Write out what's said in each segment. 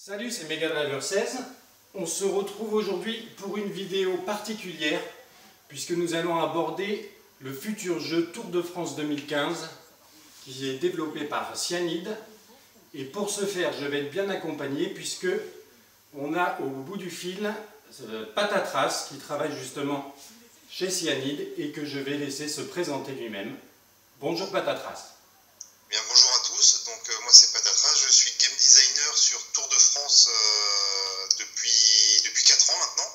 Salut, c'est Megadriver16. On se retrouve aujourd'hui pour une vidéo particulière puisque nous allons aborder le futur jeu Tour de France 2015 qui est développé par Cyanide. Et pour ce faire, je vais être bien accompagné puisque on a au bout du fil Patatras qui travaille justement chez Cyanide et que je vais laisser se présenter lui-même. Bonjour Patatras. Bien, bonjour à tous, donc moi c'est Patatras, je suis game designer sur Tour de France depuis 4 ans maintenant,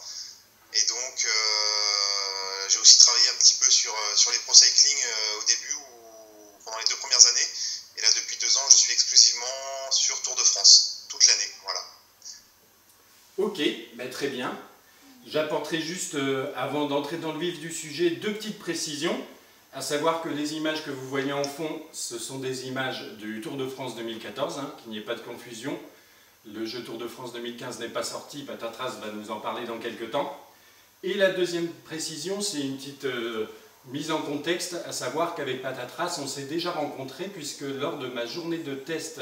et donc j'ai aussi travaillé un petit peu sur les pro cycling au début ou pendant les 2 premières années, et là depuis 2 ans je suis exclusivement sur Tour de France, toute l'année, voilà. Ok, ben très bien. J'apporterai juste, avant d'entrer dans le vif du sujet, 2 petites précisions. À savoir que les images que vous voyez en fond, ce sont des images du Tour de France 2014, qu'il n'y ait pas de confusion. Le jeu Tour de France 2015 n'est pas sorti, Patatras va nous en parler dans quelques temps. Et la deuxième précision, c'est une petite mise en contexte, à savoir qu'avec Patatras, on s'est déjà rencontrés, puisque lors de ma journée de test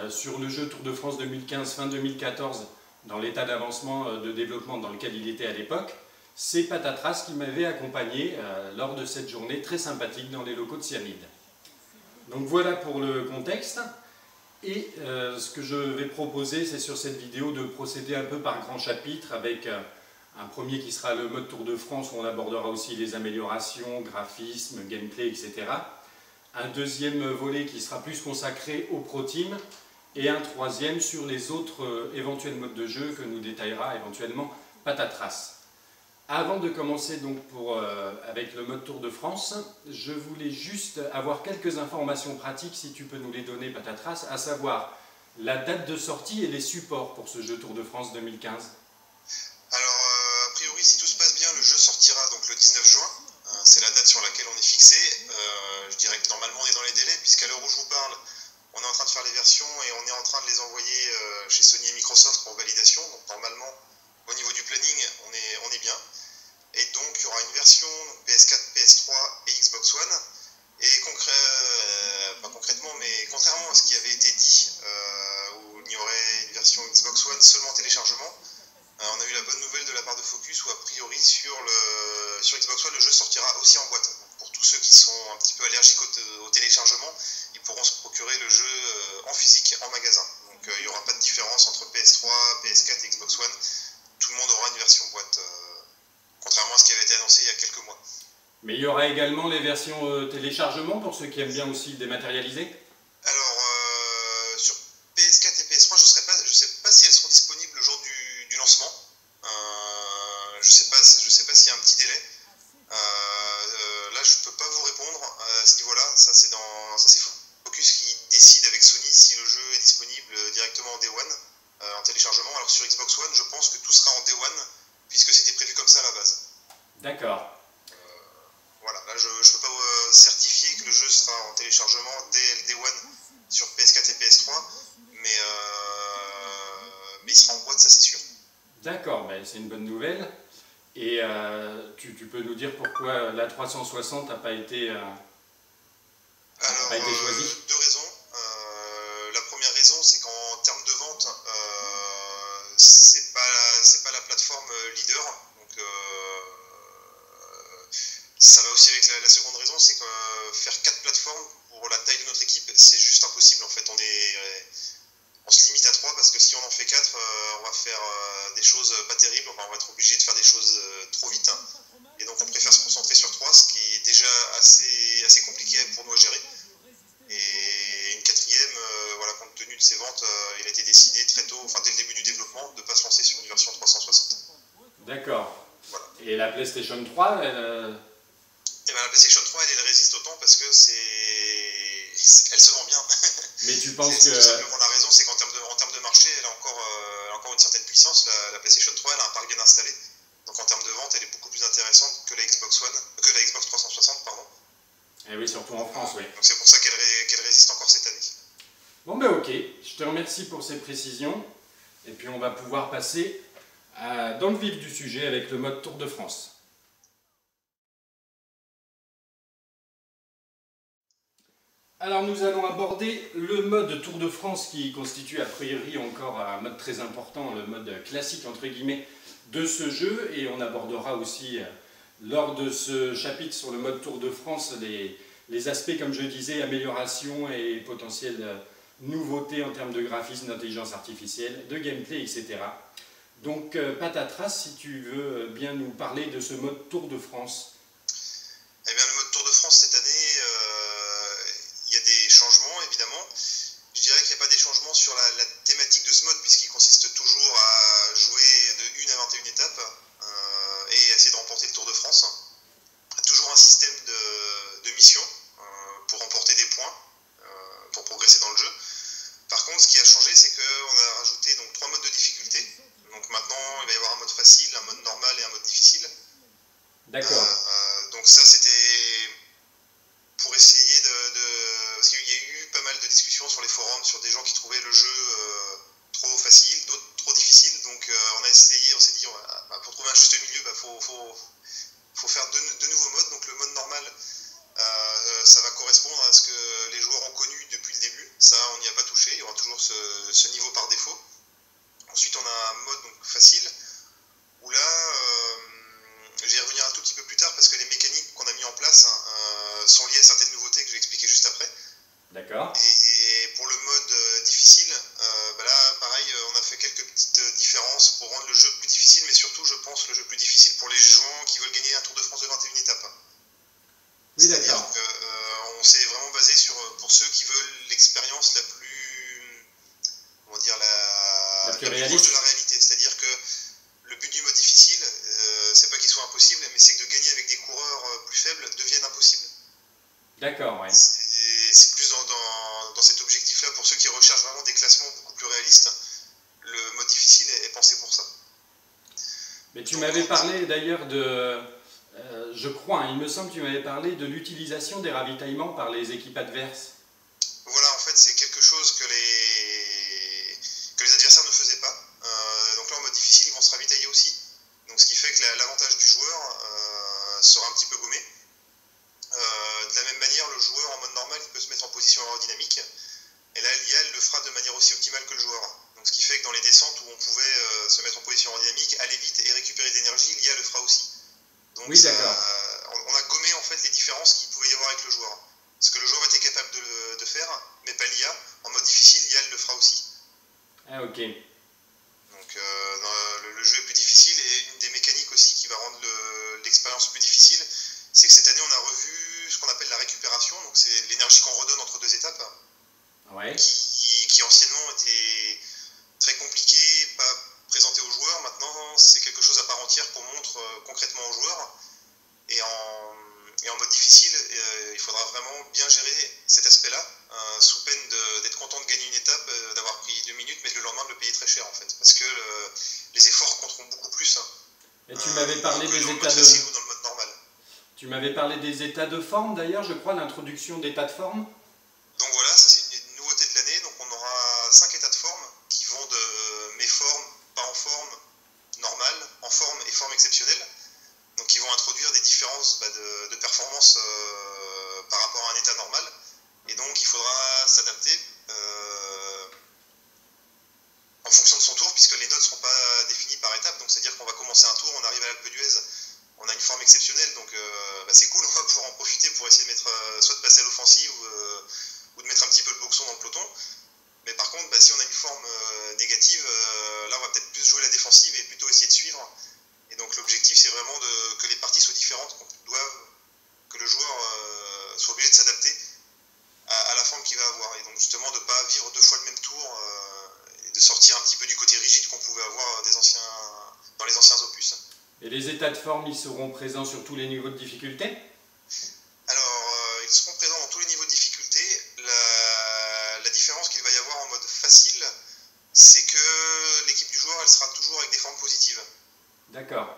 sur le jeu Tour de France 2015, fin 2014, dans l'état d'avancement de développement dans lequel il était à l'époque, c'est Patatras qui m'avait accompagné lors de cette journée très sympathique dans les locaux de Cyanide. Donc voilà pour le contexte. Et ce que je vais proposer, c'est sur cette vidéo de procéder un peu par grands chapitres avec un premier qui sera le mode Tour de France où on abordera aussi les améliorations, graphisme, gameplay, etc. Un deuxième volet qui sera plus consacré au Pro Team et un troisième sur les autres éventuels modes de jeu que nous détaillera éventuellement Patatras. Avant de commencer donc avec le mode Tour de France, je voulais juste avoir quelques informations pratiques, si tu peux nous les donner Patatras, à savoir la date de sortie et les supports pour ce jeu Tour de France 2015. Alors a priori si tout se passe bien, le jeu sortira donc le 19 juin, c'est la date sur laquelle on est fixé. Je dirais que normalement on est dans les délais puisqu'à l'heure où je vous parle, on est en train de faire les versions et on est en train de les envoyer chez Sony et Microsoft pour validation, donc normalement au niveau du planning on est bien. Et donc il y aura une version PS4, PS3 et Xbox One. Et pas concrètement, mais contrairement à ce qui avait été dit, où il y aurait une version Xbox One seulement téléchargement, on a eu la bonne nouvelle de la part de Focus où a priori sur Xbox One le jeu sortira aussi en boîte. Donc, pour tous ceux qui sont un petit peu allergiques au téléchargement, ils pourront se procurer le jeu en physique en magasin. Donc il n'y aura pas de différence entre PS3, PS4 et Xbox One. Tout le monde aura une version boîte. Contrairement à ce qui avait été annoncé il y a quelques mois. Mais il y aura également les versions téléchargement pour ceux qui aime bien aussi dématérialiser. Alors, sur PS4 et PS3, je ne sais pas si elles seront disponibles le jour du lancement. Je ne sais pas s'il y a un petit délai. Là, je ne peux pas vous répondre à ce niveau-là. Ça, c'est Focus qui décide avec Sony si le jeu est disponible directement en Day One, en téléchargement. Alors, sur Xbox One, je pense que tout sera en Day One, puisque c'était prévu comme ça à la base. D'accord. Voilà, là je ne peux pas certifier que le jeu sera en téléchargement dès le Day One sur PS4 et PS3, mais il sera en boîte, ça c'est sûr. D'accord, ben, c'est une bonne nouvelle. Et tu peux nous dire pourquoi la 360 n'a pas été, choisie? 2 raisons. La première raison, c'est qu'en termes de vente, c'est pas la plateforme leader. Donc, ça va aussi avec la seconde raison, c'est que faire 4 plateformes pour la taille de notre équipe, c'est juste impossible en fait. On se limite à 3 parce que si on en fait 4, on va faire des choses pas terribles, enfin, on va être obligé de faire des choses trop vite. Et donc on préfère se concentrer sur 3, ce qui est déjà assez compliqué pour nous à gérer. Et une quatrième, voilà, compte tenu de ces ventes, il a été décidé très tôt, enfin dès le début du développement, de ne pas se lancer sur une version 360. D'accord. Voilà. Et la PlayStation 3, Et ben, la PlayStation 3, elle résiste autant parce que elle se vend bien. Mais tu penses c'est que... tout simplement la raison, c'est qu'en termes de marché, elle a encore une certaine puissance. La PlayStation 3, elle a un parc bien installé. Donc en termes de vente, elle est beaucoup plus intéressante que la Xbox 360, pardon. Eh oui, surtout en France, oui. Donc c'est pour ça qu'elle résiste encore cette année. Bon ben ok, je te remercie pour ces précisions. Et puis on va pouvoir passer dans le vif du sujet avec le mode Tour de France. Alors nous allons aborder le mode Tour de France qui constitue a priori encore un mode très important, le mode classique entre guillemets de ce jeu, et on abordera aussi lors de ce chapitre sur le mode Tour de France les aspects, comme je disais, amélioration et potentielles nouveautés en termes de graphisme, d'intelligence artificielle, de gameplay, etc. Donc Patatras, si tu veux bien nous parler de ce mode Tour de France. Eh bien, le mode Tour de France cette année, il y a des changements évidemment. Je dirais qu'il n'y a pas des changements sur la thématique de ce mode, puisqu'il consiste toujours à jouer de 1 à 21 étapes et essayer de remporter le Tour de France. Toujours un système de missions pour remporter des points, pour progresser dans le jeu. Par contre, ce qui a changé, c'est qu'on a rajouté donc 3 modes de difficulté. Donc maintenant, il va y avoir un mode facile, un mode normal et un mode difficile. D'accord. Donc ça, c'était pour essayer parce qu'il y a eu pas mal de discussions sur les forums, sur des gens qui trouvaient le jeu trop facile, d'autres trop difficile. Donc on a essayé, on s'est dit, pour trouver un juste milieu, faut faire deux nouveaux modes. Donc le mode normal, ça va correspondre à ce que les joueurs ont connu depuis le début. Ça, on n'y a pas touché, il y aura toujours ce niveau par défaut. Ensuite, on a un mode donc, facile, où là, je vais y revenir un tout petit peu plus tard, parce que les mécaniques qu'on a mis en place sont liées à certaines nouveautés que je vais expliquer juste après. D'accord. Et pour le mode difficile, là, pareil, on a fait quelques petites différences pour rendre le jeu plus difficile, mais surtout, je pense, le jeu plus difficile pour les gens qui veulent gagner un Tour de France de 21 étapes. Oui, c'est-à-dire d'accord. qu'on s'est vraiment basé pour ceux qui veulent l'expérience la plus, comment dire, la plus plus réaliste. proche de la réalité. C'est-à-dire que le but du mode difficile, c'est pas qu'il soit impossible, mais c'est que de gagner avec des coureurs plus faibles devienne impossible. D'accord, ouais. C'est plus dans cet objectif-là, pour ceux qui recherchent vraiment des classements beaucoup plus réalistes, le mode difficile est pensé pour ça. Mais tu m'avais parlé d'ailleurs de, je crois, il me semble que tu m'avais parlé de l'utilisation des ravitaillements par les équipes adverses. Voilà, en fait, c'est quelque chose que les adversaires ne faisaient pas. Donc là, en mode difficile, ils vont se ravitailler aussi. Donc ce qui fait que l'avantage du joueur sera un petit peu gommé. De la même manière, le joueur en mode normal, il peut se mettre en position aérodynamique. Et là, l'IA le fera de manière aussi optimale que le joueur. Donc ce qui fait que dans les descentes où on pouvait se mettre en position aérodynamique, aller vite et récupérer de l'énergie, l'IA le fera aussi. Donc oui, d'accord. On a gommé en fait les différences qu'il pouvait y avoir avec le joueur. Ce que le joueur était capable de faire, mais pas l'IA. En mode difficile, l'IA le fera aussi. Ah, ok. Donc le jeu est plus difficile, et une des mécaniques aussi qui va rendre l'expérience plus difficile, c'est que cette année on a revu ce qu'on appelle la récupération. Donc c'est l'énergie qu'on redonne entre 2 étapes, Ouais. qui anciennement était très compliqué, pas présenté aux joueurs. Maintenant c'est quelque chose à part entière qu'on montre concrètement aux joueurs. Et en mode difficile, il faudra vraiment bien gérer cet aspect-là, sous peine d'être content de gagner une étape, d'avoir pris 2 minutes, mais le lendemain de le payer très cher en fait, parce que les efforts compteront beaucoup plus. Et tu m'avais parlé que des dans le états mode facile ou dans le mode normal. Tu m'avais parlé des états de forme d'ailleurs, je crois, l'introduction d'états de forme. Donc voilà, ça c'est une nouveauté de l'année. Donc on aura 5 états de forme qui vont de méforme, pas en forme, normale, en forme et forme exceptionnelle. Donc qui vont introduire des différences de performance par rapport à un état normal. Et donc il faudra s'adapter en fonction de son tour, puisque les notes ne seront pas définies par étape. Donc c'est-à-dire qu'on va commencer un tour, on arrive à l'Alpe d'Huez, on a une forme exceptionnelle, donc c'est cool, on va pouvoir en profiter pour essayer de mettre, soit de passer à l'offensive ou de mettre un petit peu le boxon dans le peloton. Mais par contre, si on a une forme négative, là on va peut-être plus jouer la défensive et plutôt essayer de suivre. Et donc l'objectif c'est vraiment que les parties soient différentes, que le joueur soit obligé de s'adapter à la forme qu'il va avoir. Et donc justement de ne pas vivre 2 fois le même tour et de sortir un petit peu du côté rigide qu'on pouvait avoir dans les anciens opus. Et les états de forme, ils seront présents sur tous les niveaux de difficulté? Alors, ils seront présents dans tous les niveaux de difficulté. La différence qu'il va y avoir en mode facile, c'est que l'équipe du joueur, elle sera toujours avec des formes positives. D'accord.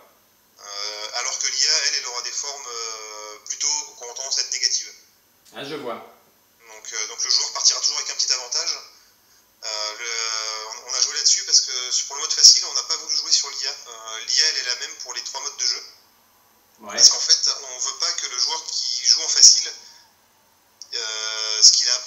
Alors que l'IA, elle aura des formes plutôt qui ont tendance à être négatives. Ah, je vois. Donc le joueur partira toujours avec un petit avantage. On a joué là-dessus parce que pour le mode facile, on n'a pas voulu jouer sur l'IA. L'IA, elle est la même pour les 3 modes de jeu. Ouais. Parce qu'en fait, on ne veut pas que le joueur qui joue en facile, ce qu'il a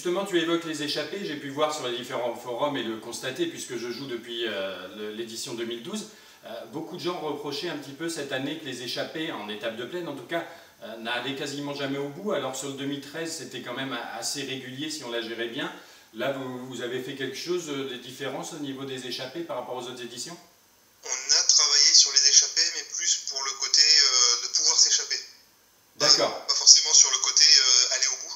justement, tu évoques les échappées, j'ai pu voir sur les différents forums et le constater puisque je joue depuis l'édition 2012. Beaucoup de gens reprochaient un petit peu cette année que les échappées, en étape de plaine en tout cas, n'allaient quasiment jamais au bout, alors sur le 2013 c'était quand même assez régulier si on la gérait bien. Là, vous avez fait quelque chose de différence au niveau des échappées par rapport aux autres éditions? On a travaillé sur les échappées, mais plus pour le côté de pouvoir s'échapper. D'accord. Pas forcément sur le côté aller au bout.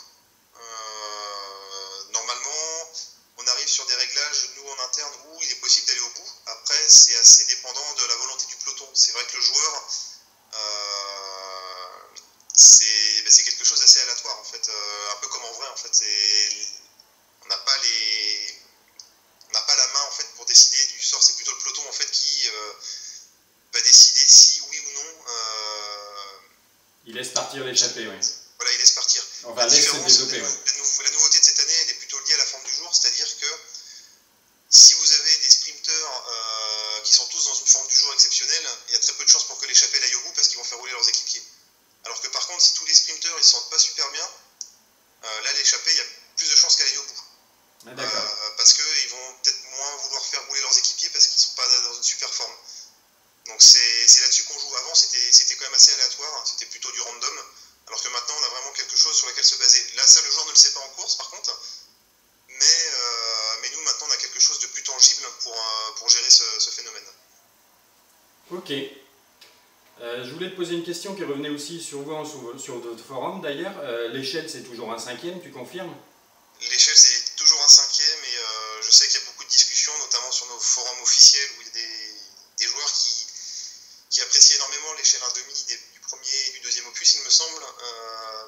Normalement, on arrive sur des réglages, nous en interne, où il est possible d'aller au bout. Après, c'est assez dépendant de la volonté du peloton. C'est vrai que le joueur, c'est quelque chose d'assez aléatoire, en fait. Un peu comme en vrai, en fait. On n'a pas la main, en fait, pour décider du sort. C'est plutôt le peloton, en fait, qui va décider si oui ou non. Il laisse partir l'échappée, oui. Voilà, il laisse partir. Enfin, laisse se développer, ouais. La nouveauté de cette année, elle est plutôt liée à la forme du jour, c'est-à-dire que si vous avez des sprinteurs qui sont tous dans une forme du jour exceptionnelle, il y a très peu de chances pour que l'échappée aille au bout parce qu'ils vont faire rouler leurs équipiers. Alors que par contre, si tous les sprinteurs ils se sentent pas super bien, là l'échappée, il y a plus de chances qu'elle aille au bout. Parce qu'ils vont peut-être moins vouloir faire rouler leurs équipiers parce qu'ils sont pas dans une super forme. Donc c'est là-dessus qu'on joue. Avant, c'était quand même assez aléatoire, c'était plutôt du random. Alors que maintenant, on a vraiment quelque chose sur lequel se baser. Là, ça, le joueur ne le sait pas en course, par contre. Mais nous, maintenant, on a quelque chose de plus tangible pour gérer ce phénomène. Ok. Je voulais te poser une question qui revenait aussi sur vous, sur d'autres forums d'ailleurs. L'échelle, c'est toujours un 5e, tu confirmes? L'échelle, c'est toujours un 5e, et je sais qu'il y a beaucoup de discussions, notamment sur nos forums officiels, où il y a des joueurs qui apprécient énormément l'échelle 1,5 du premier et du deuxième opus, il me semble,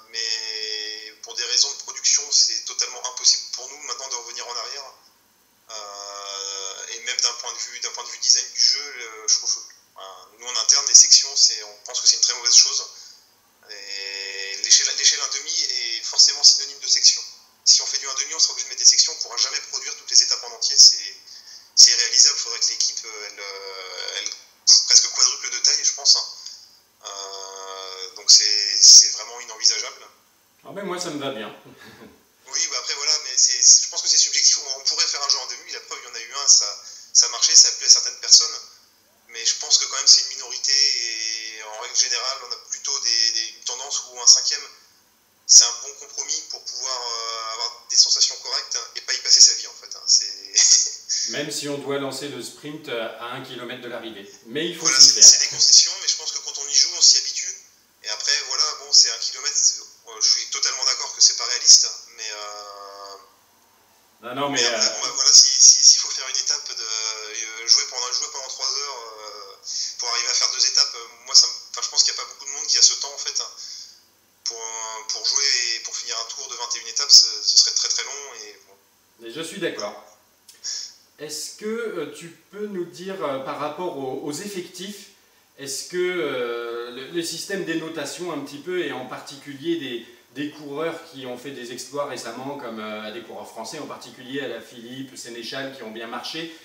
mais pour des raisons de production, c'est totalement impossible pour nous maintenant de revenir en arrière. Et même d'un point de vue design du jeu, je trouve, nous en interne, les sections, on pense que c'est une très mauvaise chose. Et l'échelle 1,5 est forcément synonyme de section. Si on fait du 1,5, on sera obligé de mettre des sections, on ne pourra jamais produire toutes les étapes en entier, c'est irréalisable. Il faudrait que l'équipe elle presque quadruple de taille, je pense. Donc c'est vraiment inenvisageable. Ah ben moi ça me va bien. Oui, bah après voilà, mais je pense que c'est subjectif. On pourrait faire un jeu en demi, la preuve, il y en a eu un, ça marchait, ça plaît à certaines personnes, mais je pense que quand même c'est une minorité, et en règle générale, on a plutôt une tendance où un 5e, c'est un bon compromis pour pouvoir avoir des sensations correctes et pas y passer sa vie en fait. Même si on doit lancer le sprint à 1 km de l'arrivée. Mais il faut voilà, s'y faire. C'est des concessions, mais je pense que quand on y joue, on s'y habitue. Et après, voilà, bon, c'est 1 km, je suis totalement d'accord que c'est pas réaliste, mais... non, mais voilà, s'il faut faire une étape, jouer pendant 3 heures pour arriver à faire 2 étapes, je pense qu'il n'y a pas beaucoup de monde qui a ce temps en fait. Pour jouer et pour finir un tour de 21 étapes, ce serait très très long. Et je suis d'accord. Est-ce que tu peux nous dire par rapport aux effectifs, est-ce que le système des notations un petit peu, et en particulier des coureurs qui ont fait des exploits récemment, comme des coureurs français en particulier, à la Philippe, Sénéchal, qui ont bien marché,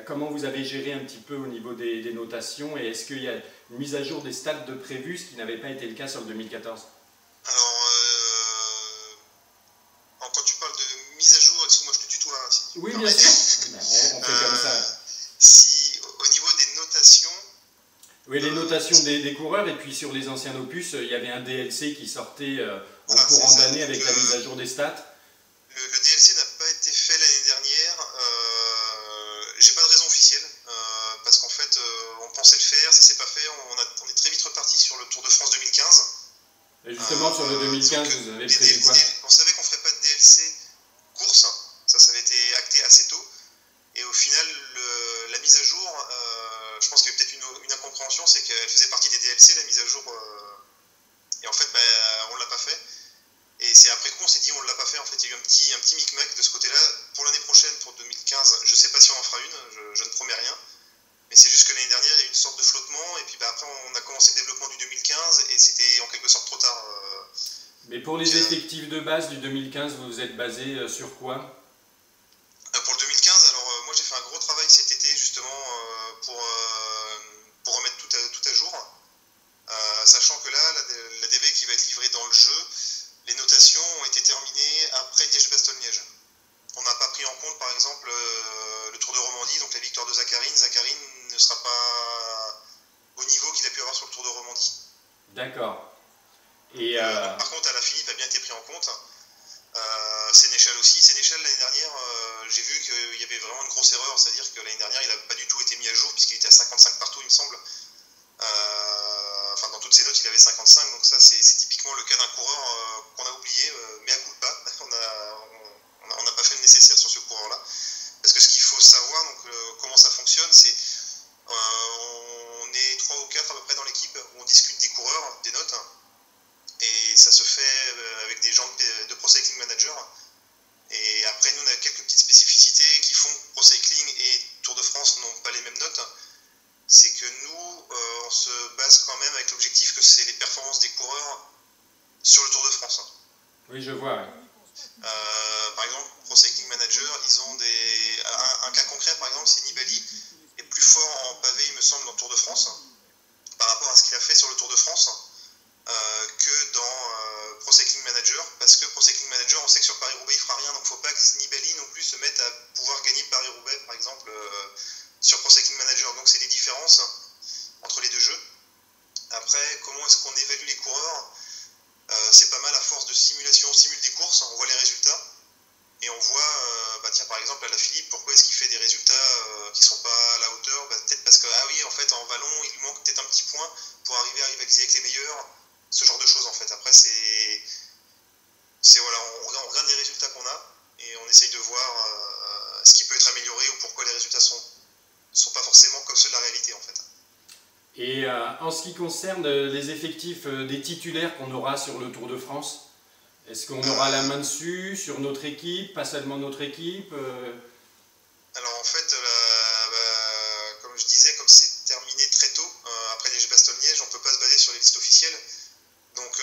comment vous avez géré un petit peu au niveau des notations, et est-ce qu'il y a une mise à jour des stats de prévus, ce qui n'avait pas été le cas sur le 2014? Alors, quand tu parles de mise à jour, excuse-moi, je te tutoie. Oui, bien sûr. On fait comme ça. Au niveau des notations... Oui, les notations des coureurs, et puis sur les anciens opus, il y avait un DLC qui sortait en courant d'année avec la mise à jour des stats. Le DLC n'a pas été fait l'année dernière. J'ai pas de raison officielle, parce qu'en fait, on pensait le faire, ça s'est pas fait. On est très vite reparti sur le Tour de France 2015. Et justement, sur le 2015, vous avez prévu quoi? On savait qu'on ferait pas de DLC course, ça avait été acté assez tôt. Et au final, la mise à jour, je pense qu'il y a peut-être une incompréhension, c'est qu'elle faisait partie des DLC, la mise à jour. Et en fait, on l'a pas fait. Et c'est après coup, on s'est dit, on l'a pas fait. En fait, il y a eu un petit micmac de ce côté-là. Pour l'année prochaine, pour 2015, je sais pas si on en fera une, je ne promets rien. Mais c'est juste que l'année dernière, il y a eu une sorte de flottement, et puis après, on a commencé le développement du 2015, et c'était en quelque sorte trop tard. Mais pour les effectifs de base du 2015, vous vous êtes basé sur quoi? Pour le 2015, alors moi j'ai fait un gros travail cet été justement pour remettre tout à jour, sachant que là, la DV qui va être livrée dans le jeu, les notations ont été terminées après Liège-Bastogne-Liège. On n'a pas pris en compte, par exemple, le Tour de Romandie, donc la victoire de Zacharine. Zacharine ne sera pas au niveau qu'il a pu avoir sur le Tour de Romandie. D'accord. Et par contre, Alaphilippe a bien été pris en compte. Sénéchal aussi. Sénéchal, l'année dernière, j'ai vu qu'il y avait vraiment une grosse erreur, c'est-à-dire que l'année dernière, il n'a pas du tout été mis à jour, puisqu'il était à 55 partout, il me semble. Enfin, dans toutes ses notes, il avait 55, donc ça, c'est typiquement le cas d'un coureur qu'on a oublié, mais à coup de pas. On n'a pas fait le nécessaire sur ce coureur-là. Parce que ce qu'il faut savoir, donc, comment ça fonctionne, c'est on est 3 ou 4 à peu près dans l'équipe, où on discute des coureurs, des notes, et ça se fait avec des gens de Pro Cycling Manager. Et après, nous, on a quelques petites spécificités qui font que Pro Cycling et Tour de France n'ont pas les mêmes notes. C'est que nous, on se base quand même avec l'objectif que c'est les performances des coureurs sur le Tour de France. oui, je vois. Par exemple, Pro Cycling Manager, ils ont un cas concret, par exemple, c'est Nibali est plus fort en pavé, il me semble, dans le Tour de France, par rapport à ce qu'il a fait sur le Tour de France, que dans Pro Cycling Manager, parce que Pro Cycling Manager, on sait que sur Paris-Roubaix, il fera rien, donc il ne faut pas que Nibali non plus se mette à pouvoir gagner Paris-Roubaix, par exemple, sur Pro Cycling Manager. Donc c'est des différences entre les deux jeux. Après, comment est-ce qu'on évalue les coureurs? C'est pas mal à force de simulation, on simule des courses, on voit les résultats, et on voit, tiens, par exemple, à Alaphilippe, pourquoi est-ce qu'il fait des résultats qui sont pas à la hauteur? Peut-être parce que, ah oui, en fait, en vallon, il lui manque peut-être un petit point pour arriver à rivaliser avec les meilleurs, ce genre de choses, en fait. Après, voilà, on regarde les résultats qu'on a, et on essaye de voir ce qui peut être amélioré, ou pourquoi les résultats sont pas forcément comme ceux de la réalité, en fait. Et en ce qui concerne les effectifs des titulaires qu'on aura sur le Tour de France, est-ce qu'on aura la main dessus sur notre équipe, pas seulement notre équipe Alors en fait, comme je disais, comme c'est terminé très tôt, après Liège-Bastogne-Liège, on ne peut pas se baser sur les listes officielles. Donc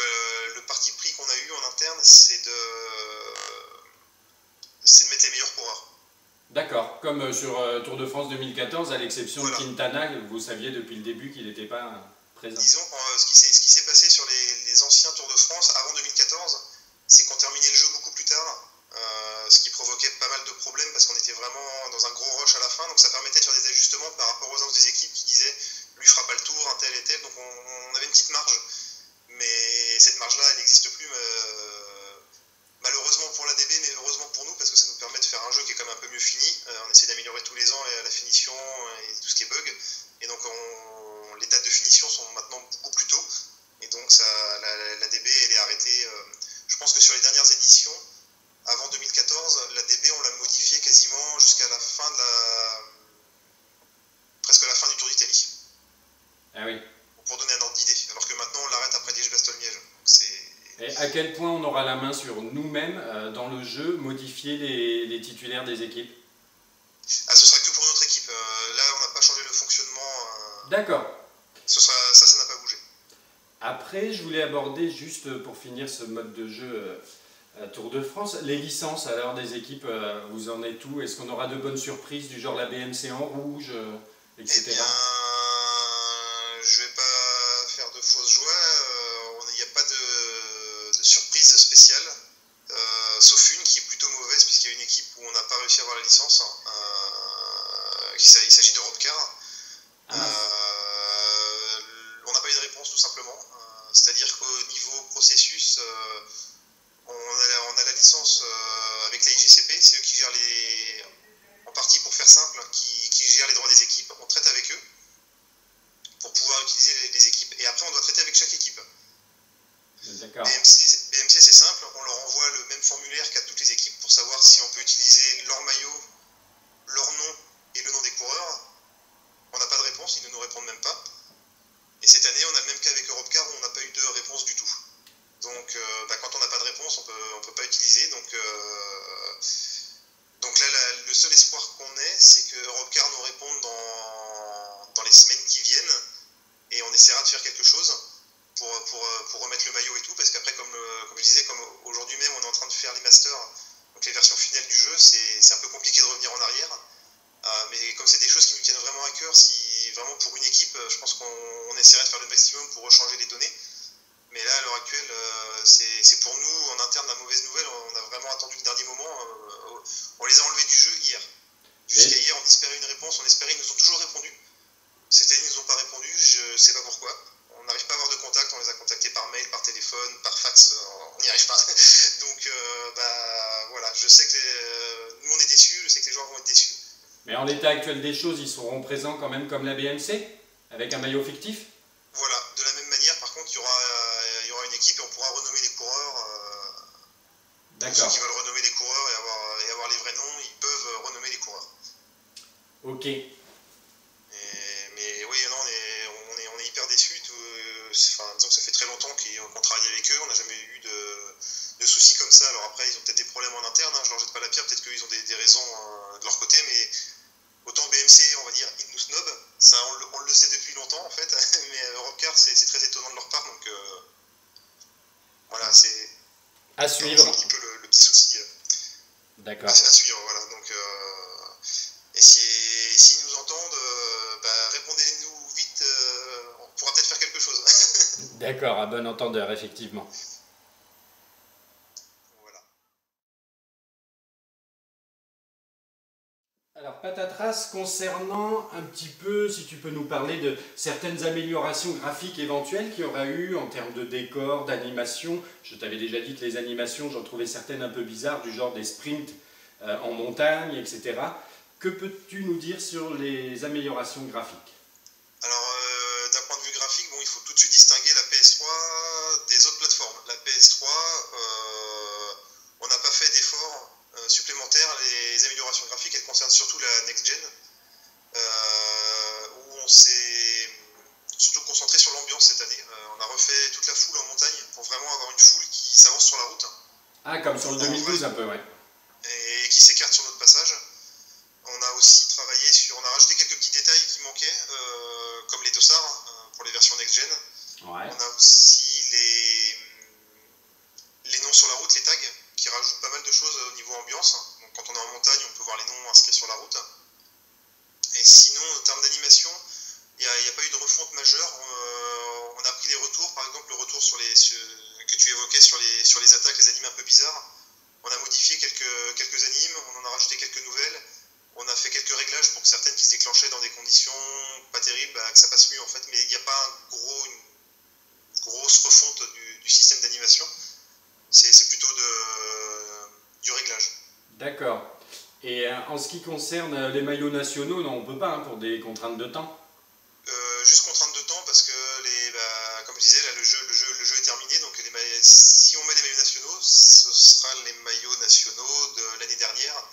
le parti pris qu'on a eu en interne, c'est de mettre les meilleurs coureurs. D'accord, comme sur Tour de France 2014, à l'exception Voilà. de Quintana, vous saviez depuis le début qu'il n'était pas présent. Disons que ce qui s'est passé sur les anciens Tours de France avant 2014, c'est qu'on terminait le jeu beaucoup plus tard, ce qui provoquait pas mal de problèmes parce qu'on était vraiment dans un gros rush à la fin, donc ça permettait de faire des ajustements par rapport aux autres des équipes qui disaient lui fera pas le tour, un tel et tel, donc on avait une petite marge, mais cette marge-là elle n'existe plus malheureusement pour la DB, mais heureusement pour nous parce que ça nous permet de faire un jeu qui est quand même un peu mieux fini. On essaie d'améliorer tous les ans la finition et tout ce qui est bug, et donc les dates de finition sont maintenant beaucoup plus tôt, et donc la DB elle est arrêtée. Je pense que sur les dernières éditions, avant 2014, la DB on l'a modifiée quasiment jusqu'à la fin presque la fin du Tour d'Italie. Ah oui. Pour donner un ordre d'idée, alors que maintenant on l'arrête après Liège-Bastogne-Liège. Et à quel point on aura la main sur nous-mêmes dans le jeu, modifier les titulaires des équipes? Ah, ce sera que pour notre équipe. Là, on n'a pas changé le fonctionnement. D'accord. Ça n'a pas bougé. Après, je voulais aborder, juste pour finir ce mode de jeu Tour de France, les licences alors des équipes, vous en êtes où? Est-ce qu'on aura de bonnes surprises du genre la BMC en rouge, etc. Eh bien, je vais pas faire de fausses joies. Il n'y a pas de surprise spéciale, sauf une qui est plutôt mauvaise, puisqu'il y a une équipe où on n'a pas réussi à avoir la licence. Il s'agit de Robcar. On n'a pas eu de réponse, tout simplement. C'est-à-dire qu'au niveau processus, on a la licence avec la IGCP, c'est eux qui gèrent en partie pour faire simple, qui gèrent les droits des équipes. On traite avec eux pour pouvoir utiliser les équipes, et après on doit traiter avec chaque équipe. D'accord. BMC c'est simple, on leur envoie le même formulaire qu'à toutes les équipes pour savoir si on peut utiliser leur maillot, leur nom et le nom des coureurs. On n'a pas de réponse, ils ne nous répondent même pas. Et cette année, on a le même cas avec Europcar où on n'a pas eu de réponse du tout. Donc quand on n'a pas de réponse, on peut pas utiliser. Donc là, le seul espoir qu'on ait, c'est que Europcar nous réponde dans les semaines qui viennent, et on essaiera de faire quelque chose pour remettre le maillot et tout, parce qu'après, comme je disais, comme aujourd'hui même, on est en train de faire les masters, donc les versions finales du jeu, c'est un peu compliqué de revenir en arrière. Mais comme c'est des choses qui nous tiennent vraiment à cœur, si vraiment pour une équipe, je pense qu'on essaierait de faire le maximum pour rechanger les données. Mais là, à l'heure actuelle, c'est pour nous, en interne, la mauvaise nouvelle. On a vraiment attendu le dernier moment. On les a enlevés du jeu hier. Jusqu'à hier, on espérait une réponse. On espérait, ils nous ont toujours répondu. Cette année, ils nous ont pas répondu. Je ne sais pas pourquoi. On n'arrive pas à avoir de contact. On les a contactés par mail, par téléphone, par fax. On n'y arrive pas. Donc, voilà. Je sais que nous, on est déçus. Je sais que les joueurs vont être déçus. Mais en l'état actuel des choses, ils seront présents quand même comme la BMC, avec un maillot fictif? Voilà, de la même manière, par contre, il y aura une équipe et on pourra renommer les coureurs. Pour ceux qui veulent renommer les coureurs et avoir les vrais noms, ils peuvent renommer les coureurs. Ok. Mais oui, non, on est hyper déçus. Disons que ça fait très longtemps qu'on travaille avec eux, on n'a jamais eu de soucis comme ça. Alors après, ils ont peut-être des problèmes en interne, je leur jette pas la pierre, peut-être qu'ils ont des raisons de leur côté, mais autant BMC, on va dire, ils nous snobent, ça on le sait depuis longtemps en fait, mais Europcar, c'est très étonnant de leur part, donc voilà, c'est à suivre. Un petit peu le petit souci. D'accord. À suivre, voilà. Donc, et s'ils nous entendent, répondez-nous vite, on pourra peut-être faire quelque chose. D'accord, à bon entendeur, effectivement. Alors, Patatras, concernant un petit peu, si tu peux nous parler de certaines améliorations graphiques éventuelles qu'il y aura eu en termes de décor, d'animation. Je t'avais déjà dit que les animations, j'en trouvais certaines un peu bizarres, du genre des sprints en montagne, etc. Que peux-tu nous dire sur les améliorations graphiques? Alors, d'un point de vue graphique, bon, il faut tout de suite distinguer la PS3 des autres plateformes. La PS3, on n'a pas fait d'efforts supplémentaires. Les améliorations graphiques, elles concernent surtout la next-gen, où on s'est surtout concentré sur l'ambiance cette année. On a refait toute la foule en montagne pour vraiment avoir une foule qui s'avance sur la route. Ah, comme sur le 2012 un peu, ouais. Et qui s'écarte sur notre passage. On a aussi travaillé on a rajouté quelques petits détails qui manquaient, comme les dossards pour les versions next-gen. Ouais. On a aussi les noms sur la route, les tags, qui rajoutent pas mal de choses au niveau ambiance. Donc quand on est en montagne, on peut voir les noms inscrits sur la route. Et sinon, en termes d'animation, il n'y a pas eu de refonte majeure. On a pris les retours, par exemple le retour que tu évoquais sur les attaques, les animes un peu bizarres. On a modifié quelques animes, on en a rajouté quelques nouvelles. On a fait quelques réglages pour que certaines qui se déclenchaient dans des conditions pas terribles, que ça passe mieux en fait. Mais il n'y a pas une grosse refonte du système d'animation. C'est plutôt du réglage. D'accord. Et en ce qui concerne les maillots nationaux, non, on ne peut pas, hein, pour des contraintes de temps. Juste contrainte de temps parce que, comme je disais, là, le jeu est terminé. Donc si on met les maillots nationaux, ce sera les maillots nationaux de l'année dernière.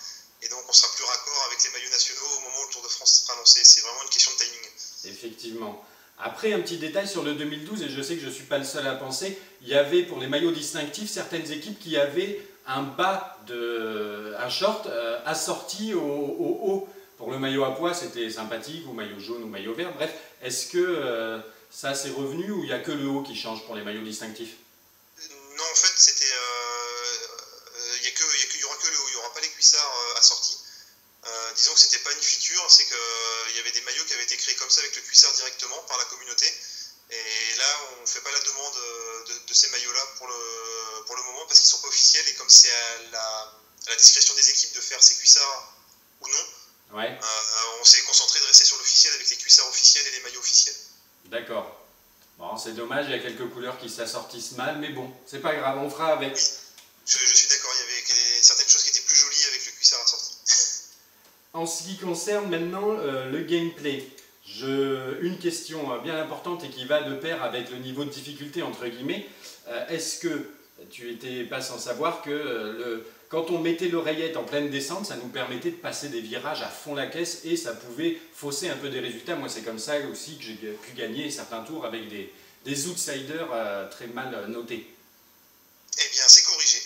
Et donc on sera plus raccord avec les maillots nationaux au moment où le Tour de France sera lancé. C'est vraiment une question de timing. Effectivement. Après, un petit détail sur le 2012, et je sais que je ne suis pas le seul à penser, il y avait pour les maillots distinctifs certaines équipes qui avaient un short assorti au haut. Pour le maillot à pois, c'était sympathique, ou maillot jaune ou maillot vert. Bref, est-ce que ça c'est revenu ou il n'y a que le haut qui change pour les maillots distinctifs? Non, en fait, il y aura que le haut, il n'y aura pas les cuissards assortis. Disons que c'était pas une feature, c'est qu'il y avait des maillots qui avaient été créés comme ça avec le cuissard directement par la communauté. Et là, on ne fait pas la demande de ces maillots-là pour le moment parce qu'ils ne sont pas officiels et comme c'est à la discrétion des équipes de faire ces cuissards ou non, ouais. On s'est concentré de rester sur l'officiel avec les cuissards officiels et les maillots officiels. D'accord. Bon, c'est dommage, il y a quelques couleurs qui s'assortissent mal, mais bon, c'est pas grave, on fera avec. Oui, je suis d'accord, il y avait certaines choses qui étaient plus jolies avec le cuissard assorti. En ce qui concerne maintenant le gameplay, une question bien importante et qui va de pair avec le niveau de difficulté entre guillemets, est-ce que tu n'étais pas sans savoir que quand on mettait l'oreillette en pleine descente, ça nous permettait de passer des virages à fond la caisse et ça pouvait fausser un peu des résultats. Moi c'est comme ça aussi que j'ai pu gagner certains tours avec des outsiders très mal notés. Eh bien c'est corrigé.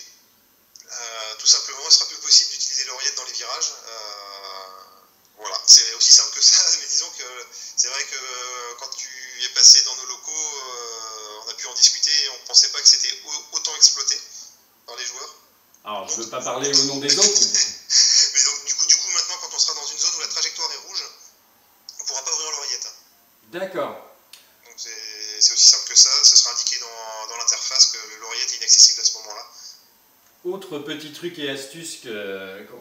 Tout simplement, il ne sera plus possible d'utiliser l'oreillette dans les virages. Voilà, c'est aussi simple que ça, mais disons que c'est vrai que quand tu es passé dans nos locaux, on a pu en discuter et on ne pensait pas que c'était autant exploité par les joueurs. Alors, je ne veux pas parler au nom des autres. Mais donc, du coup, maintenant, quand on sera dans une zone où la trajectoire est rouge, on ne pourra pas ouvrir l'oreillette. D'accord. Donc, c'est aussi simple que ça, ce sera indiqué dans l'interface. inaccessible à ce moment-là. Autre petit truc et astuce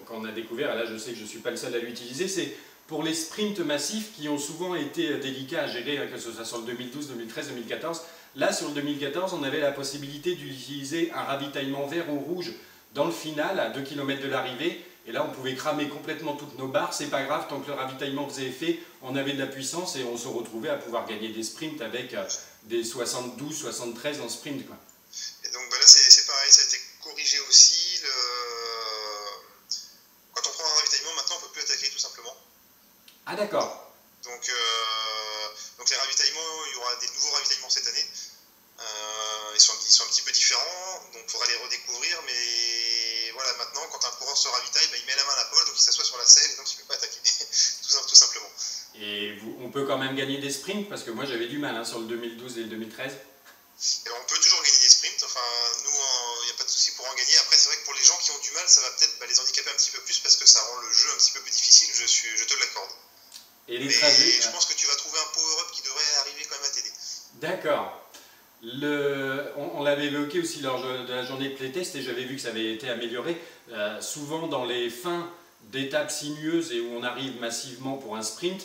qu'on a découvert, et là je sais que je ne suis pas le seul à l'utiliser, c'est pour les sprints massifs qui ont souvent été délicats à gérer, que ce soit sur le 2012, 2013, 2014. Là, sur le 2014, on avait la possibilité d'utiliser un ravitaillement vert ou rouge dans le final, à 2 km de l'arrivée. Et là, on pouvait cramer complètement toutes nos barres. C'est pas grave, tant que le ravitaillement faisait effet, on avait de la puissance et on se retrouvait à pouvoir gagner des sprints avec des 72, 73 en sprint, quoi. Et donc là, c'est pareil, ça a été corrigé aussi. Quand on prend un ravitaillement, maintenant, on ne peut plus attaquer, tout simplement. Ah d'accord. Donc les ravitaillements, il y aura des nouveaux ravitaillements cette année. Ils sont un petit peu différents, donc il faudra les redécouvrir, mais voilà, maintenant, quand un coureur se ravitaille, il met la main à la poche, donc il s'assoit sur la selle, et donc il ne peut pas attaquer, tout simplement. Et on peut quand même gagner des sprints, parce que moi j'avais du mal sur le 2012 et le 2013. Et on peut toujours gagner des sprints, enfin, nous, il n'y a pas de souci pour en gagner. Après, c'est vrai que pour les gens qui ont du mal, ça va peut-être les handicaper un petit peu plus, parce que ça rend le jeu un petit peu plus difficile, je te l'accorde. Et les mais je pense que tu vas trouver un power-up qui devrait arriver quand même à t'aider. D'accord. On l'avait évoqué aussi lors de la journée de playtest et j'avais vu que ça avait été amélioré. Souvent dans les fins d'étapes sinueuses et où on arrive massivement pour un sprint,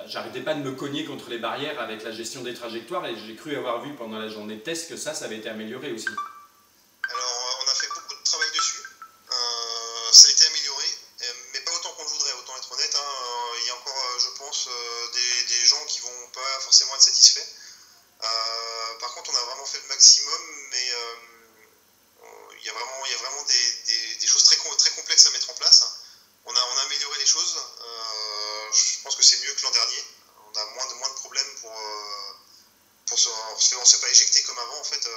j'arrêtais pas de me cogner contre les barrières avec la gestion des trajectoires et j'ai cru avoir vu pendant la journée de test que ça avait été amélioré aussi. Alors on a fait beaucoup de travail dessus, ça a été amélioré, mais pas autant qu'on le voudrait, autant être honnête. Il y a encore, je pense, des gens qui vont pas forcément être satisfaits. Par contre, on a vraiment fait le maximum, mais il y a vraiment des choses très complexes à mettre en place. On a amélioré les choses. Je pense que c'est mieux que l'an dernier. On a moins de problèmes parce qu'on ne s'est pas éjecté comme avant. En fait,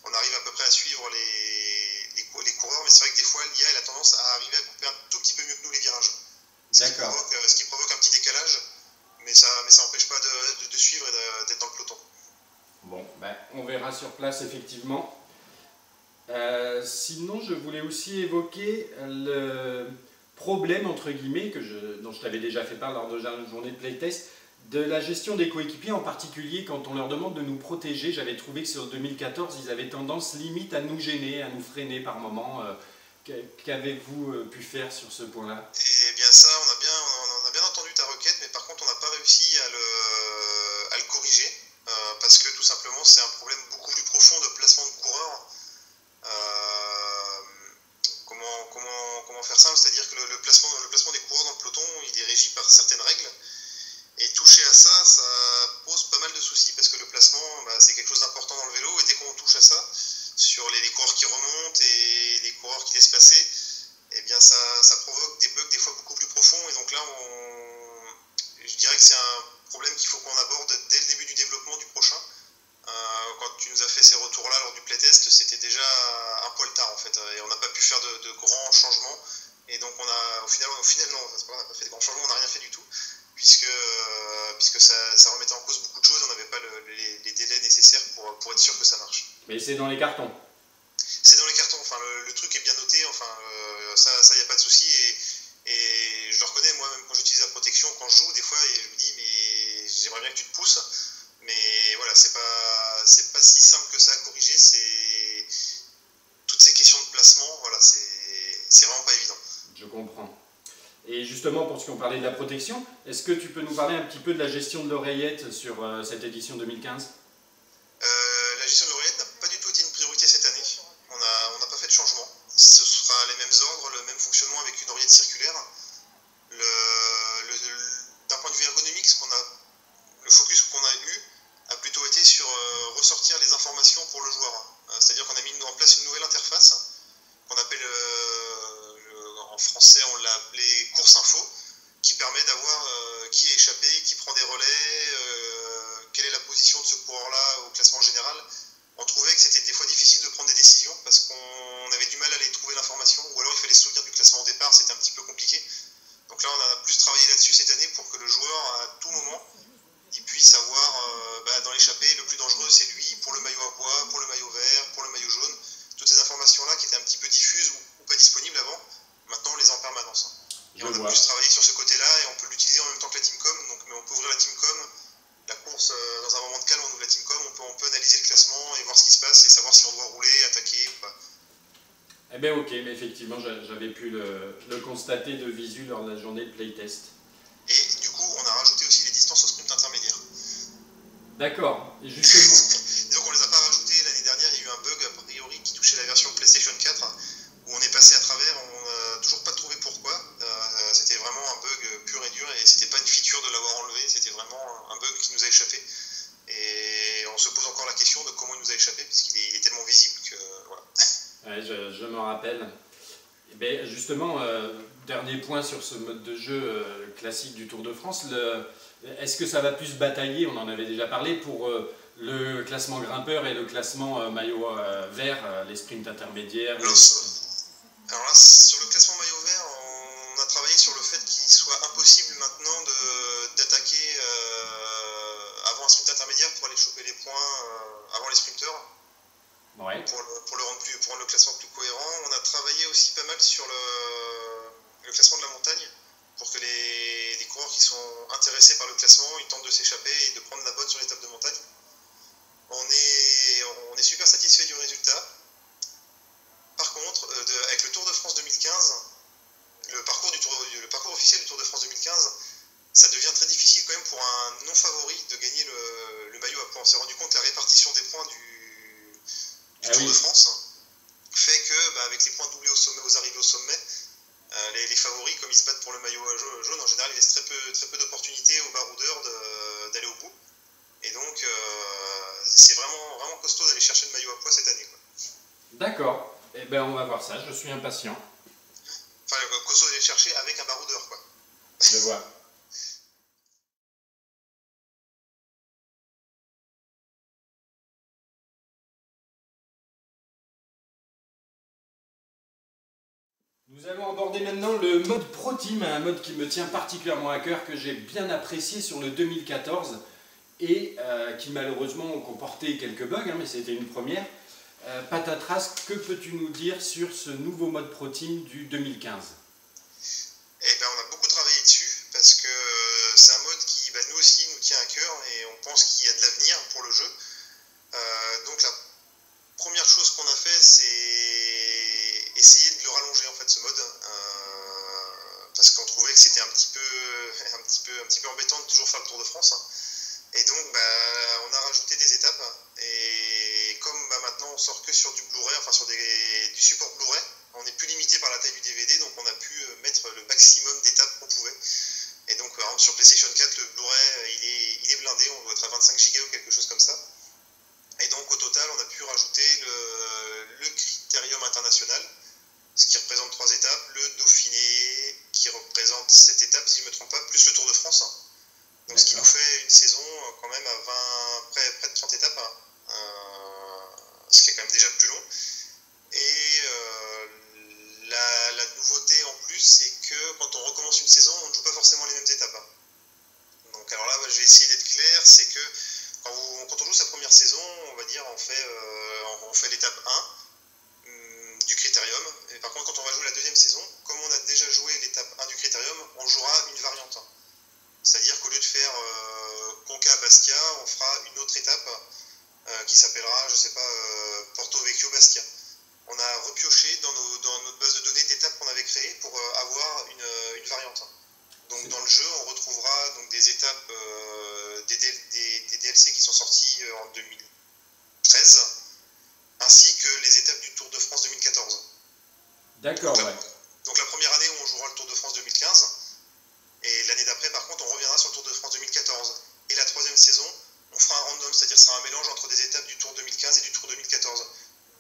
on arrive à peu près à suivre les coureurs, mais c'est vrai que des fois, l'IA a tendance à arriver à couper un tout petit peu mieux que nous les virages. Ce qui provoque un petit décalage. Mais ça n'empêche pas de suivre et d'être dans le peloton. Bon, on verra sur place effectivement. Sinon, je voulais aussi évoquer le problème, entre guillemets, dont je t'avais déjà fait part lors de la journée de playtest, de la gestion des coéquipiers, en particulier quand on leur demande de nous protéger. J'avais trouvé que sur 2014, ils avaient tendance limite à nous gêner, à nous freiner par moments. Qu'avez-vous pu faire sur ce point-là? Eh bien ça, on a bien entendu ta requête, mais par contre on n'a pas réussi à le corriger, parce que tout simplement c'est un problème beaucoup plus profond de placement de coureurs. Comment faire simple? C'est-à-dire que le placement des coureurs dans le peloton, il est régi par certaines règles, et toucher à ça, ça pose pas mal de soucis, parce que le placement, c'est quelque chose d'important dans le vélo, et dès qu'on touche à ça, sur les coureurs qui remontent et les coureurs qui laissent passer, eh bien ça provoque des bugs des fois beaucoup plus profonds. Et donc là, je dirais que c'est un problème qu'il faut qu'on aborde dès le début du développement du prochain. Quand tu nous as fait ces retours-là lors du playtest, c'était déjà un poil tard en fait, et on n'a pas pu faire de grands changements. Et donc au final non, on n'a pas fait de grands changements, on n'a rien fait du tout, puisque ça remettait en cause beaucoup de choses, on n'avait pas les délais nécessaires pour être sûr que ça marche. Mais c'est dans les cartons. C'est dans les cartons, enfin, le truc est bien noté, enfin, ça y a pas de souci, et je le reconnais, moi même quand j'utilise la protection, quand je joue, des fois, et je me dis, mais j'aimerais bien que tu te pousses, mais voilà, c'est pas si simple que ça à corriger, toutes ces questions de placement, voilà, c'est vraiment pas évident. Je comprends. Et justement, pour ce qu'on parlait de la protection, est-ce que tu peux nous parler un petit peu de la gestion de l'oreillette sur cette édition 2015? La gestion de l'oreillette n'a pas du tout été une priorité cette année. On n'a pas fait de changement. Ce sera les mêmes ordres, le même fonctionnement avec une oreillette circulaire. D'un point de vue ergonomique, le focus qu'on a eu a plutôt été sur ressortir les informations pour le joueur. C'est-à-dire qu'on a mis en place une nouvelle interface qu'on appelle, en français on l'a appelé course info, qui permet d'avoir qui est échappé, qui prend des relais, quelle est la position de ce coureur-là au classement général. On trouvait que c'était des fois difficile de prendre des décisions parce qu'on avait du mal à aller trouver l'information, ou alors il fallait se souvenir du classement au départ, c'était un petit peu compliqué. Donc là, on a plus travaillé là-dessus cette année pour que le joueur, à tout moment, il puisse avoir dans l'échappée, le plus dangereux c'est lui, pour le maillot à pois, pour le maillot vert, pour le maillot jaune. Toutes ces informations-là qui étaient un petit peu diffuses ou pas disponibles avant, maintenant on les a en permanence. Et on a plus travaillé sur ce côté-là, et on peut l'utiliser en même temps que la Teamcom, mais on peut ouvrir la Teamcom la course, dans un moment de calme, on ouvre la Teamcom, on peut analyser le classement et voir ce qui se passe et savoir si on doit rouler, attaquer ou pas. Eh bien ok, mais effectivement j'avais pu le constater de visu lors de la journée de playtest. Et du coup, on a rajouté aussi les distances au sprint intermédiaire. D'accord, et justement. Donc on les a pas rajoutés l'année dernière, il y a eu un bug a priori qui touchait la version PlayStation 4 où on est passé à travers, on n'a toujours pas trouvé pourquoi. C'était vraiment un bug pur et dur et c'était pas une feature de l'avoir enlevé, c'était vraiment un bug qui nous a échappé. Et on se pose encore la question de comment il nous a échappé puisqu'il est tellement visible que voilà. Ouais, je me rappelle. Eh bien, justement, dernier point sur ce mode de jeu classique du Tour de France, est-ce que ça va plus batailler, on en avait déjà parlé, pour le classement grimpeur et le classement maillot vert, les sprints intermédiaires Alors là, sur le classement maillot vert, on a travaillé sur le fait qu'il soit impossible maintenant d'attaquer avant un sprint intermédiaire pour aller choper les points avant les sprinteurs. Ouais. Pour rendre le classement plus cohérent. On a travaillé aussi pas mal sur le classement de la montagne pour que les coureurs qui sont intéressés par le classement, ils tentent de s'échapper et de prendre la bonne sur l'étape de montagne. On est super satisfait du résultat. Par contre, avec le Tour de France 2015, le parcours officiel du Tour de France 2015, ça devient très difficile quand même pour un non-favori de gagner le maillot à points. On s'est rendu compte que la répartition des points du Tour de France fait que, avec les points doublés aux arrivées au sommet, les favoris, comme ils se battent pour le maillot jaune, en général, ils laissent très peu d'opportunités aux baroudeurs d'aller au bout. Et donc, c'est vraiment, vraiment costaud d'aller chercher le maillot à pois cette année. D'accord. Eh bien, on va voir ça, je suis impatient. Enfin, costaud d'aller le chercher avec un baroudeur, quoi. Je vois. Nous allons aborder maintenant le mode Pro Team, un mode qui me tient particulièrement à cœur, que j'ai bien apprécié sur le 2014 et qui malheureusement comportait quelques bugs, mais c'était une première. Patatras, que peux-tu nous dire sur ce nouveau mode Pro Team du 2015 ? Eh bien, on a beaucoup travaillé dessus parce que c'est un mode qui, nous aussi, nous tient à cœur et on pense qu'il y a de l'avenir pour le jeu. Donc la première chose qu'on a fait, c'est essayer de le rallonger en fait ce mode, parce qu'on trouvait que c'était un petit peu embêtant de toujours faire le Tour de France. Et donc on a rajouté des étapes et comme maintenant on sort que sur du Blu-ray, enfin sur du support Blu-ray, on n'est plus limité par la taille du DVD, donc on a pu mettre le maximum d'étapes qu'on pouvait. Et donc par exemple sur PlayStation 4, le Blu-ray il est blindé, on doit être à 25 Go ou quelque chose comme ça. Et donc au total on a pu rajouter le Critérium international, ce qui représente 3 étapes, le Dauphiné qui représente 7 étapes si je ne me trompe pas, plus le Tour de France. Donc ce qui nous fait une saison quand même à près de 30 étapes, ce qui est quand même déjà plus long. Et la nouveauté en plus, c'est que quand on recommence une saison, on ne joue pas forcément les mêmes étapes. Donc alors là, je vais essayer d'être clair, c'est que quand on joue sa première saison, on va dire on fait l'étape 1 du Critérium. Et par contre, quand on va jouer la deuxième saison, comme on a déjà joué l'étape 1 du Critérium, on jouera une variante. C'est-à-dire qu'au lieu de faire Conca à Bastia, on fera une autre étape qui s'appellera, je sais pas, Porto Vecchio Bastia. On a repioché dans notre base de données d'étapes qu'on avait créées pour avoir une variante. Donc dans le jeu, on retrouvera donc des étapes, des DLC qui sont sortis en 2013, ainsi que les étapes du Tour de France 2014. D'accord, donc la première année où on jouera le Tour de France 2015, et l'année d'après, par contre, on reviendra sur le Tour de France 2014. Et la troisième saison, on fera un random, c'est-à-dire que ce sera un mélange entre des étapes du Tour 2015 et du Tour 2014,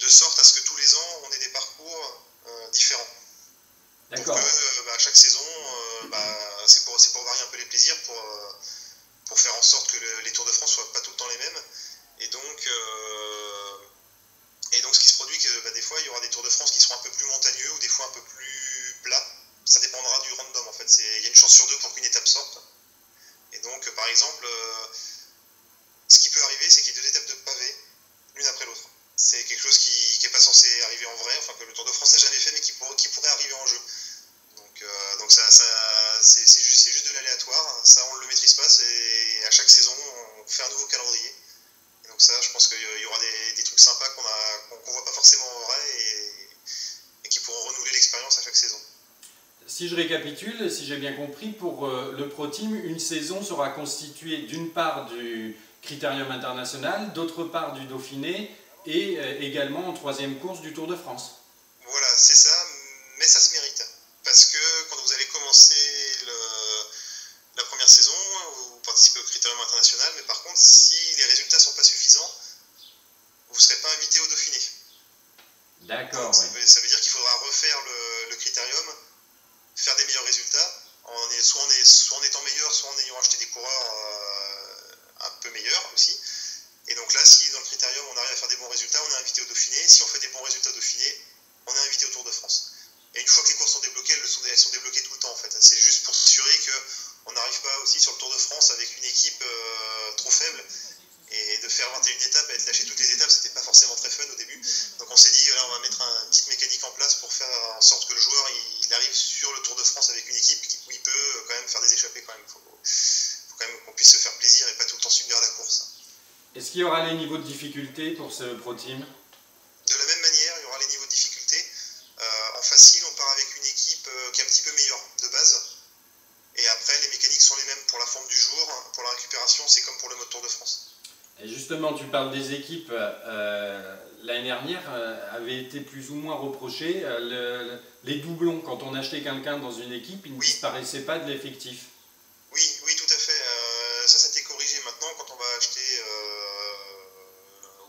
de sorte à ce que tous les ans, on ait des parcours différents. D'accord. Pour que à chaque saison, c'est pour varier un peu les plaisirs, pour faire en sorte que les Tours de France soient pas tout le temps les mêmes. Et donc ce qui se produit, que des fois, il y aura des Tours de France qui seront un peu plus montagneux ou des fois un peu plus plats. Ça dépendra du random en fait. Il y a une chance sur 2 pour qu'une étape sorte. Et donc, par exemple, ce qui peut arriver, c'est qu'il y ait 2 étapes de pavés, l'une après l'autre. C'est quelque chose qui n'est pas censé arriver en vrai, enfin que le Tour de France n'a jamais fait, mais qui pourrait arriver en jeu. Donc ça c'est juste de l'aléatoire. Ça, on ne le maîtrise pas. À chaque saison, on fait un nouveau calendrier. Et donc ça, je pense qu'il y aura des trucs sympas qu'on voit pas forcément en vrai et qui pourront renouveler l'expérience à chaque saison. Si je récapitule, si j'ai bien compris, pour le Pro Team, une saison sera constituée d'une part du Critérium international, d'autre part du Dauphiné et également en troisième course du Tour de France. Voilà, c'est ça, mais ça se mérite. Parce que quand vous allez commencer la première saison, vous participez au Critérium international, mais par contre, si les résultats ne sont pas suffisants, vous ne serez pas invité au Dauphiné. D'accord. Ouais. Ça veut dire qu'il faudra refaire le Critérium, faire des meilleurs résultats, soit en étant meilleur, soit en ayant acheté des coureurs un peu meilleurs aussi. Et donc là, si dans le Critérium on arrive à faire des bons résultats, on est invité au Dauphiné. Si on fait des bons résultats au Dauphiné, on est invité au Tour de France. Et une fois que les courses sont débloquées, elles sont débloquées tout le temps en fait. C'est juste pour s'assurer qu'on n'arrive pas aussi sur le Tour de France avec une équipe trop faible. Et de faire 21 étapes et être lâché toutes les étapes, c'était pas forcément très fun au début. Donc on s'est dit, voilà, on va mettre une petite mécanique en place pour faire en sorte que le joueur il arrive sur le Tour de France avec une équipe où il peut quand même faire des échappées quand même. Faut quand même qu'on puisse se faire plaisir et pas tout le temps subir la course. Est-ce qu'il y aura les niveaux de difficulté pour ce Pro Team? De la même manière, il y aura les niveaux de difficulté. En facile, on part avec une équipe qui est un petit peu meilleure de base. Et après, les mécaniques sont les mêmes pour la forme du jour. Pour la récupération, c'est comme pour le mode Tour de France. Et justement, tu parles des équipes. L'année dernière avait été plus ou moins reproché. Les doublons, quand on achetait quelqu'un dans une équipe, ils ne disparaissaient pas de l'effectif. Oui, tout à fait. Ça s'est corrigé maintenant quand on va acheter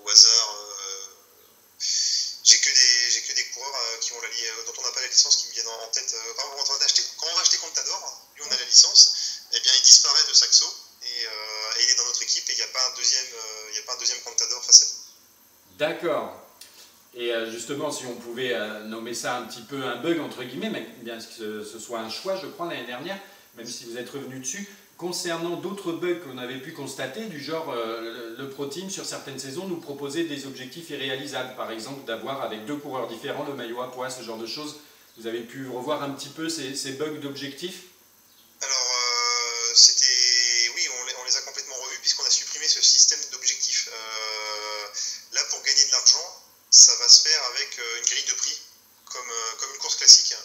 au hasard. J'ai que des coureurs dont on n'a pas la licence qui me viennent en tête. Quand on va acheter Contador, lui on a la licence, eh bien il disparaît de Saxo et il est dans notre équipe et il n'y a pas un deuxième Contador face à nous. D'accord. Et justement, si on pouvait nommer ça un petit peu un bug entre guillemets, mais bien que ce soit un choix, je crois, l'année dernière, même si vous êtes revenu dessus, concernant d'autres bugs qu'on avait pu constater, du genre le Pro Team sur certaines saisons nous proposait des objectifs irréalisables, par exemple d'avoir avec deux coureurs différents le maillot à pois, ce genre de choses. Vous avez pu revoir un petit peu ces bugs d'objectifs? Alors, oui, on les a complètement revus puisqu'on a supprimé ce système d'objectifs. Là, pour gagner de l'argent, ça va se faire avec une grille de prix, comme une course classique.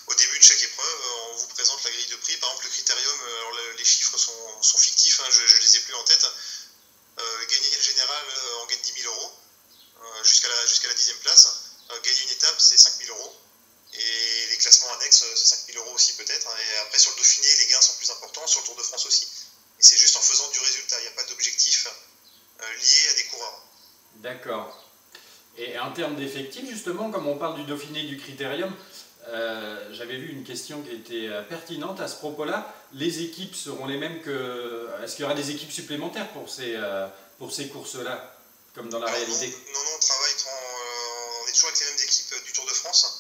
Au début de chaque épreuve, on vous présente la grille de prix. Par exemple, le critérium, alors les chiffres sont fictifs, hein, je ne les ai plus en tête. Gagner le général, on gagne 10 000 euros jusqu'à la 10e place. Gagner une étape, c'est 5 000 euros. Et les classements annexes, c'est 5 000 euros aussi peut-être. Et après, sur le Dauphiné, les gains sont plus importants, sur le Tour de France aussi. Et c'est juste en faisant du résultat. Il n'y a pas d'objectif lié à des coureurs. D'accord. Et en termes d'effectifs, justement, comme on parle du Dauphiné et du Critérium, j'avais vu une question qui était pertinente à ce propos-là. Les équipes seront les mêmes que... Est-ce qu'il y aura des équipes supplémentaires pour ces courses-là, comme dans la réalité? Non, on est toujours avec les mêmes équipes du Tour de France.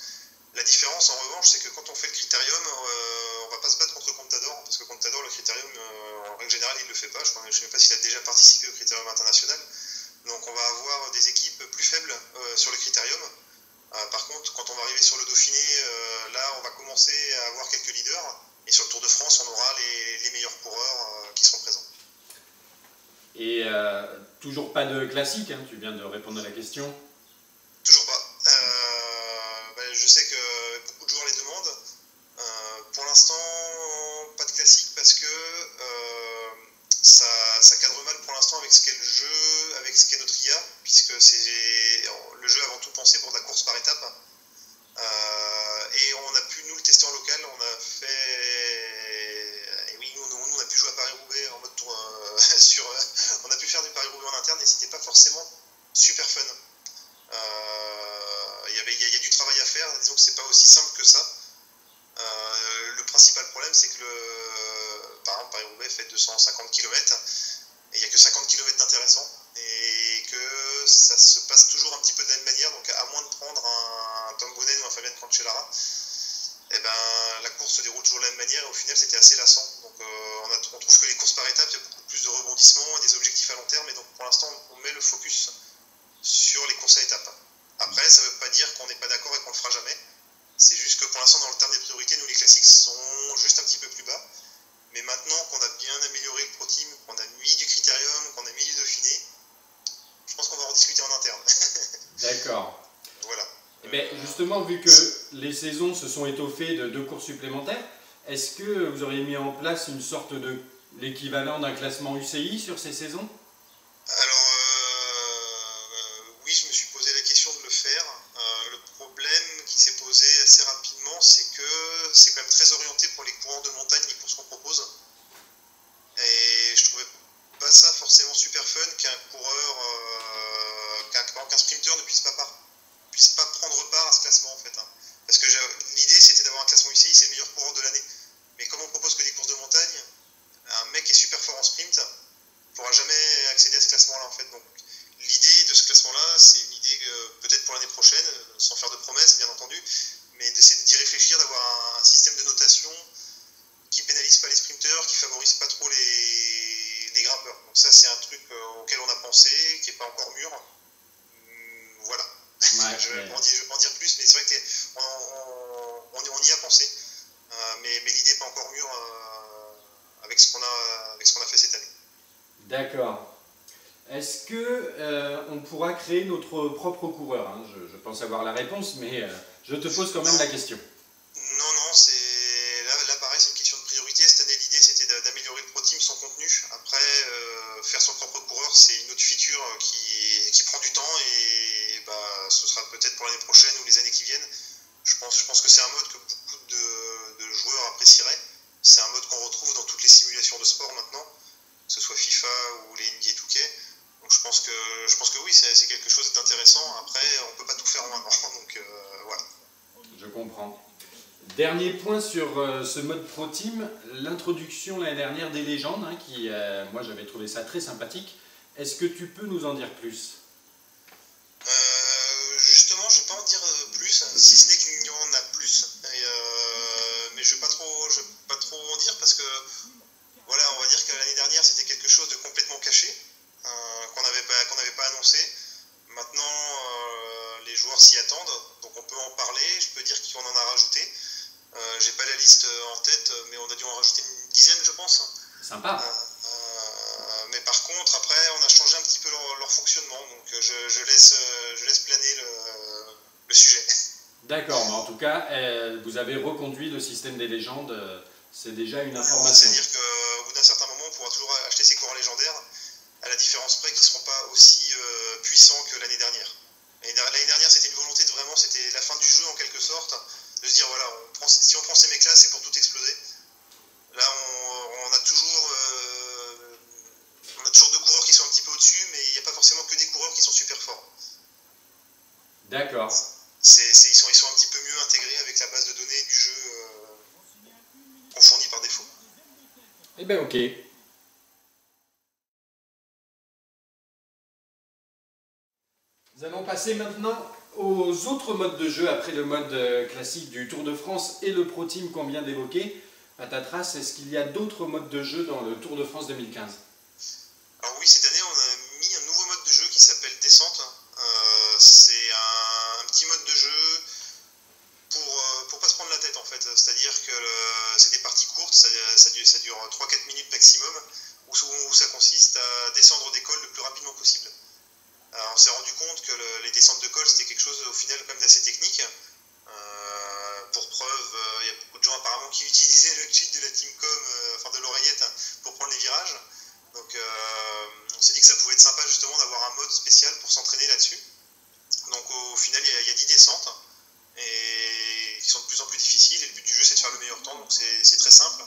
La différence, en revanche, c'est que quand on fait le Critérium, on ne va pas se battre contre Contador, parce que Contador, le Critérium, en règle générale, il ne le fait pas. Je ne sais même pas s'il a déjà participé au Critérium international. Donc on va avoir des équipes plus faibles sur le Critérium. Par contre, quand on va arriver sur le Dauphiné, là, on va commencer à avoir quelques leaders. Et sur le Tour de France, on aura les meilleurs coureurs qui seront présents. Et toujours pas de classique, hein, tu viens de répondre à la question. Toujours pas. Je sais que beaucoup de joueurs les demandent. Pour l'instant, pas de classique parce que ça cadre mal pour l'instant avec ce qu'est le jeu, avec ce qu'est notre IA, puisque c'est le jeu avant tout pensé pour de la course par étape. Et on a pu nous le tester en local. On a fait, oui, nous on a pu jouer à Paris-Roubaix en mode tour on a pu faire du Paris-Roubaix en interne et c'était pas forcément super fun. Il y a du travail à faire, disons que c'est pas aussi simple que ça. Le principal problème, c'est que par exemple, Paris-Roubaix fait 250 km et il n'y a que 50 km d'intéressant et que ça se passe toujours un petit peu de la même manière. Donc, à moins de prendre un Tom Boonen ou un Fabien Cancellara, la course se déroule toujours de la même manière et au final, c'était assez lassant. Donc, on trouve que les courses par étapes, il y a beaucoup plus de rebondissements et des objectifs à long terme. Et donc, pour l'instant, on met le focus sur les courses à étapes. Après, ça ne veut pas dire qu'on n'est pas d'accord et qu'on ne le fera jamais. C'est juste que pour l'instant, dans le terme des priorités, nous, les classiques sont juste un petit peu plus bas. Mais maintenant qu'on a bien amélioré le Pro Team, qu'on a mis du critère justement, vu que les saisons se sont étoffées de 2 courses supplémentaires, est-ce que vous auriez mis en place une sorte de l'équivalent d'un classement UCI sur ces saisons? Alors, oui, je me suis posé la question de le faire. Le problème qui s'est posé assez rapidement, c'est que c'est quand même très orienté pour les coureurs de montagne, les courses qu'on propose. Et je trouvais pas ça forcément super fun qu'un coureur, qu'un sprinter ne puisse pas prendre part à ce classement en fait. Hein. Parce que l'idée c'était d'avoir un classement UCI, c'est le meilleur coureur de l'année. Mais comme on propose que des courses de montagne, un mec qui est super fort en sprint ne pourra jamais accéder à ce classement-là en fait. Donc l'idée de ce classement-là, c'est une idée peut-être pour l'année prochaine, sans faire de promesses bien entendu, mais d'essayer d'y réfléchir, d'avoir un système de notation qui pénalise pas les sprinteurs, qui favorise pas trop les grimpeurs. Donc ça c'est un truc auquel on a pensé, qui n'est pas encore mûr. Voilà. Ouais, je ne vais pas en dire plus, mais c'est vrai qu'on y a pensé. Mais l'idée n'est pas encore mûre avec ce qu'on a fait cette année. D'accord. Est-ce que on pourra créer notre propre coureur, hein? Je pense avoir la réponse, mais je te pose quand même la question. Non, là pareil, c'est une question de priorité. Cette année, l'idée c'était d'améliorer le Pro Team, son contenu. Après, faire son propre coureur, c'est une autre feature qui prend du temps et ce sera peut-être pour l'année prochaine ou les années qui viennent. Je pense que c'est un mode que beaucoup de joueurs apprécieraient. C'est un mode qu'on retrouve dans toutes les simulations de sport maintenant, que ce soit FIFA ou les NBA 2K. Donc je pense que oui, c'est quelque chose d'intéressant. Après, on ne peut pas tout faire en un an. Donc voilà. Je comprends. Dernier point sur ce mode Pro Team, l'introduction l'année dernière des légendes, hein, qui, moi j'avais trouvé ça très sympathique. Est-ce que tu peux nous en dire plus? Justement, je ne vais pas en dire plus, si ce n'est qu'il y en a plus. Mais je ne vais pas trop en dire parce que, voilà, on va dire que l'année dernière c'était quelque chose de complètement caché, qu'on n'avait pas annoncé. Maintenant, les joueurs s'y attendent, donc on peut en parler. Je peux dire qu'on en a rajouté. J'ai pas la liste en tête, mais on a dû en rajouter une dizaine, je pense. Sympa. Mais par contre, après, on a changé un petit peu leur fonctionnement, donc je laisse planer le sujet. D'accord, mais en tout cas, vous avez reconduit le système des légendes, c'est déjà une information. C'est-à-dire qu'au bout d'un certain moment, on pourra toujours acheter ces coureurs légendaires, à la différence près qu'ils ne seront pas aussi puissants que l'année dernière. L'année dernière, c'était une volonté c'était la fin du jeu en quelque sorte, de se dire voilà, si on prend ces mecs-là, c'est pour tout exploser. Là, on a toujours 2 coureurs qui sont un petit peu au-dessus, mais il n'y a pas forcément que des coureurs qui sont super forts. D'accord. Ils sont un petit peu mieux intégrés avec la base de données du jeu qu'on fournit par défaut. Eh bien, ok. Nous allons passer maintenant aux autres modes de jeu après le mode classique du Tour de France et le Pro Team qu'on vient d'évoquer. Patatras, est-ce qu'il y a d'autres modes de jeu dans le Tour de France 2015? Alors oui, cette année, on a mis un nouveau mode de jeu qui s'appelle Descente. C'est un petit mode de jeu pour pas se prendre la tête en fait. C'est-à-dire que c'est des parties courtes, ça dure 3-4 minutes maximum, où ça consiste à descendre des cols le plus rapidement possible. Alors, on s'est rendu compte que les descentes de cols, c'était quelque chose au final quand même d'assez technique. Pour preuve, il y a beaucoup de gens apparemment qui utilisaient le cheat de la Teamcom, de l'oreillette, pour prendre les virages. Donc on s'est dit que ça pouvait être sympa justement d'avoir un mode spécial pour s'entraîner là-dessus. Donc au final, il y a 10 descentes et qui sont de plus en plus difficiles. Et le but du jeu, c'est de faire le meilleur temps. Donc c'est très simple.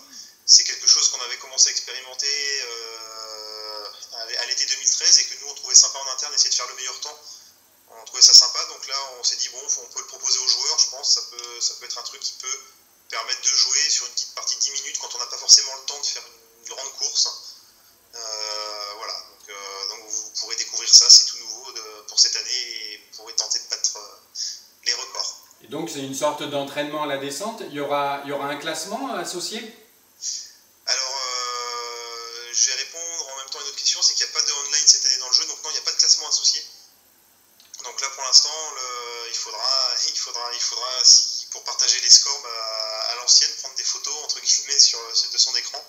C'est quelque chose qu'on avait commencé à expérimenter à l'été 2013 et que nous on trouvait sympa en interne, essayer de faire le meilleur temps. On trouvait ça sympa, donc là on s'est dit bon, on peut le proposer aux joueurs, je pense, ça peut être un truc qui peut permettre de jouer sur une petite partie de 10 minutes quand on n'a pas forcément le temps de faire une grande course. Voilà, donc vous pourrez découvrir ça, c'est tout nouveau pour cette année et vous pourrez tenter de battre les records. Et donc c'est une sorte d'entraînement à la descente, il y aura un classement associé? Alors, je vais répondre en même temps à une autre question, c'est qu'il n'y a pas de online cette année dans le jeu, donc non, il n'y a pas de classement associé. Donc là, pour l'instant, il faudra pour partager les scores, à l'ancienne, prendre des photos, entre guillemets, de son écran,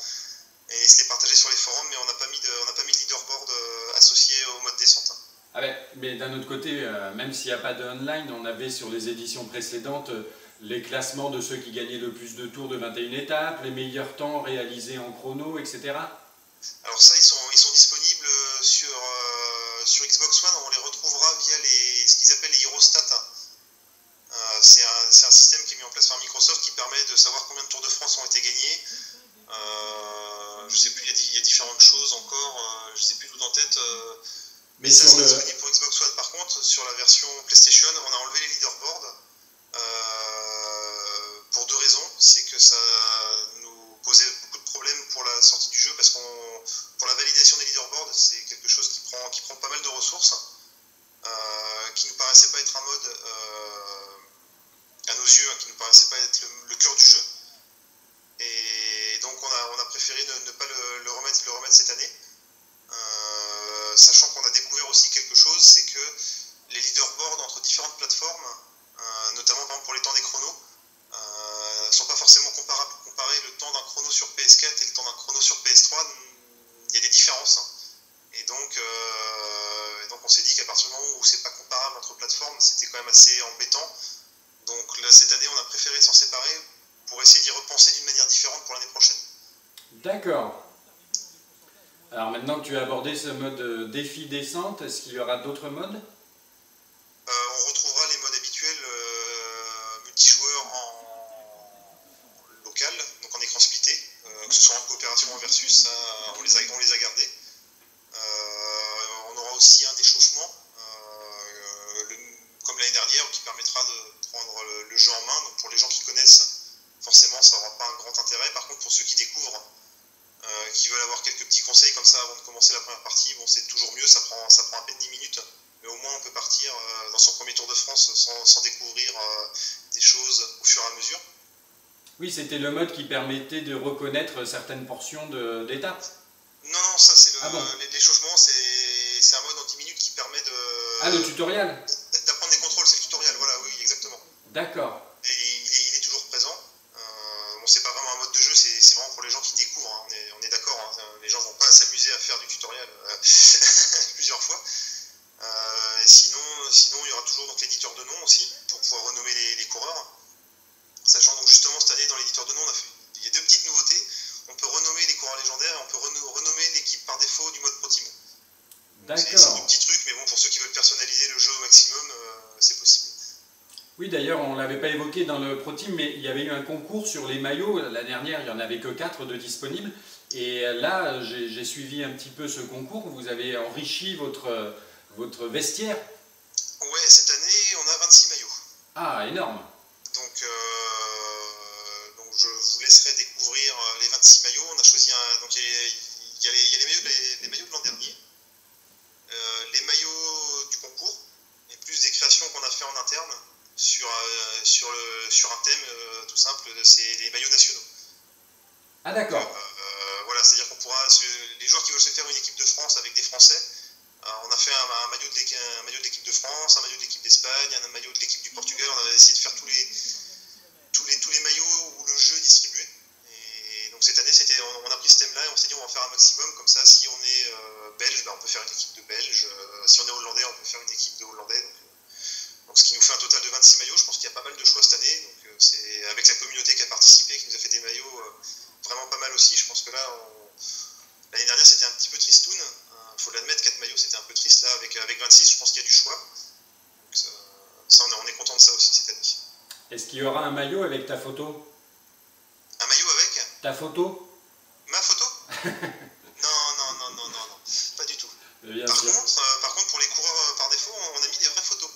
et se les partager sur les forums, mais on n'a pas mis de leaderboard associé au mode descente. Ah ouais, mais d'un autre côté, même s'il n'y a pas de online, on avait sur les éditions précédentes les classements de ceux qui gagnaient le plus de tours de 21 étapes, les meilleurs temps réalisés en chrono, etc. Alors ça, ils sont disponibles sur Xbox One, on les retrouvera via ce qu'ils appellent les Eurostats. C'est un système qui est mis en place par Microsoft qui permet de savoir combien de Tours de France ont été gagnés. Je sais plus, il y a différentes choses encore, je sais plus tout en tête. Mais ça, c'est disponible pour Xbox One. Par contre, sur la version PlayStation, on a enlevé les leaderboards pour deux raisons. C'est que ça nous posait beaucoup de problèmes pour la sortie du jeu parce pour la validation des leaderboards, c'est quelque chose qui prend pas mal de ressources, qui nous paraissait pas être un mode à nos yeux, qui nous paraissait pas être le cœur du jeu. Et donc on a préféré ne pas le remettre cette année. Sachant qu'on a découvert aussi quelque chose, c'est que les leaderboards entre différentes plateformes, notamment par exemple pour les temps des chronos, ne sont pas forcément comparables. Comparer le temps d'un chrono sur PS4 et le temps d'un chrono sur PS3, il y a des différences. Et donc on s'est dit qu'à partir du moment où c'est pas comparable entre plateformes, c'était quand même assez embêtant. Donc là, cette année, on a préféré s'en séparer pour essayer d'y repenser d'une manière différente pour l'année prochaine. D'accord. Alors maintenant que tu as abordé ce mode défi descente, est-ce qu'il y aura d'autres modes? On retrouvera les modes habituels multijoueurs en local, donc en écran splitté, que ce soit en coopération ou en versus, ça, on les a gardés. On aura aussi un déchauffement, comme l'année dernière, qui permettra de prendre le jeu en main. Donc pour les gens qui connaissent, forcément ça n'aura pas un grand intérêt. Par contre, pour ceux qui découvrent, qui veulent avoir quelques petits conseils comme ça avant de commencer la première partie, bon, c'est toujours mieux, ça prend à peine 10 minutes, mais au moins on peut partir dans son premier Tour de France sans découvrir des choses au fur et à mesure. Oui, c'était le mode qui permettait de reconnaître certaines portions d'étapes. Non, ça c'est l'échauffement, c'est un mode en 10 minutes qui permet de... Ah, le tutoriel? D'apprendre des contrôles, c'est le tutoriel, voilà, oui, exactement. D'accord. Et il est toujours présent. Bon, c'est pas vraiment un mode de jeu, c'est vraiment pour les gens qui découvrent, hein. On est d'accord, hein. Les gens vont pas s'amuser à faire du tutoriel plusieurs fois. Et sinon, il y aura toujours donc l'éditeur de nom aussi, pour pouvoir renommer les coureurs. Sachant donc justement cette année dans l'éditeur de nom, il y a deux petites nouveautés. On peut renommer les coureurs légendaires et on peut renommer l'équipe par défaut du mode Pro Team. D'accord. C'est un petit truc, mais bon, pour ceux qui veulent personnaliser le jeu au maximum, c'est possible. Oui, d'ailleurs, on ne l'avait pas évoqué dans le Pro Team, mais il y avait eu un concours sur les maillots. L'année dernière, il n'y en avait que 4 de disponibles. Et là, j'ai suivi un petit peu ce concours. Vous avez enrichi votre vestiaire. Ouais, cette année, on a 26 maillots. Ah, énorme. Donc je vous laisserai découvrir les 26 maillots. On a choisi donc il y a les maillots de l'an dernier, les maillots du concours, et plus des créations qu'on a fait en interne sur un thème tout simple, c'est les maillots nationaux. Ah d'accord. Voilà, c'est-à-dire qu'on pourra, les joueurs qui veulent se faire une équipe de France avec des Français, on a fait un maillot de l'équipe de France, un maillot de l'équipe d'Espagne, un maillot de l'équipe du Portugal. On a essayé de faire tous les maillots où le jeu est distribué. Et donc cette année, on a pris ce thème-là et on s'est dit on va en faire un maximum. Comme ça, si on est belge, on peut faire une équipe de Belges. Si on est hollandais, on peut faire une équipe de Hollandais. Donc ce qui nous fait un total de 26 maillots. Je pense qu'il y a pas mal de choix cette année. Donc c'est avec la communauté qui a participé, qui nous a fait des maillots vraiment pas mal aussi. Je pense que là, l'année dernière, c'était un petit peu tristoun. Il faut l'admettre, 4 maillots, c'était un peu triste. Là, avec 26, je pense qu'il y a du choix. Donc ça, on est content de ça aussi cette année. Est-ce qu'il y aura un maillot avec ta photo? Un maillot avec ta photo? Ma photo? Non, pas du tout. Par contre, pour les coureurs par défaut, on a mis des vraies photos.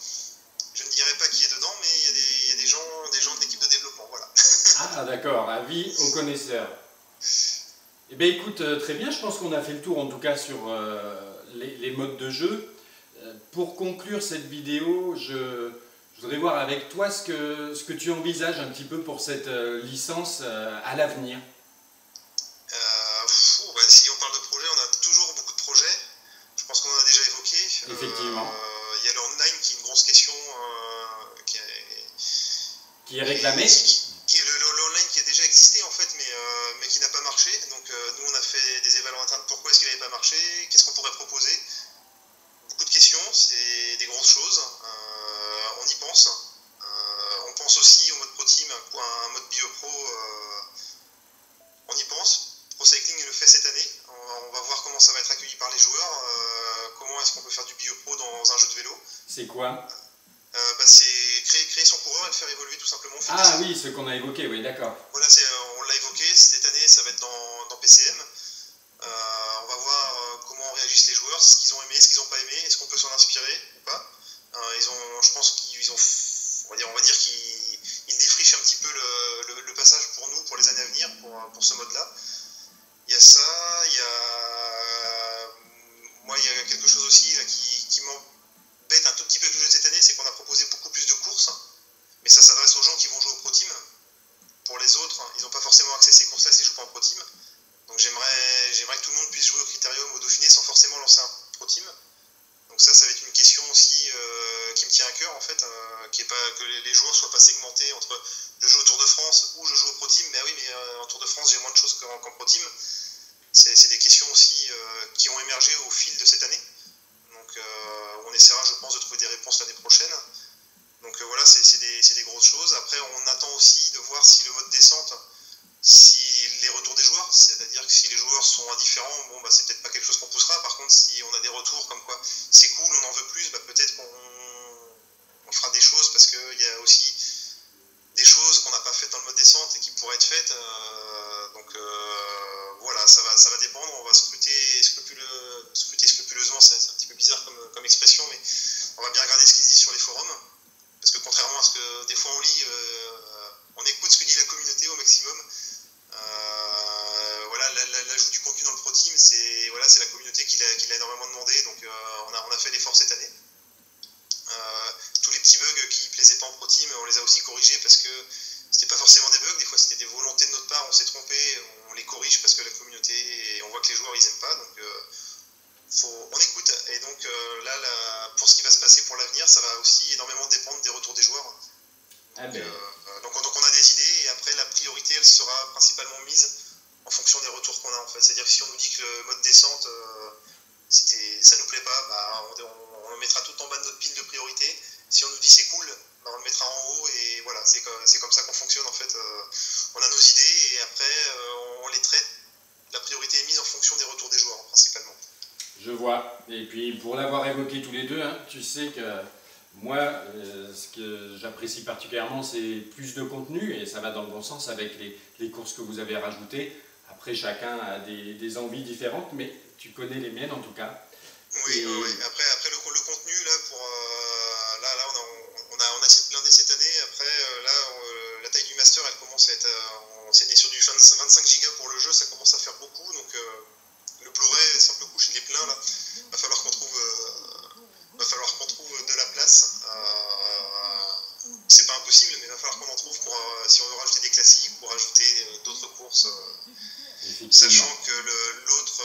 Je ne dirais pas qui est dedans, mais il y a des gens de l'équipe de développement, voilà. Ah d'accord, avis aux connaisseurs. Eh bien écoute, très bien, je pense qu'on a fait le tour en tout cas sur les modes de jeu. Pour conclure cette vidéo, je voudrais voir avec toi ce que tu envisages un petit peu pour cette licence à l'avenir. Si on parle de projet, on a toujours beaucoup de projets. Je pense qu'on en a déjà évoqué. Effectivement. Il y a le online qui est une grosse question qui est réclamée. L'online qui a déjà existé en fait, mais qui n'a pas marché. Donc nous on a fait des évaluations internes. Pourquoi est-ce qu'il n'avait pas marché? Qu'est-ce qu'on pourrait proposer? Beaucoup de questions. comment ça va être accueilli par les joueurs, comment est-ce qu'on peut faire du bio-pro dans un jeu de vélo. C'est quoi? C'est créer son coureur et le faire évoluer tout simplement. Ah oui, ce qu'on a évoqué, oui, d'accord. Voilà, on l'a évoqué, cette année ça va être dans PCM. On va voir comment réagissent les joueurs, ce qu'ils ont aimé, ce qu'ils n'ont pas aimé, est-ce qu'on peut s'en inspirer ou pas. Je pense qu'ils ont, on va dire qu'ils défrichent un petit peu le passage pour nous, pour les années à venir, pour ce mode-là. Il y a ça, moi il y a quelque chose aussi là, qui m'embête un tout petit peu avec le jeu de cette année, c'est qu'on a proposé beaucoup plus de courses, mais ça s'adresse aux gens qui vont jouer au Pro Team. Pour les autres, ils n'ont pas forcément accès à ces courses-là s'ils ne jouent pas en Pro Team. Donc j'aimerais que tout le monde puisse jouer au Critérium, au Dauphiné sans forcément lancer un Pro Team. Donc ça va être une question aussi qui me tient à cœur en fait, qui est pas que les joueurs soient pas segmentés entre je joue au Tour de France ou je joue au Pro Team. Mais oui, mais en Tour de France j'ai moins de choses qu'en Pro Team. C'est des questions aussi qui ont émergé au fil de cette année. Donc on essaiera, je pense, de trouver des réponses l'année prochaine. Donc voilà, c'est des grosses choses. Après, on attend aussi de voir si le mode descente, si les retours des joueurs, c'est-à-dire que si les joueurs sont indifférents, bon, c'est peut-être pas quelque chose qu'on poussera. Par contre, si on a des retours comme quoi c'est cool, on en veut plus, peut-être qu'on fera des choses parce qu'il y a aussi des choses qu'on n'a pas faites dans le mode descente et qui pourraient être faites. Voilà, ça va dépendre. On va scruter scrupuleusement, c'est un petit peu bizarre comme expression, mais on va bien regarder ce qui se dit sur les forums. Parce que contrairement à ce que des fois on lit, on écoute ce que dit la communauté au maximum. Voilà, l'ajout du contenu dans le Pro Team, c'est la communauté qui l'a énormément demandé, donc on a fait l'effort cette année. Tous les petits bugs qui ne plaisaient pas en Pro Team, on les a aussi corrigés parce que c'était pas forcément des bugs, des fois c'était des volontés de notre part, on s'est trompé, on les corrige parce que la communauté, et on voit que les joueurs ils aiment pas, donc on écoute. Et donc là, pour ce qui va se passer pour l'avenir, ça va aussi énormément dépendre des retours des joueurs. Donc on a des idées, et après la priorité elle sera principalement mise en fonction des retours qu'on a en fait. C'est-à-dire que si on nous dit que le mode descente ça nous plaît pas, on le mettra tout en bas de notre pile de priorité. Si on nous dit c'est cool, on le mettra en haut, et voilà, c'est comme ça qu'on fonctionne en fait. On a nos idées et après on les traite. La priorité est mise en fonction des retours des joueurs principalement. Je vois. Et puis pour l'avoir évoqué tous les deux, tu sais que moi, ce que j'apprécie particulièrement, c'est plus de contenu, et ça va dans le bon sens avec les courses que vous avez rajoutées. Après, chacun a des envies différentes, mais tu connais les miennes en tout cas. Oui, Après le contenu, là, on a essayé de blinder cette année. Après, la taille du master, elle commence à être. On s'est né sur du 25 gigas pour le jeu, ça commence à faire beaucoup. Donc, le Blu-ray, simple couche, il est plein là. Va falloir qu'on trouve de la place. C'est pas impossible, mais il va falloir qu'on en trouve si on veut rajouter des classiques ou rajouter d'autres courses. Sachant que l'autre.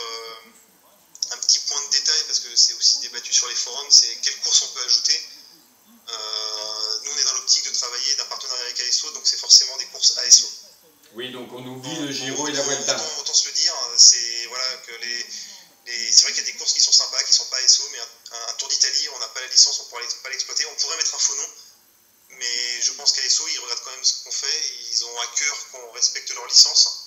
Un petit point de détail, parce que c'est aussi débattu sur les forums, c'est quelles courses on peut ajouter. Nous, on est dans l'optique de travailler d'un partenariat avec ASO, donc c'est forcément des courses ASO. Oui, donc on oublie le Giro et la Vuelta. Autant se le dire, c'est vrai qu'il y a des courses qui sont sympas, qui ne sont pas ASO, mais un Tour d'Italie, on n'a pas la licence, on ne pourra pas l'exploiter. On pourrait mettre un faux nom, mais je pense qu'ASO, ils regardent quand même ce qu'on fait, ils ont à cœur qu'on respecte leur licence,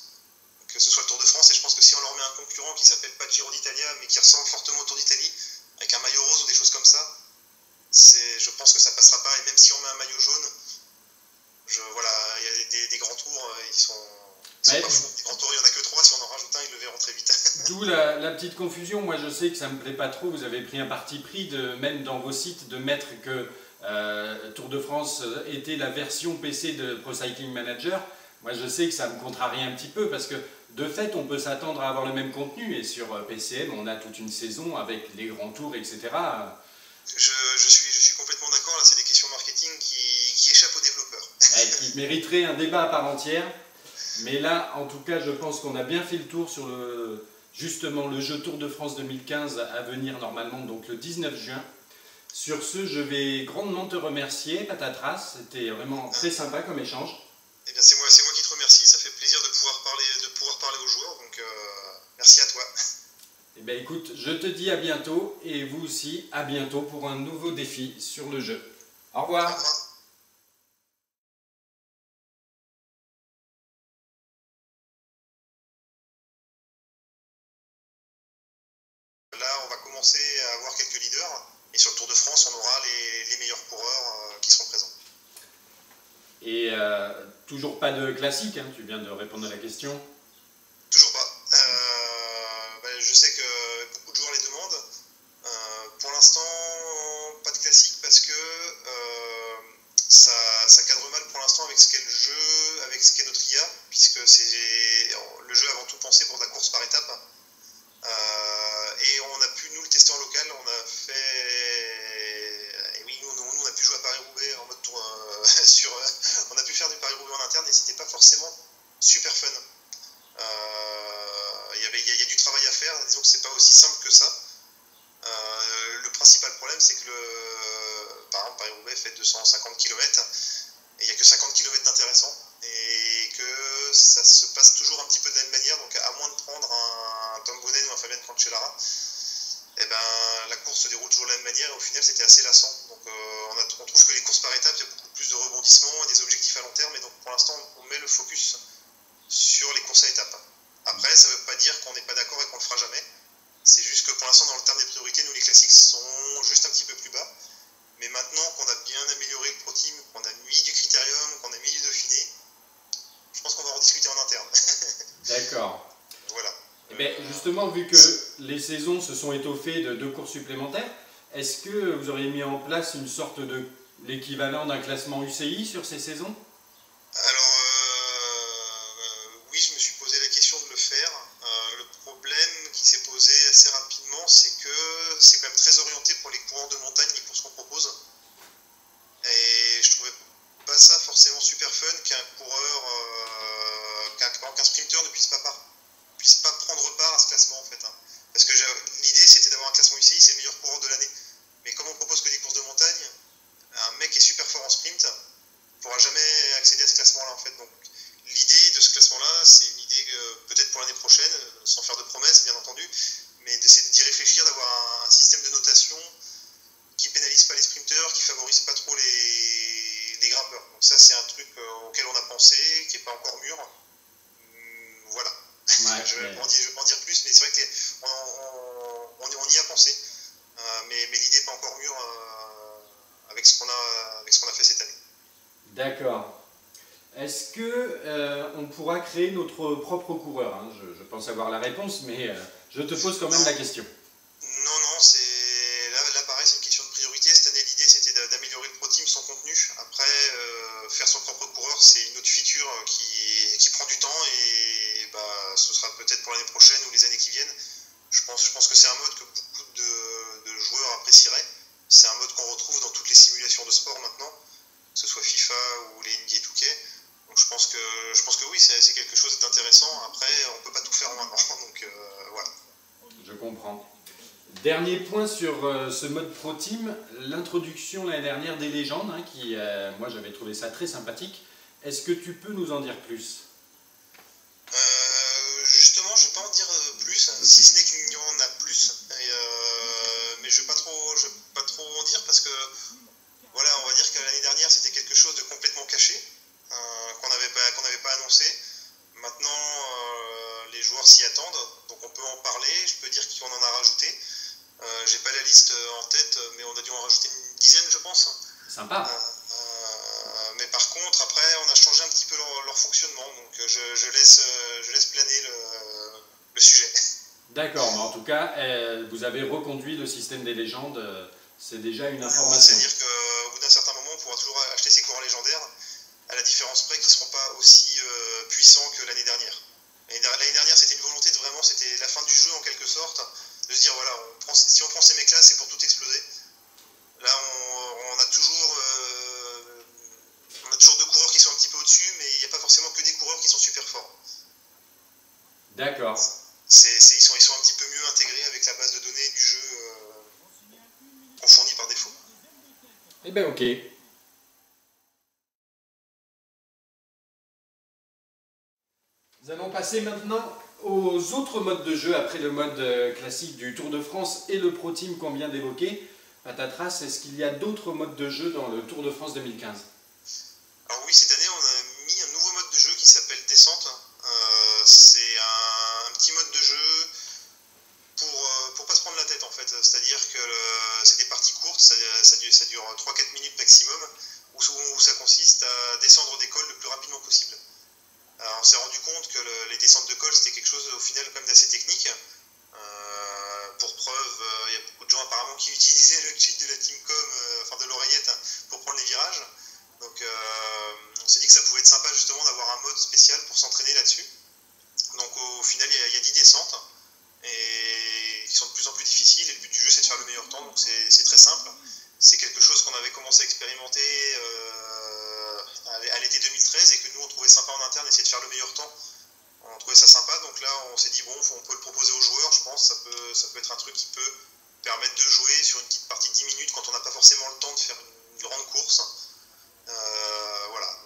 que ce soit le Tour de France, et je pense que si on leur met un concurrent qui s'appelle pas Giro d'Italia, mais qui ressemble fortement au Tour d'Italie, avec un maillot rose ou des choses comme ça, je pense que ça passera pas. Et même si on met un maillot jaune, il y a des grands tours, ils sont pas fous. Des grands tours, il n'y en a que 3, si on en rajoute un, ils le verront très vite. D'où la petite confusion. Moi, je sais que ça me plaît pas trop. Vous avez pris un parti pris, même dans vos sites, de mettre que Tour de France était la version PC de Pro Cycling Manager. Moi, je sais que ça me contrarie un petit peu, parce que de fait, on peut s'attendre à avoir le même contenu, et sur PCM, on a toute une saison avec les grands tours, etc. Je suis complètement d'accord. Là, c'est des questions marketing qui échappent aux développeurs. Qui mériteraient un débat à part entière. Mais là, en tout cas, je pense qu'on a bien fait le tour sur justement le jeu Tour de France 2015 à venir normalement, donc le 19 juin. Sur ce, je vais grandement te remercier, Patatras. C'était vraiment très sympa comme échange. Eh bien, c'est moi qui te remercie. Ça fait plaisir de pouvoir parler aux joueurs. Donc, merci à toi. Eh bien, écoute, je te dis à bientôt, et vous aussi, à bientôt pour un nouveau défi sur le jeu. Au revoir. Au revoir. commencer à avoir quelques leaders. Et sur le Tour de France, on aura les meilleurs coureurs qui seront présents. Et toujours pas de classique, hein, tu viens de répondre à la question. Toujours pas. Je sais que beaucoup de joueurs les demandent. Pour l'instant, pas de classique parce que ça cadre mal pour l'instant avec ce qu'est le jeu, avec ce qu'est notre IA, puisque c'est le jeu avant tout pensé pour de la course par étapes. Et on a pu nous le tester en local. On a fait, et oui, nous on a pu jouer à Paris-Roubaix en mode tour on a pu faire du Paris-Roubaix en interne et c'était pas forcément super fun. Il y a du travail à faire. Disons que c'est pas aussi simple que ça. Le principal problème, c'est que par exemple, Paris-Roubaix fait 250 km et il n'y a que 50 km d'intéressant et que ça se passe toujours un petit peu de la même manière. Donc, à moins de prendre un Tom Boonen ou un Fabian Cancellara, la course se déroule toujours de la même manière et au final, c'était assez lassant. Donc, on trouve que les courses par étapes, il y a beaucoup plus de rebondissements et des objectifs à long terme. Et donc, pour l'instant, on met le focus sur les courses à étapes. Après, ça ne veut pas dire qu'on n'est pas d'accord et qu'on ne le fera jamais. C'est juste que pour l'instant, dans le terme des priorités, nous, les classiques sont juste un petit peu plus bas. Mais maintenant qu'on a bien amélioré le Pro Team, qu'on a mis du Critérium, qu'on a mis du Dauphiné, je pense qu'on va en discuter en interne. D'accord. Voilà. Et bien, justement, vu que les saisons se sont étoffées de 2 courses supplémentaires, est-ce que vous auriez mis en place une sorte de l'équivalent d'un classement UCI sur ces saisons? Alors, oui, je me suis posé la question de le faire. Le problème qui s'est posé assez rapidement, c'est que c'est quand même très orienté pour les coureurs de montagne, les courses qu'on propose. Et je trouvais pas ça forcément super fun qu'un coureur, qu'un sprinter ne puisse pas prendre part à ce classement en fait. Parce que l'idée c'était d'avoir un classement UCI, c'est le meilleur coureur de l'année. Mais comme on propose que des courses de montagne, un mec qui est super fort en sprint ne pourra jamais accéder à ce classement-là en fait. Donc l'idée de ce classement-là, c'est une idée peut-être pour l'année prochaine, sans faire de promesses bien entendu, mais d'essayer d'y réfléchir, d'avoir un système de notation qui pénalise pas les sprinteurs, qui favorise pas trop les grimpeurs. Donc ça c'est un truc auquel on a pensé, qui n'est pas encore mûr. Voilà. Ouais, je ne vais pas en dire plus, mais c'est vrai qu'on y a pensé. Mais l'idée n'est pas encore mûre avec ce qu'on a fait cette année. D'accord. Est-ce que on pourra créer notre propre coureur, hein? Je pense avoir la réponse, mais je te pose quand même la question. Non, là pareil, c'est une question de priorité. Cette année, l'idée c'était d'améliorer le Pro Team, son contenu. Après, faire son propre coureur, c'est une autre feature qui prend du temps et ce sera peut-être pour l'année prochaine ou les années qui viennent. Je pense que c'est un mode que beaucoup de joueurs apprécieraient. C'est un mode qu'on retrouve dans toutes les simulations de sport maintenant, que ce soit FIFA ou les NBA 2K. Donc je pense que oui, c'est quelque chose d'intéressant. Après, on ne peut pas tout faire en un an. Donc voilà. Je comprends. Dernier point sur ce mode Pro Team, l'introduction l'année dernière des légendes, hein, qui, moi j'avais trouvé ça très sympathique. Est-ce que tu peux nous en dire plus? Justement, je ne vais pas en dire plus, si ce n'est qu'il y en a plus. Mais je ne vais pas trop en dire parce que, voilà, on va dire que l'année dernière c'était quelque chose de complètement caché, qu'on n'avait pas annoncé. Maintenant, les joueurs s'y attendent, donc on peut en parler. Je peux dire qu'on en a rajouté. J'ai pas la liste en tête, mais on a dû en rajouter une dizaine, je pense. Sympa. Mais par contre, après, on a changé un petit peu leur fonctionnement, donc je laisse planer le sujet. D'accord, mais en tout cas, vous avez reconduit le système des légendes, c'est déjà une information. C'est-à-dire qu'au bout d'un certain moment, on pourra toujours acheter ces coureurs légendaires, à la différence près qu'ils ne seront pas aussi puissants que l'année dernière. L'année dernière, c'était une volonté c'était la fin du jeu en quelque sorte, de se dire voilà, si on prend ces mecs-là, c'est pour tout exploser. Là, on a toujours 2 coureurs qui sont un petit peu au-dessus, mais il n'y a pas forcément que des coureurs qui sont super forts. D'accord. Ils sont un petit peu mieux intégrés avec la base de données du jeu qu'on fournit par défaut. Eh bien, ok. Nous allons passer maintenant aux autres modes de jeu après le mode classique du Tour de France et le Pro Team qu'on vient d'évoquer. Patatras, est-ce qu'il y a d'autres modes de jeu dans le Tour de France 2015? Alors oui, cette année on a mis un nouveau mode de jeu qui s'appelle Descente. C'est un petit mode de jeu pour pas se prendre la tête en fait. C'est-à-dire maximum, où ça consiste à descendre des cols le plus rapidement possible. Alors, on s'est rendu compte que les descentes de cols, c'était quelque chose au final quand même d'assez technique. Pour preuve, il y a beaucoup de gens apparemment qui utilisaient le cheat de la Teamcom, enfin de l'oreillette, pour prendre les virages. Donc on s'est dit que ça pouvait être sympa justement d'avoir un mode spécial pour s'entraîner là-dessus. Donc au final, il y a 10 descentes et qui sont de plus en plus difficiles. Et le but du jeu, c'est de faire le meilleur temps. Donc c'est très simple. C'est quelque chose qu'on avait commencé à expérimenter à l'été 2013 et que nous, on trouvait sympa en interne, essayer de faire le meilleur temps. On trouvait ça sympa, donc là on s'est dit bon, on peut le proposer aux joueurs, je pense, ça peut être un truc qui peut permettre de jouer sur une petite partie de 10 minutes quand on n'a pas forcément le temps de faire une grande course. Voilà,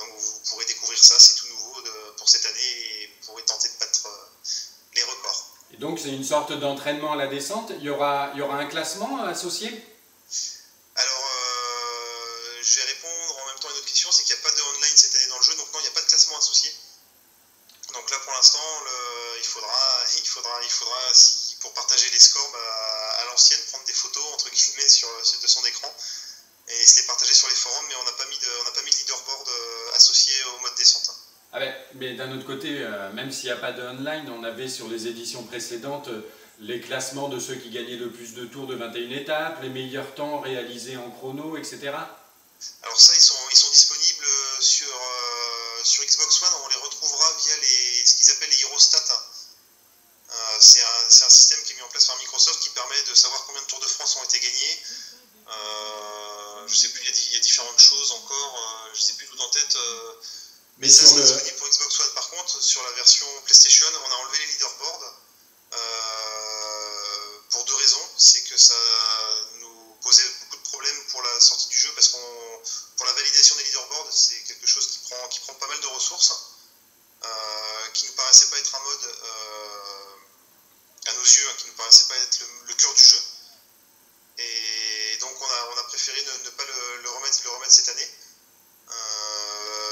donc vous pourrez découvrir ça, c'est tout nouveau pour cette année et vous pourrez tenter de battre les records. Et donc c'est une sorte d'entraînement à la descente, il y aura un classement associé? Alors je vais répondre en même temps à une autre question, c'est qu'il n'y a pas de online cette année dans le jeu, donc non, il n'y a pas de classement associé. Donc là, pour l'instant, il faudra pour partager les scores, à l'ancienne, prendre des photos entre guillemets de son écran et se les partager sur les forums, mais on n'a pas mis de leaderboard associé au mode descente. Ah ouais, mais d'un autre côté, même s'il n'y a pas de online, on avait sur les éditions précédentes les classements de ceux qui gagnaient le plus de tours de 21 étapes, les meilleurs temps réalisés en chrono, etc. Alors ça, ils sont disponibles sur Xbox One, on les retrouvera via ce qu'ils appellent les Eurostats. C'est un système qui est mis en place par Microsoft qui permet de savoir combien de Tours de France ont été gagnés. Je ne sais plus, il y a différentes choses encore, je ne sais plus tout en tête. Mais ça, c'est disponible pour Xbox One. Par contre, sur la version PlayStation, on a enlevé les leaderboards pour deux raisons. C'est que ça nous posait beaucoup de problèmes pour la sortie du jeu parce pour la validation des leaderboards, c'est quelque chose qui prend pas mal de ressources, qui ne nous paraissait pas être un mode, à nos yeux, qui ne nous paraissait pas être le cœur du jeu. Et donc on a préféré ne pas le remettre cette année,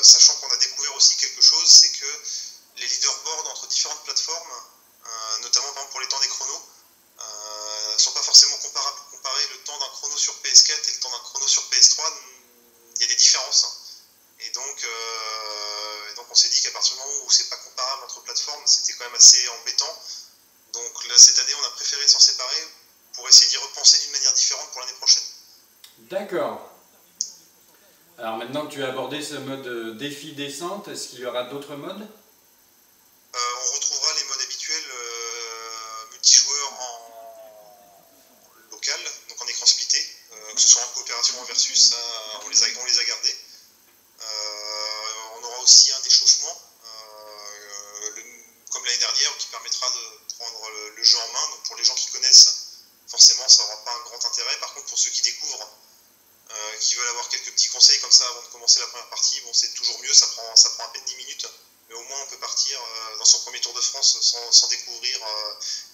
sachant qu'on a découvert aussi quelque chose, c'est que les leaderboards entre différentes plateformes, notamment par exemple pour les temps des chronos, ne sont pas forcément comparables. Comparer le temps d'un chrono sur PS4 et le temps d'un chrono sur PS3, il y a des différences. Et donc on s'est dit qu'à partir du moment où c'est pas comparable entre plateformes, c'était quand même assez embêtant. Donc là, cette année, on a préféré s'en séparer pour essayer d'y repenser d'une manière différente pour l'année prochaine. D'accord. Alors maintenant que tu as abordé ce mode défi descente, est-ce qu'il y aura d'autres modes? On retrouvera les modes habituels multijoueurs en local, donc en écran splitté, que ce soit en coopération ou en versus, ça, on les a gardés. On aura aussi un échauffement, comme l'année dernière, qui permettra de prendre le jeu en main. Donc pour les gens qui connaissent, forcément ça n'aura pas un grand intérêt. Par contre, pour ceux qui découvrent, qui veulent avoir quelques petits conseils comme ça avant de commencer la première partie, bon, c'est toujours mieux, ça prend à peine 10 minutes, mais au moins on peut partir dans son premier Tour de France sans découvrir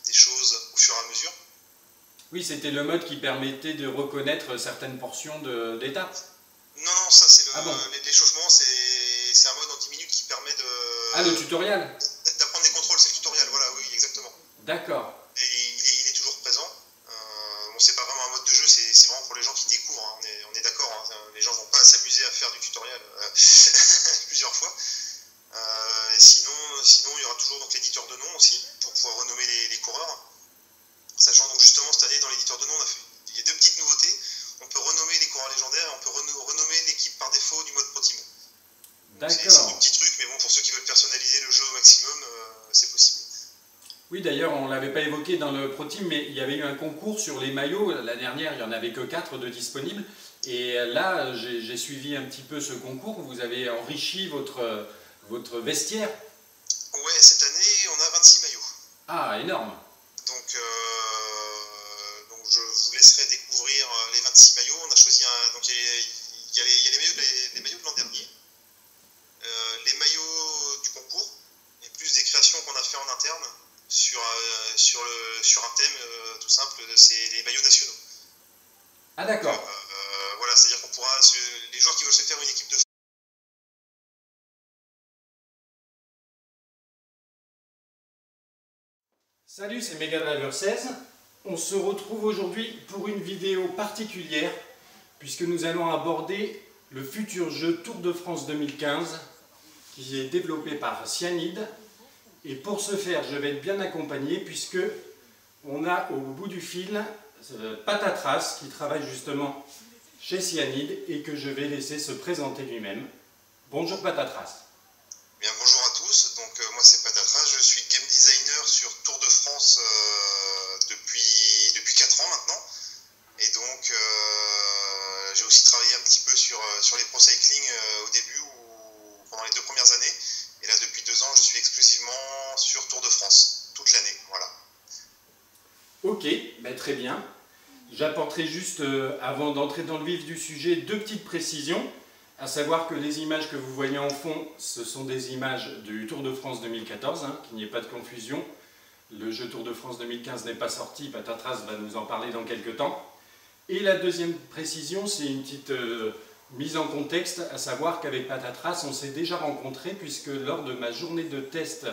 des choses au fur et à mesure. Oui, c'était le mode qui permettait de reconnaître certaines portions d'étapes. Non, ça c'est bon. L'échauffement, c'est un mode en 10 minutes qui permet de... Ah, le tutoriel? D'apprendre des contrôles, c'est le tutoriel, voilà, oui, exactement. D'accord. Et il est toujours présent. Bon, c'est pas vraiment un mode de jeu, c'est vraiment pour les gens qui découvrent, hein. On est d'accord, hein. Les gens vont pas s'amuser à faire du tutoriel plusieurs fois. Et sinon, il y aura toujours donc l'éditeur de nom aussi, pour pouvoir renommer les coureurs. Sachant donc justement cette année dans l'éditeur de nom, il y a deux petites nouveautés. On peut renommer les coureurs légendaires et on peut renommer l'équipe par défaut du mode Pro Team. D'accord. C'est deux petits trucs, mais bon, pour ceux qui veulent personnaliser le jeu au maximum, c'est possible. Oui, d'ailleurs, on ne l'avait pas évoqué dans le Pro Team, mais il y avait eu un concours sur les maillots. L'année dernière, il n'y en avait que 4 de disponibles. Et là, j'ai suivi un petit peu ce concours. Vous avez enrichi votre vestiaire. Ouais, cette année, on a 26 maillots. Ah, énorme. Donc je vous laisserai découvrir les 26 maillots. On a choisi donc il y a les maillots de l'an dernier, les maillots du concours, et plus des créations qu'on a fait en interne sur un thème tout simple, c'est les maillots nationaux. Ah d'accord. Voilà, c'est-à-dire qu'on pourra, les joueurs qui veulent se faire une équipe de... Salut, c'est Mega Driver 16. On se retrouve aujourd'hui pour une vidéo particulière puisque nous allons aborder le futur jeu Tour de France 2015 qui est développé par Cyanide. Et pour ce faire, je vais être bien accompagné puisque on a au bout du fil Patatras qui travaille justement chez Cyanide et que je vais laisser se présenter lui-même. Bonjour Patatras. Bien, bonjour à tous, donc moi c'est Patatras, je suis game designer sur Tour de France depuis 4 ans maintenant. Et donc j'ai aussi travaillé un petit peu sur les pro cycling au début ou pendant les 2 premières années. Et là depuis 2 ans je suis exclusivement sur Tour de France, toute l'année, voilà. Ok, ben très bien. J'apporterai juste, avant d'entrer dans le vif du sujet, 2 petites précisions. À savoir que les images que vous voyez en fond, ce sont des images du Tour de France 2014, qu'il n'y ait pas de confusion. Le jeu Tour de France 2015 n'est pas sorti, Patatras va nous en parler dans quelques temps. Et la deuxième précision, c'est une petite mise en contexte, à savoir qu'avec Patatras, on s'est déjà rencontrés, puisque lors de ma journée de test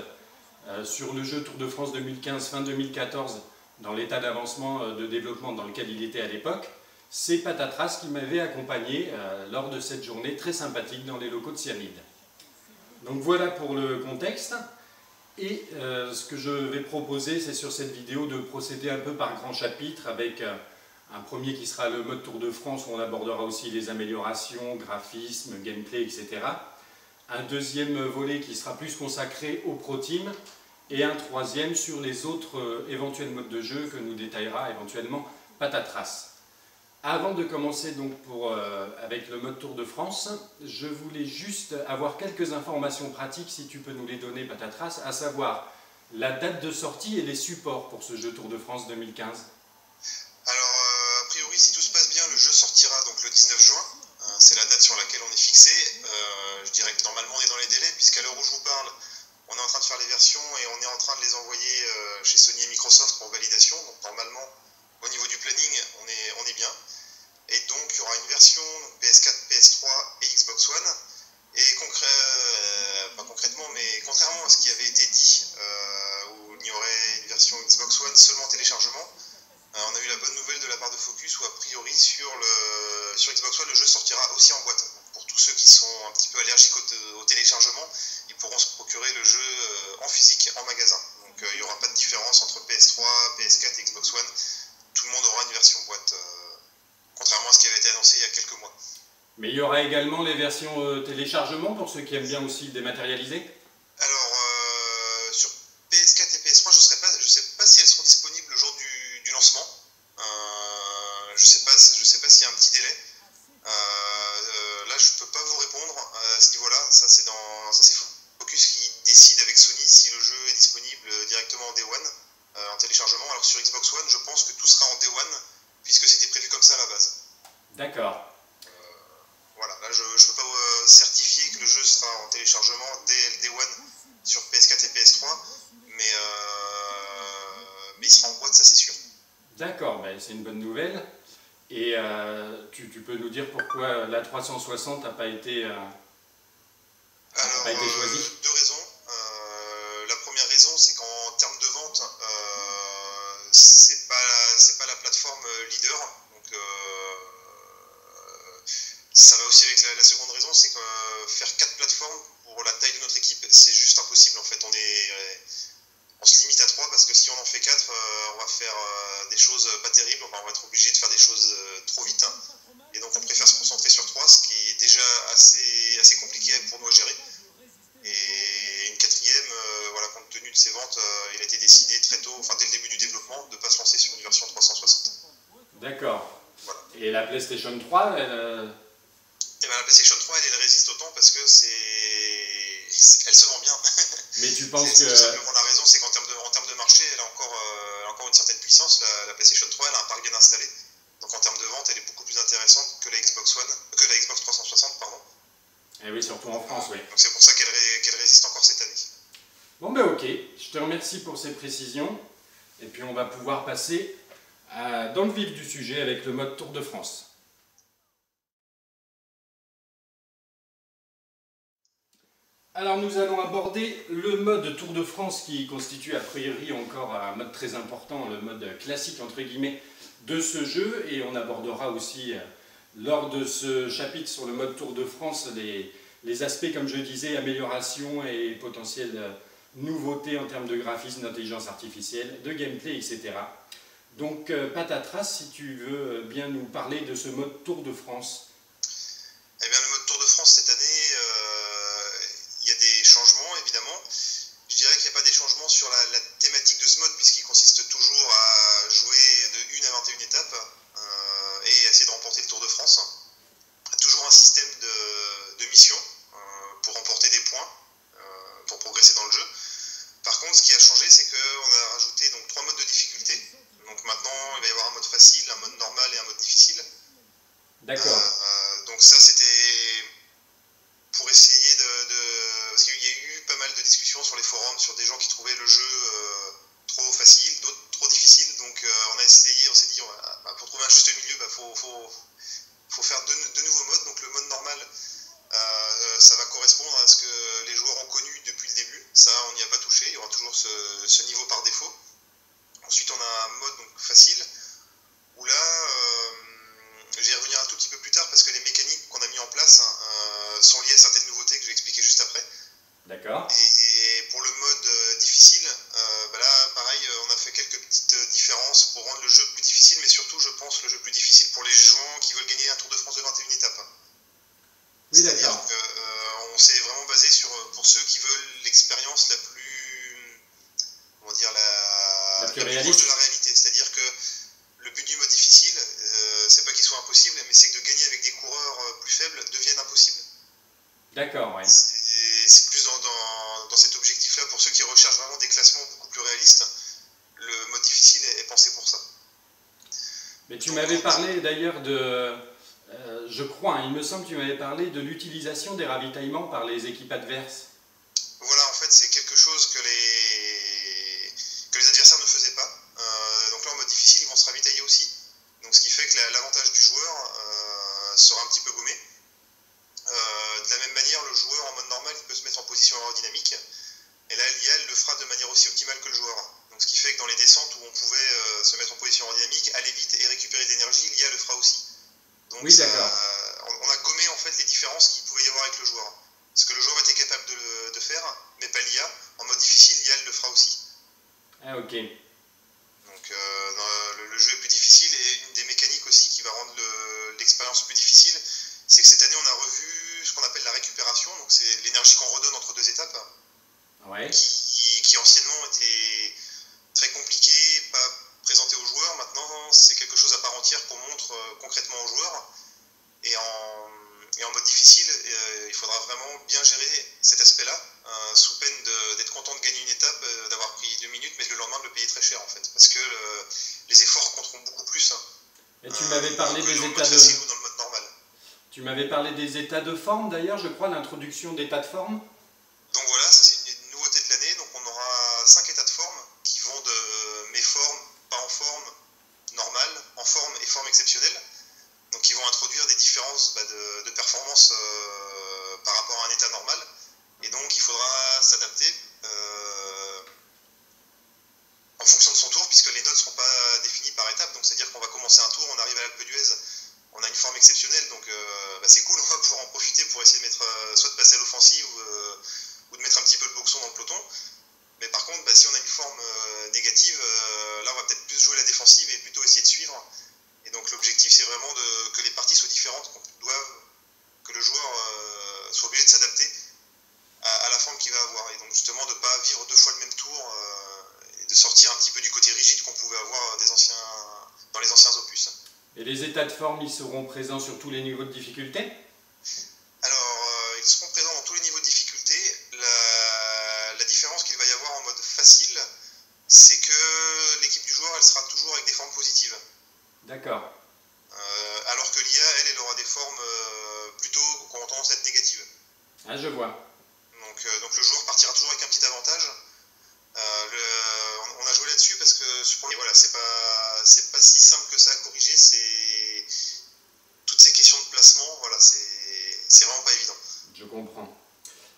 sur le jeu Tour de France 2015, fin 2014, dans l'état d'avancement de développement dans lequel il était à l'époque, c'est Patatras qui m'avait accompagné lors de cette journée très sympathique dans les locaux de Cyanide. Donc voilà pour le contexte. Et ce que je vais proposer, c'est sur cette vidéo de procéder un peu par grands chapitres avec un premier qui sera le mode Tour de France où on abordera aussi les améliorations, graphisme, gameplay, etc. Un deuxième volet qui sera plus consacré au Pro Team et un troisième sur les autres éventuels modes de jeu que nous détaillera éventuellement Patatras. Avant de commencer donc avec le mode Tour de France, je voulais juste avoir quelques informations pratiques, si tu peux nous les donner Patatras, à savoir la date de sortie et les supports pour ce jeu Tour de France 2015. Alors, a priori, si tout se passe bien, le jeu sortira donc le 19 juin. C'est la date sur laquelle on est fixé. Je dirais que normalement on est dans les délais, puisqu'à l'heure où je vous parle, on est en train de faire les versions et on est en train de les envoyer chez Sony et Microsoft pour validation. Donc normalement, au niveau du planning, on est bien. Et donc il y aura une version PS4, PS3 et Xbox One. Et pas concrètement, mais contrairement à ce qui avait été dit, où il y aurait une version Xbox One seulement téléchargement, on a eu la bonne nouvelle de la part de Focus où a priori sur Xbox One le jeu sortira aussi en boîte. Donc, pour tous ceux qui sont un petit peu allergiques au téléchargement, ils pourront se procurer le jeu en physique en magasin. Donc il n'y aura pas de différence entre PS3, PS4 et Xbox One. Tout le monde aura une version boîte. Contrairement à ce qui avait été annoncé il y a quelques mois. Mais il y aura également les versions téléchargement pour ceux qui aiment bien aussi dématérialiser. Alors, sur PS4 et PS3, je ne sais pas si elles seront disponibles le jour du lancement. Je ne sais pas s'il y a un petit délai. Là, je ne peux pas vous répondre à ce niveau-là. Ça, c'est Focus qui décide avec Sony si le jeu est disponible directement en Day One, en téléchargement. Alors, sur Xbox One, je pense que tout sera en Day One, puisque c'était prévu comme ça à la base. D'accord. Voilà, là je ne peux pas certifier que le jeu sera en téléchargement dès le Day One sur PS4 et PS3, mais il sera en boîte, ça c'est sûr. D'accord, ben, c'est une bonne nouvelle. Et tu peux nous dire pourquoi la 360 n'a pas été choisie? 2 raisons. La première raison, c'est qu'en termes de vente, c'est pas la plateforme leader. Donc ça va aussi avec la seconde raison, c'est que faire 4 plateformes pour la taille de notre équipe, c'est juste impossible en fait. On se limite à 3 parce que si on en fait 4, on va faire des choses pas terribles, enfin, on va être obligé de faire des choses trop vite. Et donc on préfère se concentrer sur 3, ce qui est déjà assez compliqué pour nous à gérer. Et une quatrième, voilà, compte tenu de ses ventes, il a été décidé très tôt, enfin dès le début du développement, de ne pas se lancer sur une version 360. D'accord. Voilà. Et la PlayStation 3, Et ben, la PlayStation 3, elle résiste autant parce que elle se vend bien. Mais tu penses c'est que... tout simplement la raison, c'est qu'en termes de marché, elle a encore une certaine puissance. La PlayStation 3, elle a un parc bien installé. Donc en termes de vente, elle est beaucoup plus intéressante que la Xbox 360, pardon. Eh oui, surtout en France, oui. Donc c'est pour ça qu'elle résiste encore cette année. Bon ben ok, je te remercie pour ces précisions. Et puis on va pouvoir passer dans le vif du sujet avec le mode Tour de France. Alors nous allons aborder le mode Tour de France qui constitue a priori encore un mode très important, le mode classique entre guillemets de ce jeu, et on abordera aussi lors de ce chapitre sur le mode Tour de France les aspects, comme je disais, amélioration et potentielles nouveautés en termes de graphisme, d'intelligence artificielle, de gameplay, etc. Donc, Patatras, si tu veux bien nous parler de ce mode Tour de France. Eh bien, le mode Tour de France cette année, il y a des changements évidemment. Je dirais qu'il n'y a pas des changements sur la thématique de ce mode, puisqu'il consiste toujours à jouer de 1 à 21 étapes et essayer de remporter le Tour de France. Toujours un système de missions pour remporter des points, pour progresser dans le jeu. Par contre, ce qui a changé, c'est qu'on a rajouté donc 3 modes de difficulté. Donc maintenant, il va y avoir un mode facile, un mode normal et un mode difficile. D'accord. Donc ça, c'était pour essayer parce qu'il y a eu pas mal de discussions sur les forums, sur des gens qui trouvaient le jeu trop facile, d'autres trop difficile. Donc on a essayé, on s'est dit, pour trouver un juste milieu, faut faire deux nouveaux modes. Donc le mode normal, ça va correspondre à ce que les joueurs ont connu depuis le début. Ça, on n'y a pas touché, il y aura toujours ce niveau par défaut. Ensuite, on a un mode donc, facile, où là, je vais y revenir un tout petit peu plus tard, parce que les mécaniques qu'on a mis en place sont liées à certaines nouveautés que je vais expliquer juste après. D'accord. Et pour le mode difficile, là, pareil, on a fait quelques petites différences pour rendre le jeu plus difficile, mais surtout, je pense, le jeu plus difficile pour les gens qui veulent gagner un Tour de France de 21 étapes. Oui, c'est-à-dire d'accord. qu'on s'est vraiment basé pour ceux qui veulent l'expérience la plus, comment dire, la plus plus réaliste. proche de la réalité. C'est-à-dire que le but du mode difficile, c'est pas qu'il soit impossible, mais c'est que de gagner avec des coureurs plus faibles devienne impossible. D'accord, oui. C'est plus dans cet objectif-là, pour ceux qui recherchent vraiment des classements beaucoup plus réalistes, le mode difficile est pensé pour ça. Mais tu m'avais parlé d'ailleurs de, je crois, il me semble que tu m'avais parlé de l'utilisation des ravitaillements par les équipes adverses. Voilà, en fait, c'est quelque chose que les adversaires ne faisaient pas. Donc là, en mode difficile, ils vont se ravitailler aussi. Donc ce qui fait que l'avantage du joueur sera un petit peu gommé. De la même manière, le joueur en mode normal, il peut se mettre en position aérodynamique. Et là, l'IA le fera de manière aussi optimale que le joueur. Donc ce qui fait que dans les descentes où on pouvait se mettre en position aérodynamique, aller vite et récupérer de l'énergie, l'IA le fera aussi. Donc oui, d'accord. On a gommé en fait les différences qu'il pouvait y avoir avec le joueur. Ce que le joueur était capable de faire, mais pas l'IA. En mode difficile, l'IA le fera aussi. Ah, ok. Donc le jeu est plus difficile, et une des mécaniques aussi qui va rendre l'expérience plus difficile, c'est que cette année on a revu ce qu'on appelle la récupération. Donc c'est l'énergie qu'on redonne entre 2 étapes, Ouais. qui anciennement était très compliqué, pas présenté aux joueurs. Maintenant c'est quelque chose à part entière qu'on montre concrètement aux joueurs. Et en mode difficile, il faudra vraiment bien gérer cet aspect-là, sous peine d'être content de gagner une étape, d'avoir pris 2 minutes, mais le lendemain de le payer très cher en fait, parce que les efforts compteront beaucoup plus. Et tu m'avais parlé que des dans le états mode facile ou dans le mode normal. Tu m'avais parlé des états de forme d'ailleurs, je crois, l'introduction d'états de forme. Donc voilà, ça c'est une nouveauté de l'année. Donc on aura 5 états de forme qui vont de méforme, pas en forme, normale, en forme et forme exceptionnelle. Donc ils vont introduire des différences de performance par rapport à un état normal. Et donc il faudra s'adapter en fonction de son tour, puisque les notes ne seront pas définies par étape. Donc c'est-à-dire qu'on va commencer un tour, on arrive à l'Alpe d'Huez, on a une forme exceptionnelle, donc c'est cool, on va pouvoir en profiter pour essayer de mettre, soit de passer à l'offensive ou de mettre un petit peu le boxon dans le peloton. Mais par contre, si on a une forme négative, là on va peut-être plus jouer la défensive et plutôt essayer de suivre. Et donc l'objectif c'est vraiment que les parties soient différentes, que le joueur soit obligé de s'adapter à la forme qu'il va avoir. Et donc justement de ne pas vivre 2 fois le même tour et de sortir un petit peu du côté rigide qu'on pouvait avoir dans les anciens opus. Et les états de forme, ils seront présents sur tous les niveaux de difficulté? Alors, ils seront présents dans tous les niveaux de difficulté. La différence qu'il va y avoir en mode facile, c'est que l'équipe du joueur, elle sera toujours avec des formes positives. D'accord. Alors que l'IA, elle aura des formes plutôt qui auront tendance à être négatives. Ah, je vois. Donc le joueur partira toujours avec un petit avantage. On a joué là-dessus parce que voilà, c'est pas si simple que ça à corriger. C'est toutes ces questions de placement, voilà, c'est vraiment pas évident. Je comprends.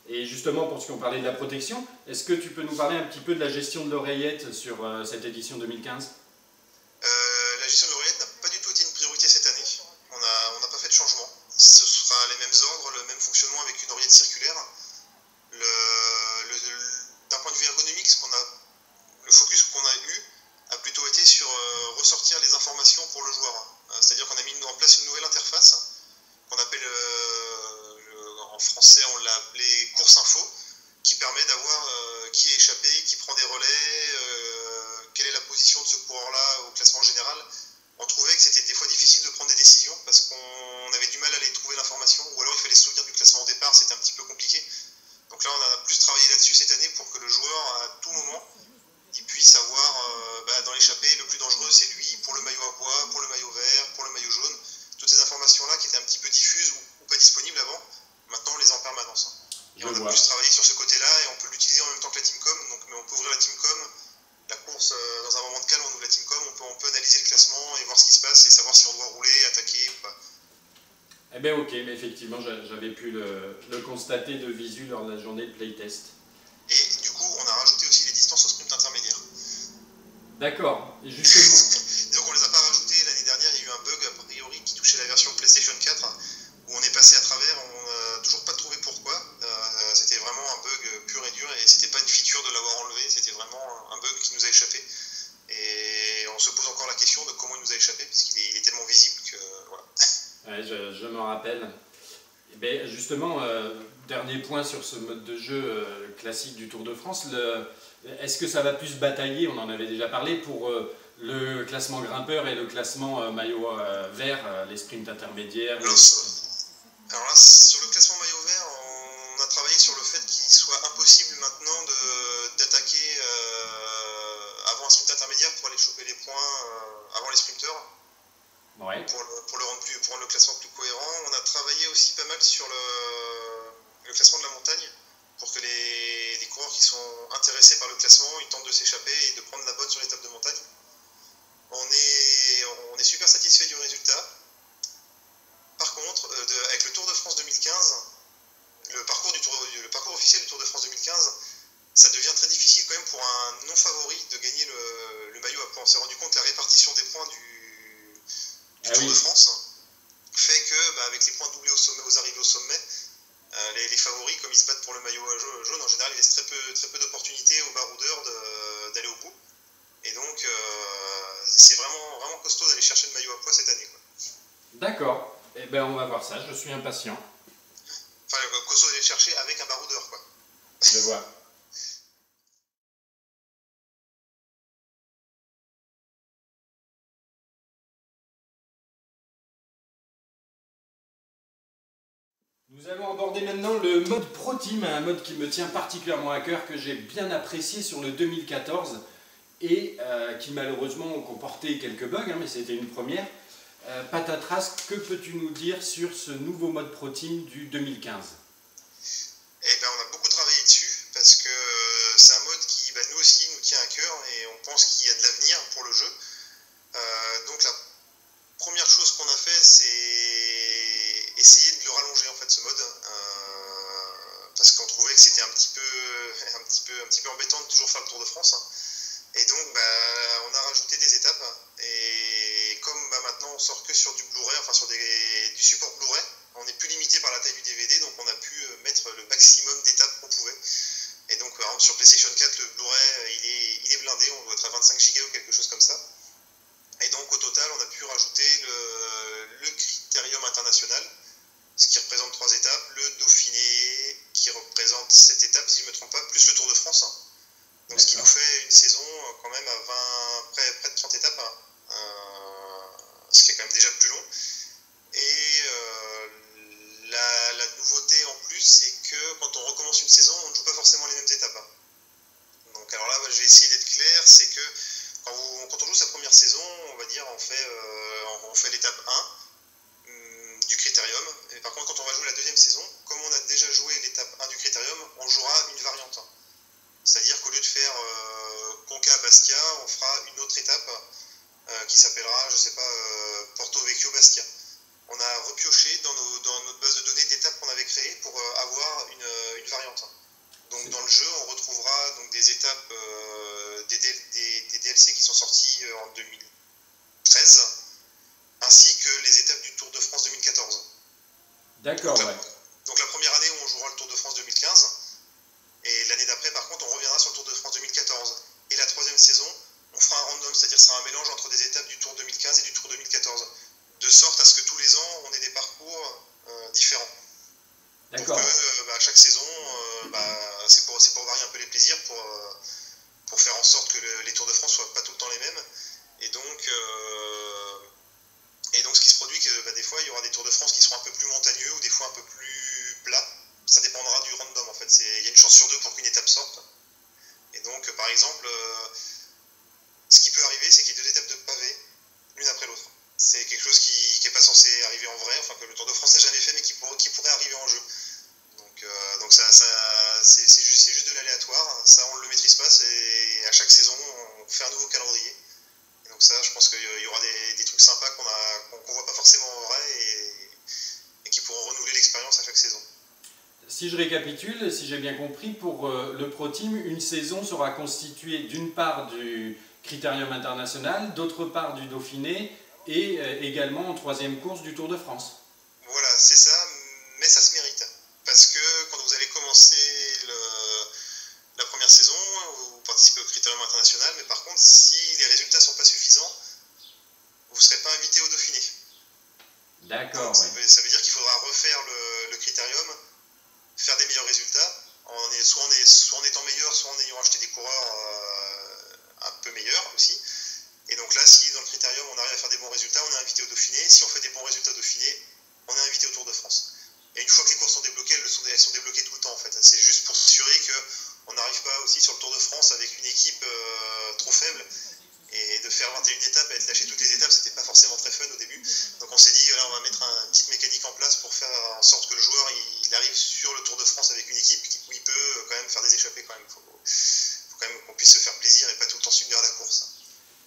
Et justement, pour ce qu'on parlait de la protection, est-ce que tu peux nous parler un petit peu de la gestion de l'oreillette sur cette édition 2015? La gestion de l'oreillette n'a pas du tout été une priorité cette année. On n'a pas fait de analyser le classement et voir ce qui se passe et savoir si on doit rouler, attaquer ou pas. Eh bien ok, mais effectivement j'avais pu le constater de visu lors de la journée de playtest. Et du coup, on a rajouté aussi les distances au sprint intermédiaire. D'accord, et justement. Donc on les a pas rajoutés l'année dernière, il y a eu un bug a priori qui touchait la version PlayStation 4 où on est passé à travers, on n'a toujours pas trouvé pourquoi. C'était vraiment un bug pur et dur et c'était pas une feature de l'avoir enlevé, c'était vraiment un bug qui nous a échappé. Et on se pose encore la question de comment il nous a échappé puisqu'il est tellement visible que voilà. Ouais, je m'en rappelle. Eh bien, justement, dernier point sur ce mode de jeu classique du Tour de France, est-ce que ça va plus batailler, on en avait déjà parlé, pour le classement grimpeur et le classement maillot vert, les sprints intermédiaires Alors là, sur le classement maillot vert, on a travaillé sur le fait qu'il soit impossible maintenant d'attaquer avant un sprint intermédiaire pour aller choper les points avant les sprinteurs. Ouais. Pour rendre le classement plus cohérent. On a travaillé aussi pas mal sur le classement de la montagne pour que les coureurs qui sont intéressés par le classement, ils tentent de s'échapper et de prendre la bonne sur l'étape de montagne. On est super satisfait du résultat. Par contre, avec le Tour de France 2015, le parcours officiel du Tour de France 2015, ça devient très difficile quand même pour un non-favori de gagner le maillot à points. On s'est rendu compte que la répartition des points du Tour de France fait que, avec les points doublés aux arrivées au sommet, les favoris, comme ils se battent pour le maillot jaune, en général, ils laissent très peu d'opportunités aux baroudeurs d'aller au bout. Et donc, c'est vraiment costaud d'aller chercher le maillot à pois cette année. D'accord. Eh bien, on va voir ça, je suis impatient. Enfin, costaud d'aller chercher avec un baroudeur, quoi. Je vois. Nous allons aborder maintenant le mode Pro Team, un mode qui me tient particulièrement à cœur, que j'ai bien apprécié sur le 2014 et qui malheureusement comportait quelques bugs, mais c'était une première. Patatras, que peux-tu nous dire sur ce nouveau mode Pro Team du 2015 ? Eh bien, on a beaucoup travaillé dessus parce que c'est un mode qui, nous aussi, nous tient à cœur et on pense qu'il y a de l'avenir pour le jeu. Donc la première chose qu'on a fait, c'est essayer de le rallonger en fait ce mode, parce qu'on trouvait que c'était un petit peu embêtant de toujours faire le Tour de France. Et donc on a rajouté des étapes et comme maintenant on sort que sur du Blu-ray, enfin sur du support Blu-ray, on n'est plus limité par la taille du DVD, donc on a pu mettre le maximum d'étapes qu'on pouvait. Et donc par exemple sur PlayStation 4, le Blu-ray il est blindé, on doit être à 25 Go ou quelque chose comme ça. Et donc au total on a pu rajouter le Critérium international, ce qui représente 3 étapes, le Dauphiné qui représente 7 étapes si je ne me trompe pas, plus le Tour de France. Donc ce qui nous fait une saison quand même à près de 30 étapes, ce qui est quand même déjà plus long. Et la nouveauté en plus, c'est que quand on recommence une saison, on ne joue pas forcément les mêmes étapes. Donc alors là, j'ai essayé d'être clair, c'est que quand on joue sa première saison, on va dire on fait l'étape 1 du Critérium. Et par contre, quand on va jouer la deuxième saison, comme on a déjà joué l'étape 1 du Critérium, on jouera une variante. C'est-à-dire qu'au lieu de faire Conca Bastia, on fera une autre étape qui s'appellera, je sais pas, Porto Vecchio Bastia. On a repioché dans notre base de données d'étapes qu'on avait créées pour avoir une variante. Donc dans le jeu, on retrouvera donc des étapes, des DLC qui sont sortis en 2013, ainsi que les étapes du Tour de France 2014. D'accord, donc la première année où on jouera le Tour de France 2015, et l'année d'après, par contre, on reviendra sur le Tour de France 2014. Et la troisième saison, on fera un random, c'est-à-dire que ce sera un mélange entre des étapes du Tour 2015 et du Tour 2014. De sorte à ce que tous les ans, on ait des parcours différents. D'accord. Pour que à chaque saison, c'est pour varier un peu les plaisirs, pour faire en sorte que les Tours de France soient pas tout le temps les mêmes. Et donc ce qui se produit, que des fois, il y aura des Tours de France qui seront un peu plus montagneux ou des fois un peu plus plats. Ça dépendra du random en fait. Il y a une chance sur deux pour qu'une étape sorte. Et donc, par exemple, ce qui peut arriver, c'est qu'il y ait 2 étapes de pavés, l'une après l'autre. C'est quelque chose qui n'est pas censé arriver en vrai, enfin que le Tour de France n'a jamais fait, mais qui pourrait arriver en jeu. Donc ça c'est juste de l'aléatoire. Ça, on ne le maîtrise pas. À chaque saison, on fait un nouveau calendrier. Et donc ça, je pense qu'il y si je récapitule, si j'ai bien compris, pour le Pro Team, une saison sera constituée d'une part du Critérium international, d'autre part du Dauphiné et également en troisième course du Tour de France. Voilà, c'est ça, mais ça se mérite. Parce que quand vous allez commencer la première saison, vous participez au Critérium international, mais par contre, si les résultats ne sont pas suffisants, vous ne serez pas invité au Dauphiné. D'accord. Ouais. Ça veut dire qu'il faudra refaire le Critérium, faire des meilleurs résultats, soit en étant meilleur, soit en ayant acheté des coureurs un peu meilleurs aussi. Et donc là, si dans le Critérium on arrive à faire des bons résultats, on est invité au Dauphiné. Si on fait des bons résultats au Dauphiné, on est invité au Tour de France. Et une fois que les courses sont débloquées, elles sont débloquées tout le temps en fait. C'est juste pour s'assurer qu'on n'arrive pas aussi sur le Tour de France avec une équipe trop faible. Et de faire 21 étapes, être lâché toutes les étapes, c'était pas forcément très fun au début. Donc on s'est dit, là, on va mettre une petite mécanique en place pour faire en sorte que le joueur il arrive sur le Tour de France avec une équipe où il peut quand même faire des échappées quand même. Faut quand même qu'on puisse se faire plaisir et pas tout le temps subir la course.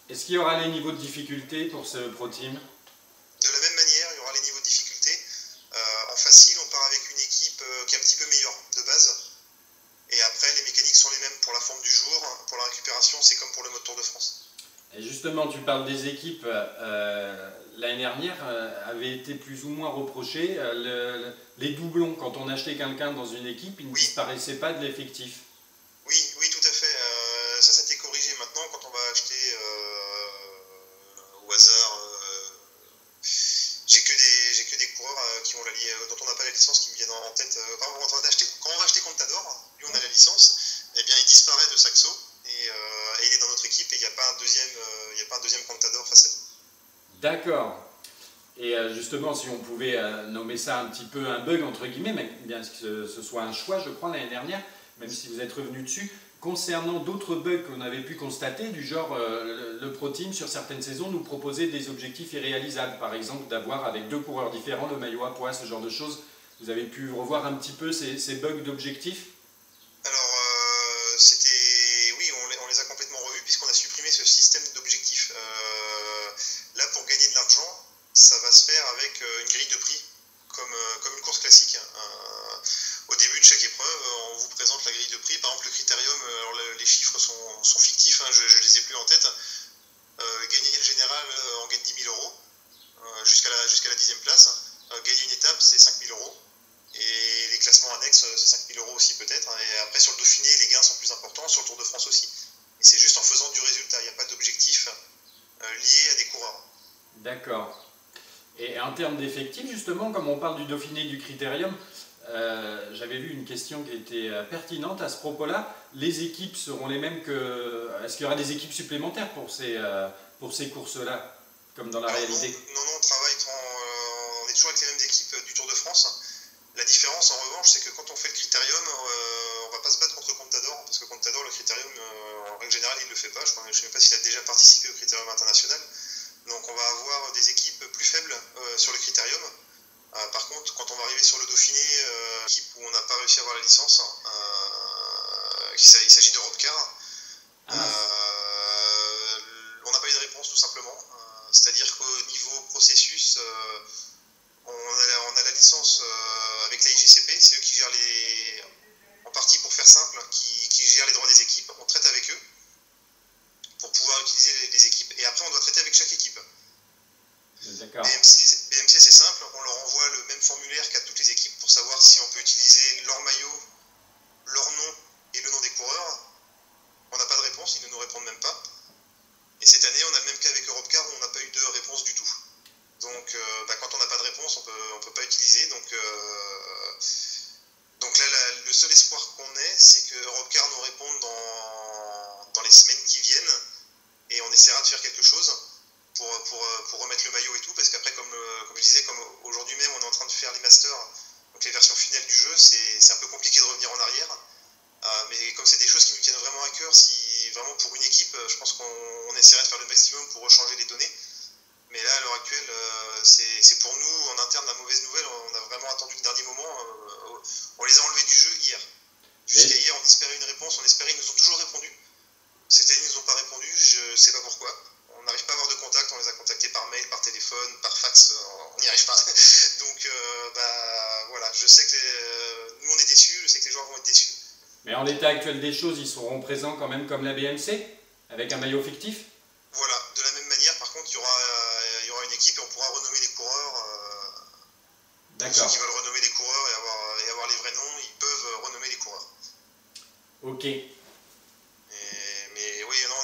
Est-ce qu'il y aura les niveaux de difficulté pour ce Pro Team? De la même manière, il y aura les niveaux de difficulté. En facile, on part avec une équipe qui est un petit peu meilleure de base. Et après, les mécaniques sont les mêmes pour la forme du jour. Pour la récupération, c'est comme pour le mode Tour de France. Et justement, tu parles des équipes. L'année dernière avait été plus ou moins reproché. Les doublons, quand on achetait quelqu'un dans une équipe, ils ne disparaissaient pas de l'effectif. Oui, oui, tout à fait. Ça s'était corrigé maintenant quand on va acheter au hasard. J'ai que des coureurs qui ont dont on n'a pas la licence qui me viennent en tête. Quand on va acheter Contador, lui on a la licence, eh bien il disparaît de Saxo et il est dans notre équipe et il n'y a pas un deuxième Contador face à nous. D'accord. Et justement, si on pouvait nommer ça un petit peu un bug entre guillemets, mais bien que ce soit un choix, je crois, l'année dernière, même si vous êtes revenu dessus, concernant d'autres bugs qu'on avait pu constater, du genre le Pro Team sur certaines saisons nous proposait des objectifs irréalisables, par exemple d'avoir avec deux coureurs différents le maillot à pois, ce genre de choses. Vous avez pu revoir un petit peu ces bugs d'objectifs? Alors, oui, on les a complètement revus puisqu'on a supprimé ce système d'objectifs. Là, pour gagner de l'argent, ça va se faire avec une grille de prix, comme une course classique. Au début de chaque épreuve, on vous présente la grille de prix. Par exemple, le critérium, alors les chiffres sont fictifs, je ne les ai plus en tête. Gagner le général, on gagne 10 000 euros jusqu'à la 10e place. Gagner une étape, c'est 5 000 euros. Et les classements annexes, c'est 5 000 euros aussi peut-être. Et après, sur le Dauphiné, les gains sont plus importants, sur le Tour de France aussi. Et c'est juste en faisant du résultat. Il n'y a pas d'objectif lié à des coureurs. D'accord. Et en termes d'effectifs, justement, comme on parle du Dauphiné et du Critérium, j'avais vu une question qui était pertinente à ce propos-là. Les équipes seront les mêmes que... Est-ce qu'il y aura des équipes supplémentaires pour ces courses-là, comme dans la réalité? Non, on est toujours avec les mêmes équipes du Tour de France. La différence, en revanche, c'est que quand on fait le Critérium, on ne va pas se battre contre Contador, parce que Contador, le Critérium, en règle générale, il ne le fait pas. Je ne sais même pas s'il a déjà participé au Critérium international. Donc on va avoir des équipes plus faibles sur le Critérium. Par contre, quand on va arriver sur le Dauphiné, équipe où on n'a pas réussi à avoir la licence, il s'agit d'Europecar, on n'a pas eu de réponse tout simplement. C'est-à-dire qu'au niveau processus, on a la licence avec la IGCP, c'est eux qui gèrent en partie pour faire simple, qui gèrent les droits des équipes, on traite avec eux pour pouvoir utiliser les équipes, et après on doit traiter avec chaque équipe. D'accord. BMC c'est simple, on leur envoie le même formulaire qu'à toutes les équipes pour savoir si on peut utiliser leur maillot, leur nom et le nom des coureurs. On n'a pas de réponse, ils ne nous répondent même pas. Et cette année on a le même cas avec Europcar où on n'a pas eu de réponse du tout. Donc quand on n'a pas de réponse, on peut pas utiliser. Donc là, le seul espoir qu'on ait, c'est que Europcar nous réponde dans les semaines qui viennent, et on essaiera de faire quelque chose pour remettre le maillot et tout, parce qu'après, comme je disais, comme aujourd'hui même, on est en train de faire les masters, donc les versions finales du jeu, c'est un peu compliqué de revenir en arrière. Mais comme c'est des choses qui nous tiennent vraiment à cœur, si vraiment pour une équipe, je pense qu'on essaierait de faire le maximum pour rechanger les données. Mais là, à l'heure actuelle, c'est pour nous, en interne, la mauvaise nouvelle. On a vraiment attendu le dernier moment. On les a enlevés du jeu hier. Jusqu'à hier, on espérait une réponse. Ils nous ont toujours répondu. Cette année, ils nous ont pas répondu. Je ne sais pas pourquoi. On n'arrive pas à avoir de contact. On les a contactés par mail, par téléphone, par fax. On n'y arrive pas. Donc, voilà. Je sais que nous, nous on est déçus, je sais que les joueurs vont être déçus. Mais en l'état actuel des choses, ils seront présents quand même comme la BMC, avec un maillot fictif? Voilà, de la même manière, par contre, il y aura une équipe et on pourra renommer les coureurs. Pour ceux qui veulent renommer les coureurs et avoir les vrais noms, ils peuvent renommer les coureurs. Ok. Mais oui, non,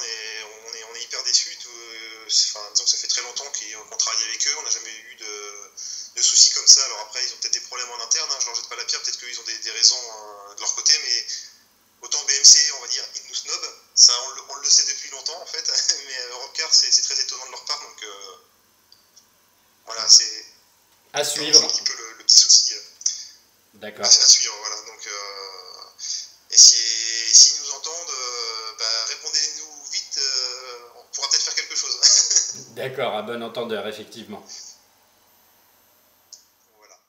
on est hyper déçus. Disons que ça fait très longtemps qu'on travaille avec eux, on n'a jamais eu de soucis comme ça. Alors après, ils ont peut-être des problèmes en interne, je leur jette pas la pierre, peut-être qu'ils ont des raisons de leur côté, mais autant BMC, on va dire, ils nous snobent, ça on le sait depuis longtemps en fait, mais Europcar, c'est très étonnant de leur part, donc voilà, c'est à suivre. un petit peu le petit souci. D'accord. À suivre, voilà. Donc, et s'ils nous entendent, répondez-nous vite, on pourra peut-être faire quelque chose. D'accord, à bon entendeur, effectivement. Voilà.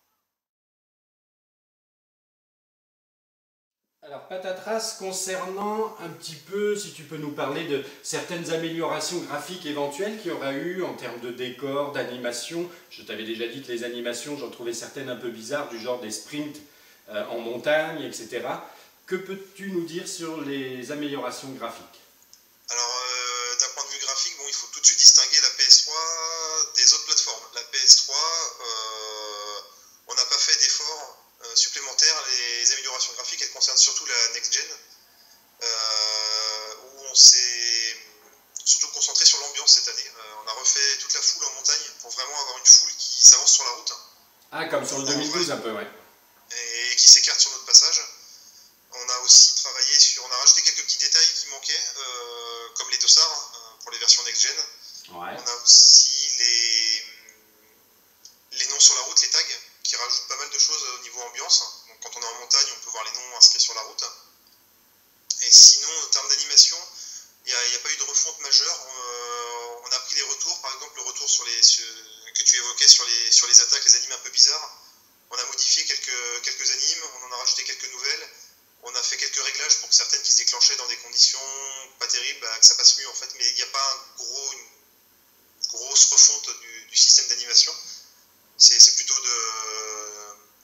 Alors, Patatras, concernant un petit peu, si tu peux nous parler de certaines améliorations graphiques éventuelles qu'il y aura eu en termes de décor, d'animation. Je t'avais déjà dit que les animations, j'en trouvais certaines un peu bizarres, du genre des sprints en montagne, etc. Que peux-tu nous dire sur les améliorations graphiques? Alors, d'un point de vue graphique, il faut tout de suite distinguer la PS3 des autres plateformes. La PS3, on n'a pas fait d'efforts supplémentaires. Les améliorations graphiques, elles concernent surtout la next-gen, où on s'est surtout concentré sur l'ambiance cette année. On a refait toute la foule en montagne pour vraiment avoir une foule qui s'avance sur la route. Ah, comme sur le 2012 un peu, ouais. Et qui s'écarte sur notre passage. On a aussi travaillé on a rajouté quelques petits détails qui manquaient, comme les dossards pour les versions next-gen. Ouais. On a aussi les noms sur la route, les tags, qui rajoutent pas mal de choses au niveau ambiance. Donc quand on est en montagne, on peut voir les noms inscrits sur la route. Et sinon, en termes d'animation, il n'y a pas eu de refonte majeure. On a pris les retours, par exemple le retour que tu évoquais sur les attaques, les animes un peu bizarres. On a modifié quelques animes, on en a rajouté quelques nouvelles. On a fait quelques réglages pour que certaines qui se déclenchaient dans des conditions pas terribles, que ça passe mieux en fait. Mais il n'y a pas une grosse refonte du système d'animation. C'est plutôt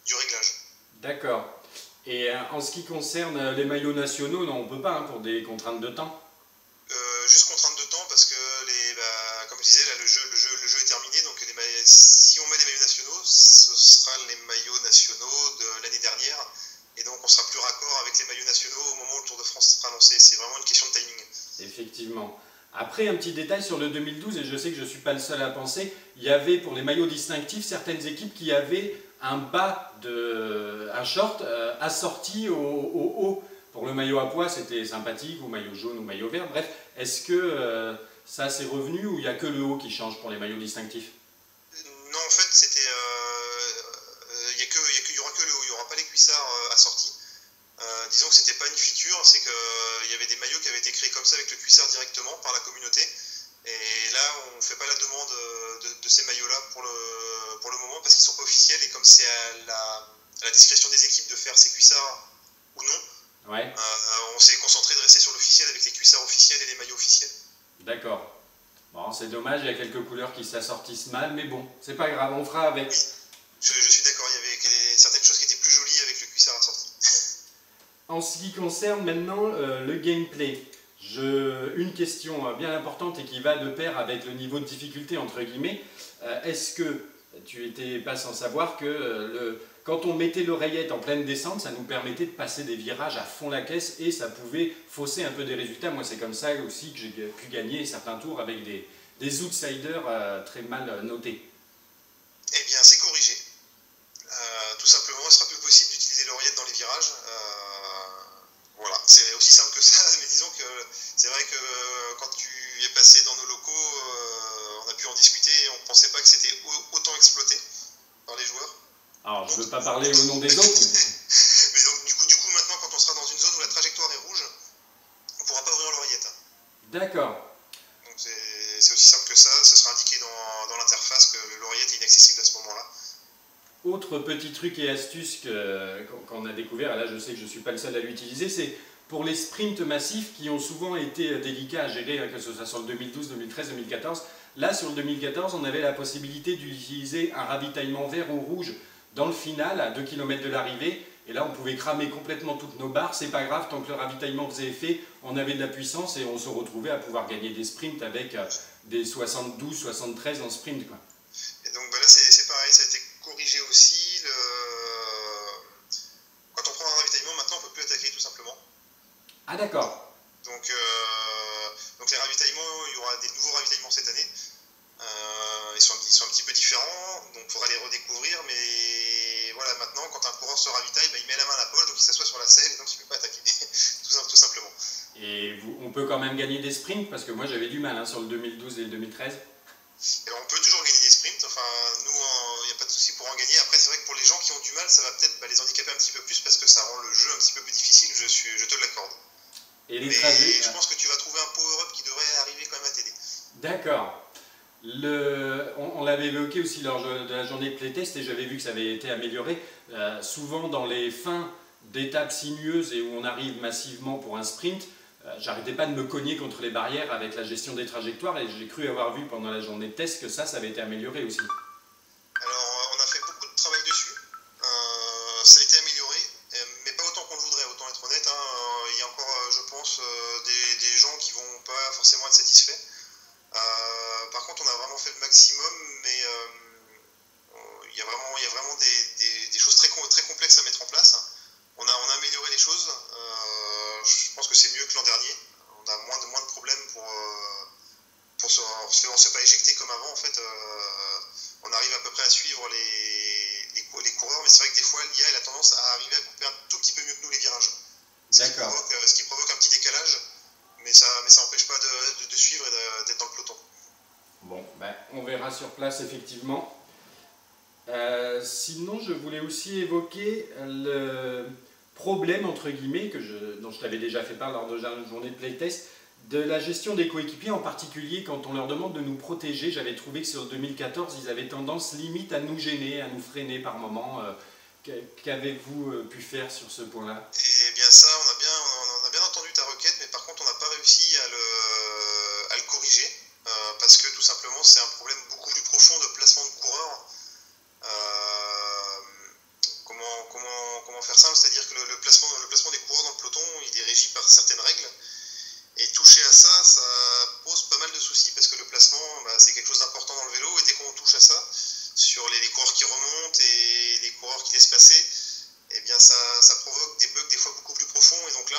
du réglage. D'accord. Et en ce qui concerne les maillots nationaux, non, on ne peut pas, pour des contraintes de temps. Juste contrainte de temps parce que comme je disais, là, le jeu est terminé, donc si on met les maillots nationaux, ce sera les maillots nationaux de l'année dernière, et donc on sera plus raccord avec les maillots nationaux au moment où le Tour de France sera lancé. C'est vraiment une question de timing. Effectivement. Après, un petit détail sur le 2012, et je sais que je ne suis pas le seul à penser, il y avait pour les maillots distinctifs certaines équipes qui avaient un short assorti au haut. Pour le maillot à pois, c'était sympathique, ou maillot jaune ou maillot vert. Bref, est-ce que ça c'est revenu ou il n'y a que le haut qui change pour les maillots distinctifs? Non, en fait, il y aura que le haut, il n'y aura pas les cuissards assortis. Disons que c'était pas une feature, c'est qu'il y avait des maillots qui avaient été créés comme ça avec le cuissard directement par la communauté. Et là, on ne fait pas la demande de ces maillots-là pour le moment parce qu'ils ne sont pas officiels. Et comme c'est à la discrétion des équipes de faire ces cuissards ou non, ouais. On s'est concentré de rester sur l'officiel avec les cuissards officiels et les maillots officiels. D'accord. Bon, c'est dommage, il y a quelques couleurs qui s'assortissent mal, mais bon, c'est pas grave, on fera avec. Oui, je suis d'accord, il y avait certaines choses qui étaient plus jolies avec le cuissard assorti. En ce qui concerne maintenant le gameplay, une question bien importante et qui va de pair avec le niveau de difficulté entre guillemets, est-ce que tu n'étais pas sans savoir que quand on mettait l'oreillette en pleine descente, ça nous permettait de passer des virages à fond la caisse et ça pouvait fausser un peu des résultats. Moi c'est comme ça aussi que j'ai pu gagner certains tours avec des outsiders très mal notés. Eh bien c'est corrigé. Tout simplement, il ne sera plus possible d'utiliser l'oreillette dans les virages. Voilà, c'est aussi simple que ça, mais disons que c'est vrai que quand tu es passé dans nos locaux, on a pu en discuter et on ne pensait pas que c'était autant exploité par les joueurs. Alors, je ne veux pas parler au nom des autres. Mais donc, du coup, maintenant, quand on sera dans une zone où la trajectoire est rouge, on ne pourra pas ouvrir l'oreillette. D'accord. Donc, c'est aussi simple que ça, ce sera indiqué dans l'interface que l'oreillette est inaccessible à ce moment-là. Autre petit truc et astuce qu'on a découvert, et là je sais que je ne suis pas le seul à l'utiliser, c'est pour les sprints massifs qui ont souvent été délicats à gérer, que ce soit sur le 2012, 2013, 2014. Là, sur le 2014, on avait la possibilité d'utiliser un ravitaillement vert ou rouge dans le final, à 2 km de l'arrivée, Et là, on pouvait cramer complètement toutes nos barres, c'est pas grave, tant que le ravitaillement faisait effet, on avait de la puissance et on se retrouvait à pouvoir gagner des sprints avec des 72, 73 en sprint, quoi. Et donc là, c'est pareil, ça a été corrigé aussi. Quand on prend un ravitaillement, maintenant, on ne peut plus attaquer tout simplement. Ah d'accord. Donc les ravitaillements, il y aura des nouveaux ravitaillements cette année. Ils sont un petit peu différents, donc il faudra les redécouvrir, mais voilà, maintenant, quand un coureur se ravitaille, il met la main à la poche, donc il s'assoit sur la selle, et donc il ne peut pas attaquer, tout simplement. Et on peut quand même gagner des sprints, parce que moi j'avais du mal sur le 2012 et le 2013. Et on peut toujours gagner des sprints, enfin, nous, il n'y a pas de souci pour en gagner. Après, c'est vrai que pour les gens qui ont du mal, ça va peut-être les handicaper un petit peu plus, parce que ça rend le jeu un petit peu plus difficile, je te l'accorde. Et les mais je pense que tu vas trouver un power-up qui devrait arriver quand même à t'aider. D'accord. On l'avait évoqué aussi lors de la journée de playtest et j'avais vu que ça avait été amélioré. Souvent dans les fins d'étapes sinueuses et où on arrive massivement pour un sprint, j'arrêtais pas de me cogner contre les barrières avec la gestion des trajectoires et j'ai cru avoir vu pendant la journée de test que ça avait été amélioré aussi. Alors on a fait beaucoup de travail dessus, ça a été amélioré, mais pas autant qu'on le voudrait, autant être honnête. Il y a encore, je pense, des gens qui vont pas forcément être satisfaits. Par contre, on a vraiment fait le maximum, mais il y a vraiment des choses très complexes à mettre en place. On a amélioré les choses. Je pense que c'est mieux que l'an dernier. On a moins de problèmes on ne se fait pas éjecter comme avant. En fait, on arrive à peu près à suivre les coureurs, mais c'est vrai que des fois, l'IA a tendance à arriver à couper un tout petit peu mieux que nous les virages. Ce qui provoque un petit décalage. Mais ça n'empêche pas de suivre et d'être dans le peloton. Bon, on verra sur place effectivement. Sinon, je voulais aussi évoquer le problème, entre guillemets, dont je t'avais déjà fait part lors de la journée de playtest, de la gestion des coéquipiers, en particulier quand on leur demande de nous protéger. J'avais trouvé que sur 2014, ils avaient tendance limite à nous gêner, à nous freiner par moments. Qu'avez-vous pu faire sur ce point-là? Eh bien ça, on a bien entendu ta requête, mais par contre on n'a pas réussi à le corriger, parce que tout simplement c'est un problème beaucoup plus profond de placement de coureurs. Comment faire simple? C'est-à-dire que le placement des coureurs dans le peloton, il est régi par certaines règles, et toucher à ça, ça pose pas mal de soucis, parce que le placement, c'est quelque chose d'important dans le vélo, et dès qu'on touche à ça, sur les coureurs qui remontent et les coureurs qui laissent passer, eh bien ça provoque des bugs des fois beaucoup plus profonds. Et donc là,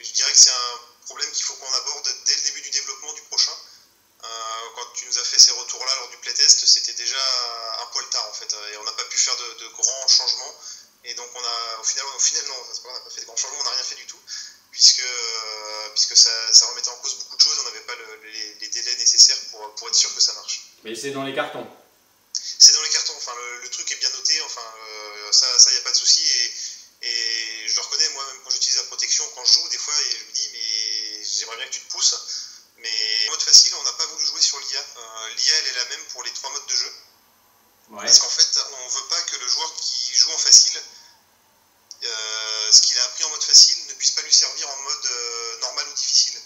je dirais que c'est un problème qu'il faut qu'on aborde dès le début du développement du prochain. Quand tu nous as fait ces retours-là lors du playtest, c'était déjà un poil tard en fait, et on n'a pas pu faire de grands changements. Et donc au final non, on n'a pas fait de grands changements, on n'a rien fait du tout, puisque ça remettait en cause beaucoup de choses, on n'avait pas les délais nécessaires pour être sûr que ça marche. Mais c'est dans les cartons. C'est dans les cartons, enfin le truc est bien noté, enfin ça y a pas de souci, et je le reconnais, moi même quand j'utilise la protection, quand je joue, des fois je me dis mais j'aimerais bien que tu te pousses, mais en mode facile on n'a pas voulu jouer sur l'IA. L'IA elle est la même pour les 3 modes de jeu, parce qu'en fait on veut pas que le joueur qui joue en facile, ce qu'il a appris en mode facile ne puisse pas lui servir en mode normal ou difficile.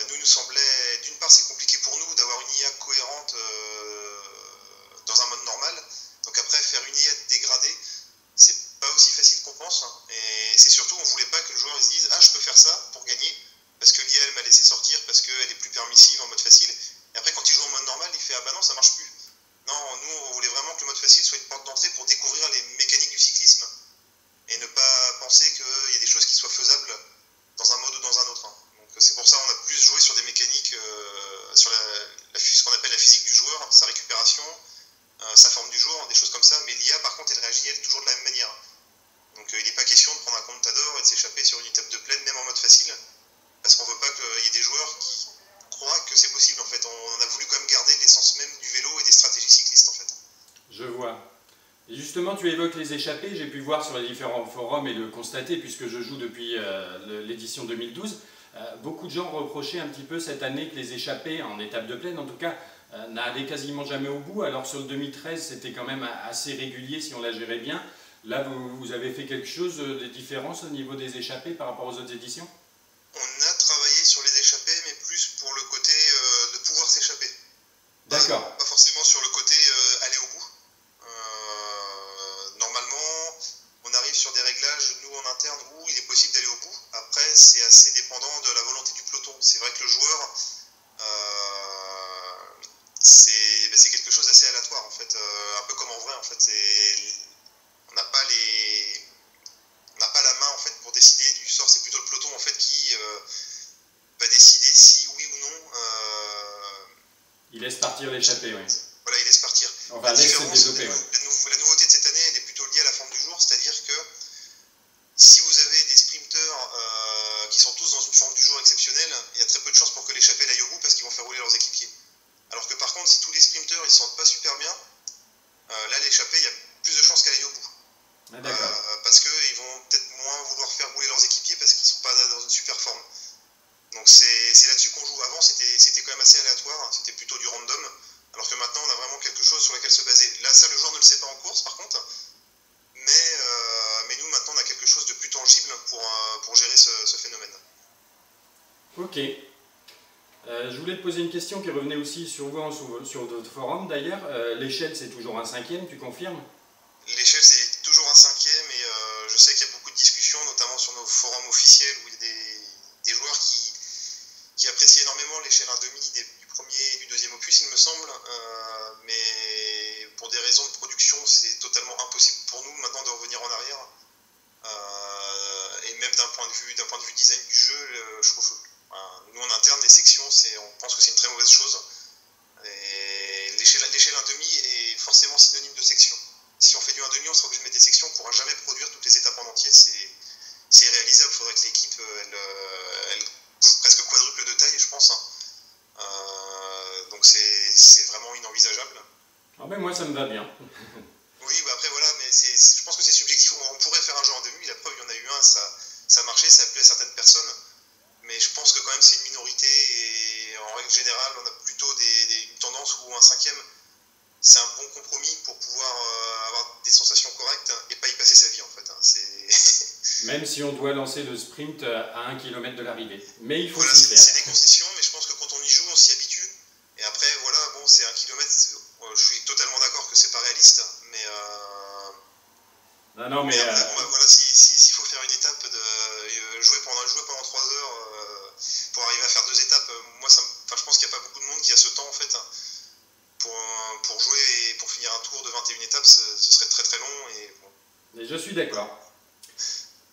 Nous semblait, d'une part c'est compliqué pour nous d'avoir une IA cohérente dans un mode normal, donc après faire une IA dégradée, c'est pas aussi facile qu'on pense, et c'est surtout on voulait pas que le joueur se dise je peux faire ça pour gagner, parce que l'IA elle m'a laissé sortir, parce qu'elle est plus permissive en mode facile, et après quand il joue en mode normal il fait bah non ça marche plus. Non, nous on voulait vraiment que le mode facile soit une porte d'entrée pour découvrir les mécaniques du cyclisme, et ne pas penser qu'il y a des choses qui soient faisables dans un mode ou dans un autre. Donc c'est pour ça qu'on a plus joué sur des mécaniques, sur ce qu'on appelle la physique du joueur, sa récupération, sa forme du jour, des choses comme ça, mais l'IA par contre elle réagit toujours de la même manière. Donc il n'est pas question de prendre un Contador et de s'échapper sur une étape de plaine, même en mode facile, parce qu'on ne veut pas qu'il y ait des joueurs qui croient que c'est possible. En fait, on a voulu quand même garder l'essence même du vélo et des stratégies cyclistes en fait. Je vois. Et justement, tu évoques les échappées, j'ai pu voir sur les différents forums et le constater, puisque je joue depuis l'édition 2012. Beaucoup de gens reprochaient un petit peu cette année que les échappées, en étape de plaine en tout cas, n'allaient quasiment jamais au bout, alors sur le 2013 c'était quand même assez régulier si on la gérait bien. Là vous avez fait quelque chose de différence au niveau des échappées par rapport aux autres éditions? On a travaillé sur les échappées, mais plus pour le côté de pouvoir s'échapper. D'accord. Pas forcément sur le côté aller au bout. Normalement, c'est vrai que le joueur, c'est quelque chose d'assez aléatoire en fait, un peu comme en vrai en fait. On n'a pas la main en fait pour décider du sort, c'est plutôt le peloton en fait qui va décider si oui ou non. Il laisse partir l'échappée, oui. Voilà, il laisse partir. Enfin, laisse se développer, oui. La nouveauté de cette année, elle est plutôt liée à la forme du jour, c'est-à-dire que si vous avez des sprinteurs qui sont tous dans une forme du jour exceptionnelle, il y a très peu de chances pour que l'échappée aille au bout parce qu'ils vont faire rouler leurs équipiers. Alors que par contre, si tous les sprinteurs ils se sentent pas super bien, là l'échappée, il y a plus de chances qu'elle aille au bout. Parce qu'ils vont peut-être moins vouloir faire rouler leurs équipiers parce qu'ils sont pas dans une super forme. Donc c'est là-dessus qu'on joue. Avant, c'était quand même assez aléatoire, c'était plutôt du random. Alors que maintenant, on a vraiment quelque chose sur lequel se baser. Là, ça, le joueur ne le sait pas en course, par contre. Mais nous, maintenant, on a quelque chose de plus tangible pour gérer ce phénomène. Ok. Je voulais te poser une question qui revenait aussi sur vous, sur votre forum d'ailleurs. L'échelle, c'est toujours un 5e, tu confirmes? L'échelle, c'est toujours un 5e, et je sais qu'il y a beaucoup de discussions, notamment sur nos forums officiels, où il y a des joueurs qui apprécient énormément l'échelle 1,5 du premier et du deuxième opus, il me semble, mais pour des raisons de production, c'est totalement impossible pour nous maintenant de revenir en arrière. Et même d'un point de vue design du jeu, je trouve, nous en interne, les sections, on pense que c'est une très mauvaise chose. Et l'échelle 1,5 est forcément synonyme de section. Si on fait du 1,5, on sera obligé de mettre des sections, on ne pourra jamais produire toutes les étapes en entier, c'est irréalisable. Il faudrait que l'équipe elle presque quadruple de taille, je pense. Donc c'est vraiment inenvisageable. Ah ben moi ça me va bien. Oui, bah après voilà, mais je pense que c'est subjectif. On pourrait faire un jeu en demi, la preuve, il y en a eu un, ça marchait, ça plaît à certaines personnes. Mais je pense que quand même c'est une minorité, et en règle générale, on a plutôt une tendance où un 5e, c'est un bon compromis pour pouvoir avoir des sensations correctes et pas y passer sa vie en fait. Même si on doit lancer le sprint à 1 km de l'arrivée. Mais il faut voilà, s'y faire. C'est des concessions, mais je pense que quand on y joue, on s'y habitue. Et après, voilà, bon, c'est 1 km, je suis totalement d'accord que c'est pas réaliste, mais... Non, mais après, bon, voilà, s'il faut faire une étape, jouer pendant 3 heures pour arriver à faire 2 étapes, je pense qu'il n'y a pas beaucoup de monde qui a ce temps en fait. Pour jouer et pour finir un tour de 21 étapes, ce serait très très long. Et je suis d'accord.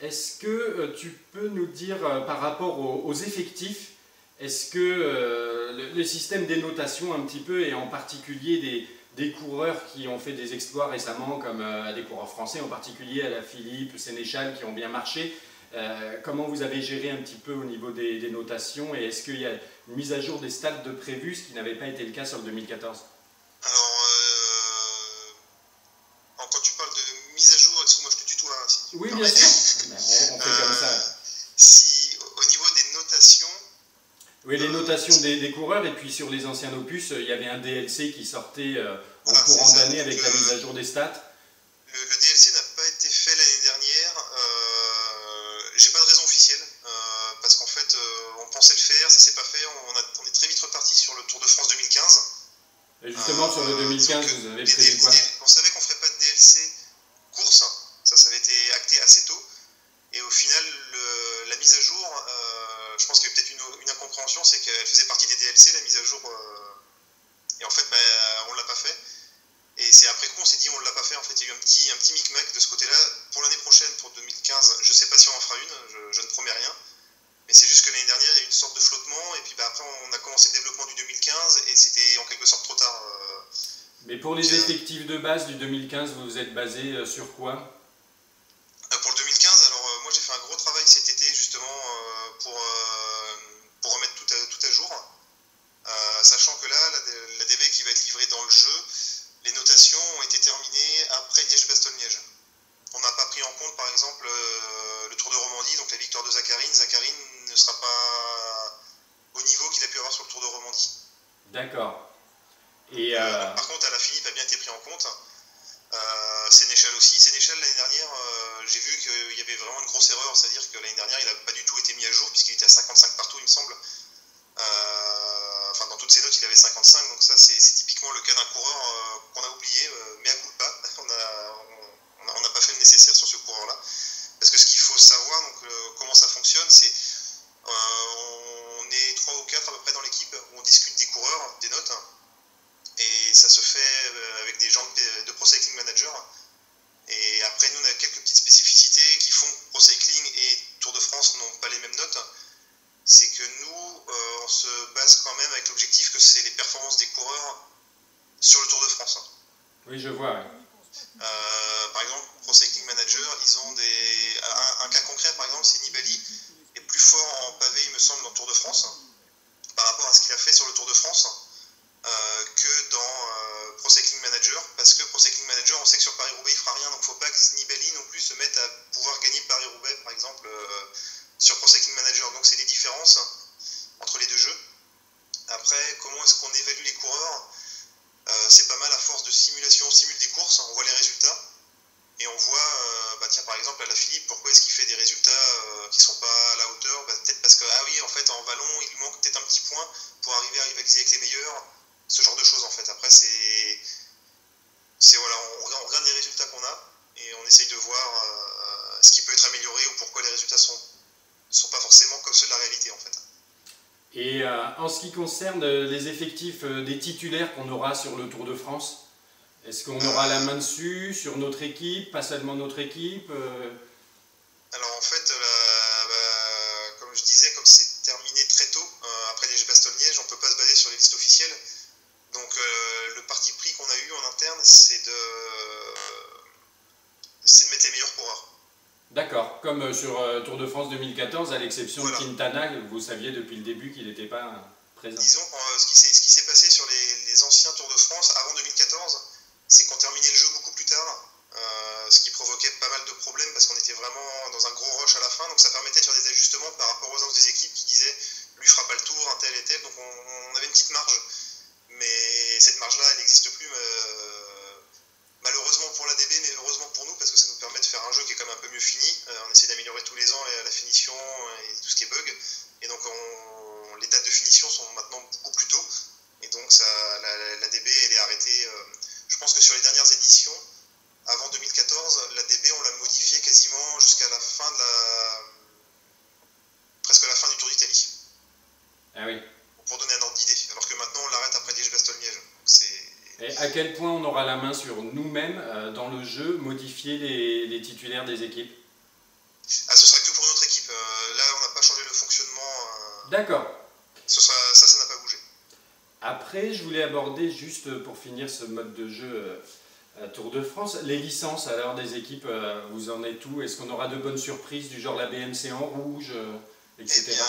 Est-ce que tu peux nous dire par rapport aux effectifs, est-ce que le système des notations un petit peu, et en particulier des coureurs qui ont fait des exploits récemment, comme des coureurs français en particulier, à la Philippe, Sénéchal, qui ont bien marché, comment vous avez géré un petit peu au niveau des notations, et est-ce qu'il y a une mise à jour des stats de prévus, ce qui n'avait pas été le cas sur le 2014? Alors, quand tu parles de mise à jour, excuse-moi, je te tutoie. Oui, bien sûr. On fait comme ça. Au niveau des notations... Oui, les notations des coureurs, et puis sur les anciens opus, il y avait un DLC qui sortait en courant d'année avec la mise à jour des stats. Le DLC n'a pas été fait l'année dernière. J'ai pas de raison officielle, parce qu'en fait, on pensait le faire, ça s'est pas fait. On est très vite reparti sur le Tour de France 2015. Et justement, sur le 2015, vous avez prévu quoi? On savait qu'on ferait pas de DLC course, ça avait été acté assez tôt. Et au final, la mise à jour, je pense qu'il y a peut-être une incompréhension, c'est qu'elle faisait partie des DLC, la mise à jour. Et en fait, on l'a pas fait. Et c'est après coup, on s'est dit, on l'a pas fait. En fait, il y a eu un petit micmac de ce côté-là. Pour l'année prochaine, pour 2015, je sais pas si on en fera une, je ne promets rien. Mais c'est juste que l'année dernière, il y a eu une sorte de flottement, et puis après, on a commencé le développement du 2015, et c'était en quelque sorte trop tard. Mais pour les effectifs de base du 2015, vous vous êtes basé sur quoi? Pour le 2015, alors moi j'ai fait un gros travail cet été justement pour remettre tout à jour, sachant que là, la DV qui va être livrée dans le jeu, les notations ont été terminées après Liège-Bastogne-Liège. On n'a pas pris en compte par exemple le Tour de Romandie, donc la victoire de Zacharine. Zacharine ne sera pas au niveau qu'il a pu avoir sur le Tour de Romandie. D'accord. Par contre, Alaphilippe a bien été pris en compte. Sénéchal aussi. Sénéchal, l'année dernière, j'ai vu qu'il y avait vraiment une grosse erreur, c'est-à-dire que l'année dernière, il n'a pas du tout été mis à jour, puisqu'il était à 55 partout, il me semble. Dans toutes ses notes, il avait 55, donc ça, c'est typiquement le cas d'un coureur qu'on a oublié, mais à coup de pas. On n'a pas fait le nécessaire sur ce coureur-là. Parce que ce qu'il faut savoir, donc, comment ça fonctionne, c'est on est 3 équipe où on discute des coureurs, des notes, et ça se fait avec des gens de Pro Cycling Manager. Et après, nous, on a quelques petites spécificités qui font que Pro Cycling et Tour de France n'ont pas les mêmes notes. C'est que nous, on se base quand même avec l'objectif que c'est les performances des coureurs sur le Tour de France. Oui, je vois. Ouais. Par exemple, Pro Cycling Manager, ils ont un cas concret, par exemple, c'est Nibali est plus fort en pavé, il me semble, dans le Tour de France, par rapport à ce qu'il a fait sur le Tour de France, que dans Pro Cycling Manager, parce que Pro Cycling Manager, on sait que sur Paris-Roubaix, il fera rien, donc il ne faut pas que Nibali non plus se mette à pouvoir gagner Paris-Roubaix, par exemple, sur Pro Cycling Manager. Donc c'est des différences entre les deux jeux. Après, comment est-ce qu'on évalue les coureurs? C'est pas mal à force de simulation, on simule des courses, on voit les résultats, et on voit, tiens, par exemple, à la Philippe, pourquoi est-ce qu'il fait des résultats qui sont pas à la hauteur? Peut-être parce que, ah oui, en fait, en vallon, il lui manque peut-être un petit point pour arriver à rivaliser avec les meilleurs, ce genre de choses, en fait. Après, voilà, on regarde les résultats qu'on a, et on essaye de voir ce qui peut être amélioré, ou pourquoi les résultats sont pas forcément comme ceux de la réalité, en fait. Et en ce qui concerne les effectifs des titulaires qu'on aura sur le Tour de France, est-ce qu'on aura la main dessus, sur notre équipe, pas seulement notre équipe Alors en fait, comme je disais, comme c'est terminé très tôt, après Liège-Bastogne-Liège, on ne peut pas se baser sur les listes officielles. Donc le parti pris qu'on a eu en interne, c'est de mettre les meilleurs coureurs. D'accord, comme sur Tour de France 2014, à l'exception Voilà. de Quintana, vous saviez depuis le début qu'il n'était pas présent. Disons ce qui s'est passé sur les anciens Tours de France avant 2014, c'est qu'on terminait le jeu beaucoup plus tard, ce qui provoquait pas mal de problèmes parce qu'on était vraiment dans un gros rush à la fin, donc ça permettait de faire des ajustements par rapport aux annonces des équipes qui disaient lui fera pas le tour, un tel et tel, donc on avait une petite marge, mais cette marge-là elle n'existe plus malheureusement pour l'ADB, mais heureusement pour nous parce que ça nous permet de faire un jeu qui est quand même un peu mieux fini. On essaie d'améliorer tous les ans la finition et tout ce qui est bug, et donc les dates de finition sont maintenant beaucoup plus tôt, et donc l'ADB elle est arrêtée. Je pense que sur les dernières éditions, avant 2014, l'ADB on l'a modifié quasiment jusqu'à la fin presque la fin du Tour d'Italie. Ah oui. Pour donner un ordre d'idée, alors que maintenant on l'arrête après Liège-Bastogne-Liège. Et à quel point on aura la main sur nous-mêmes dans le jeu, modifier les titulaires des équipes? Ah, ce sera que pour notre équipe. Là, on n'a pas changé le fonctionnement. D'accord. Ça n'a pas bougé. Après, je voulais aborder, juste pour finir ce mode de jeu Tour de France, les licences alors des équipes, vous en êtes où? Est-ce qu'on aura de bonnes surprises du genre la BMC en rouge, etc. Eh bien,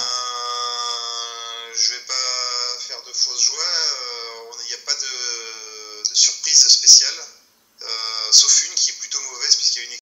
je vais pas faire de fausses joies.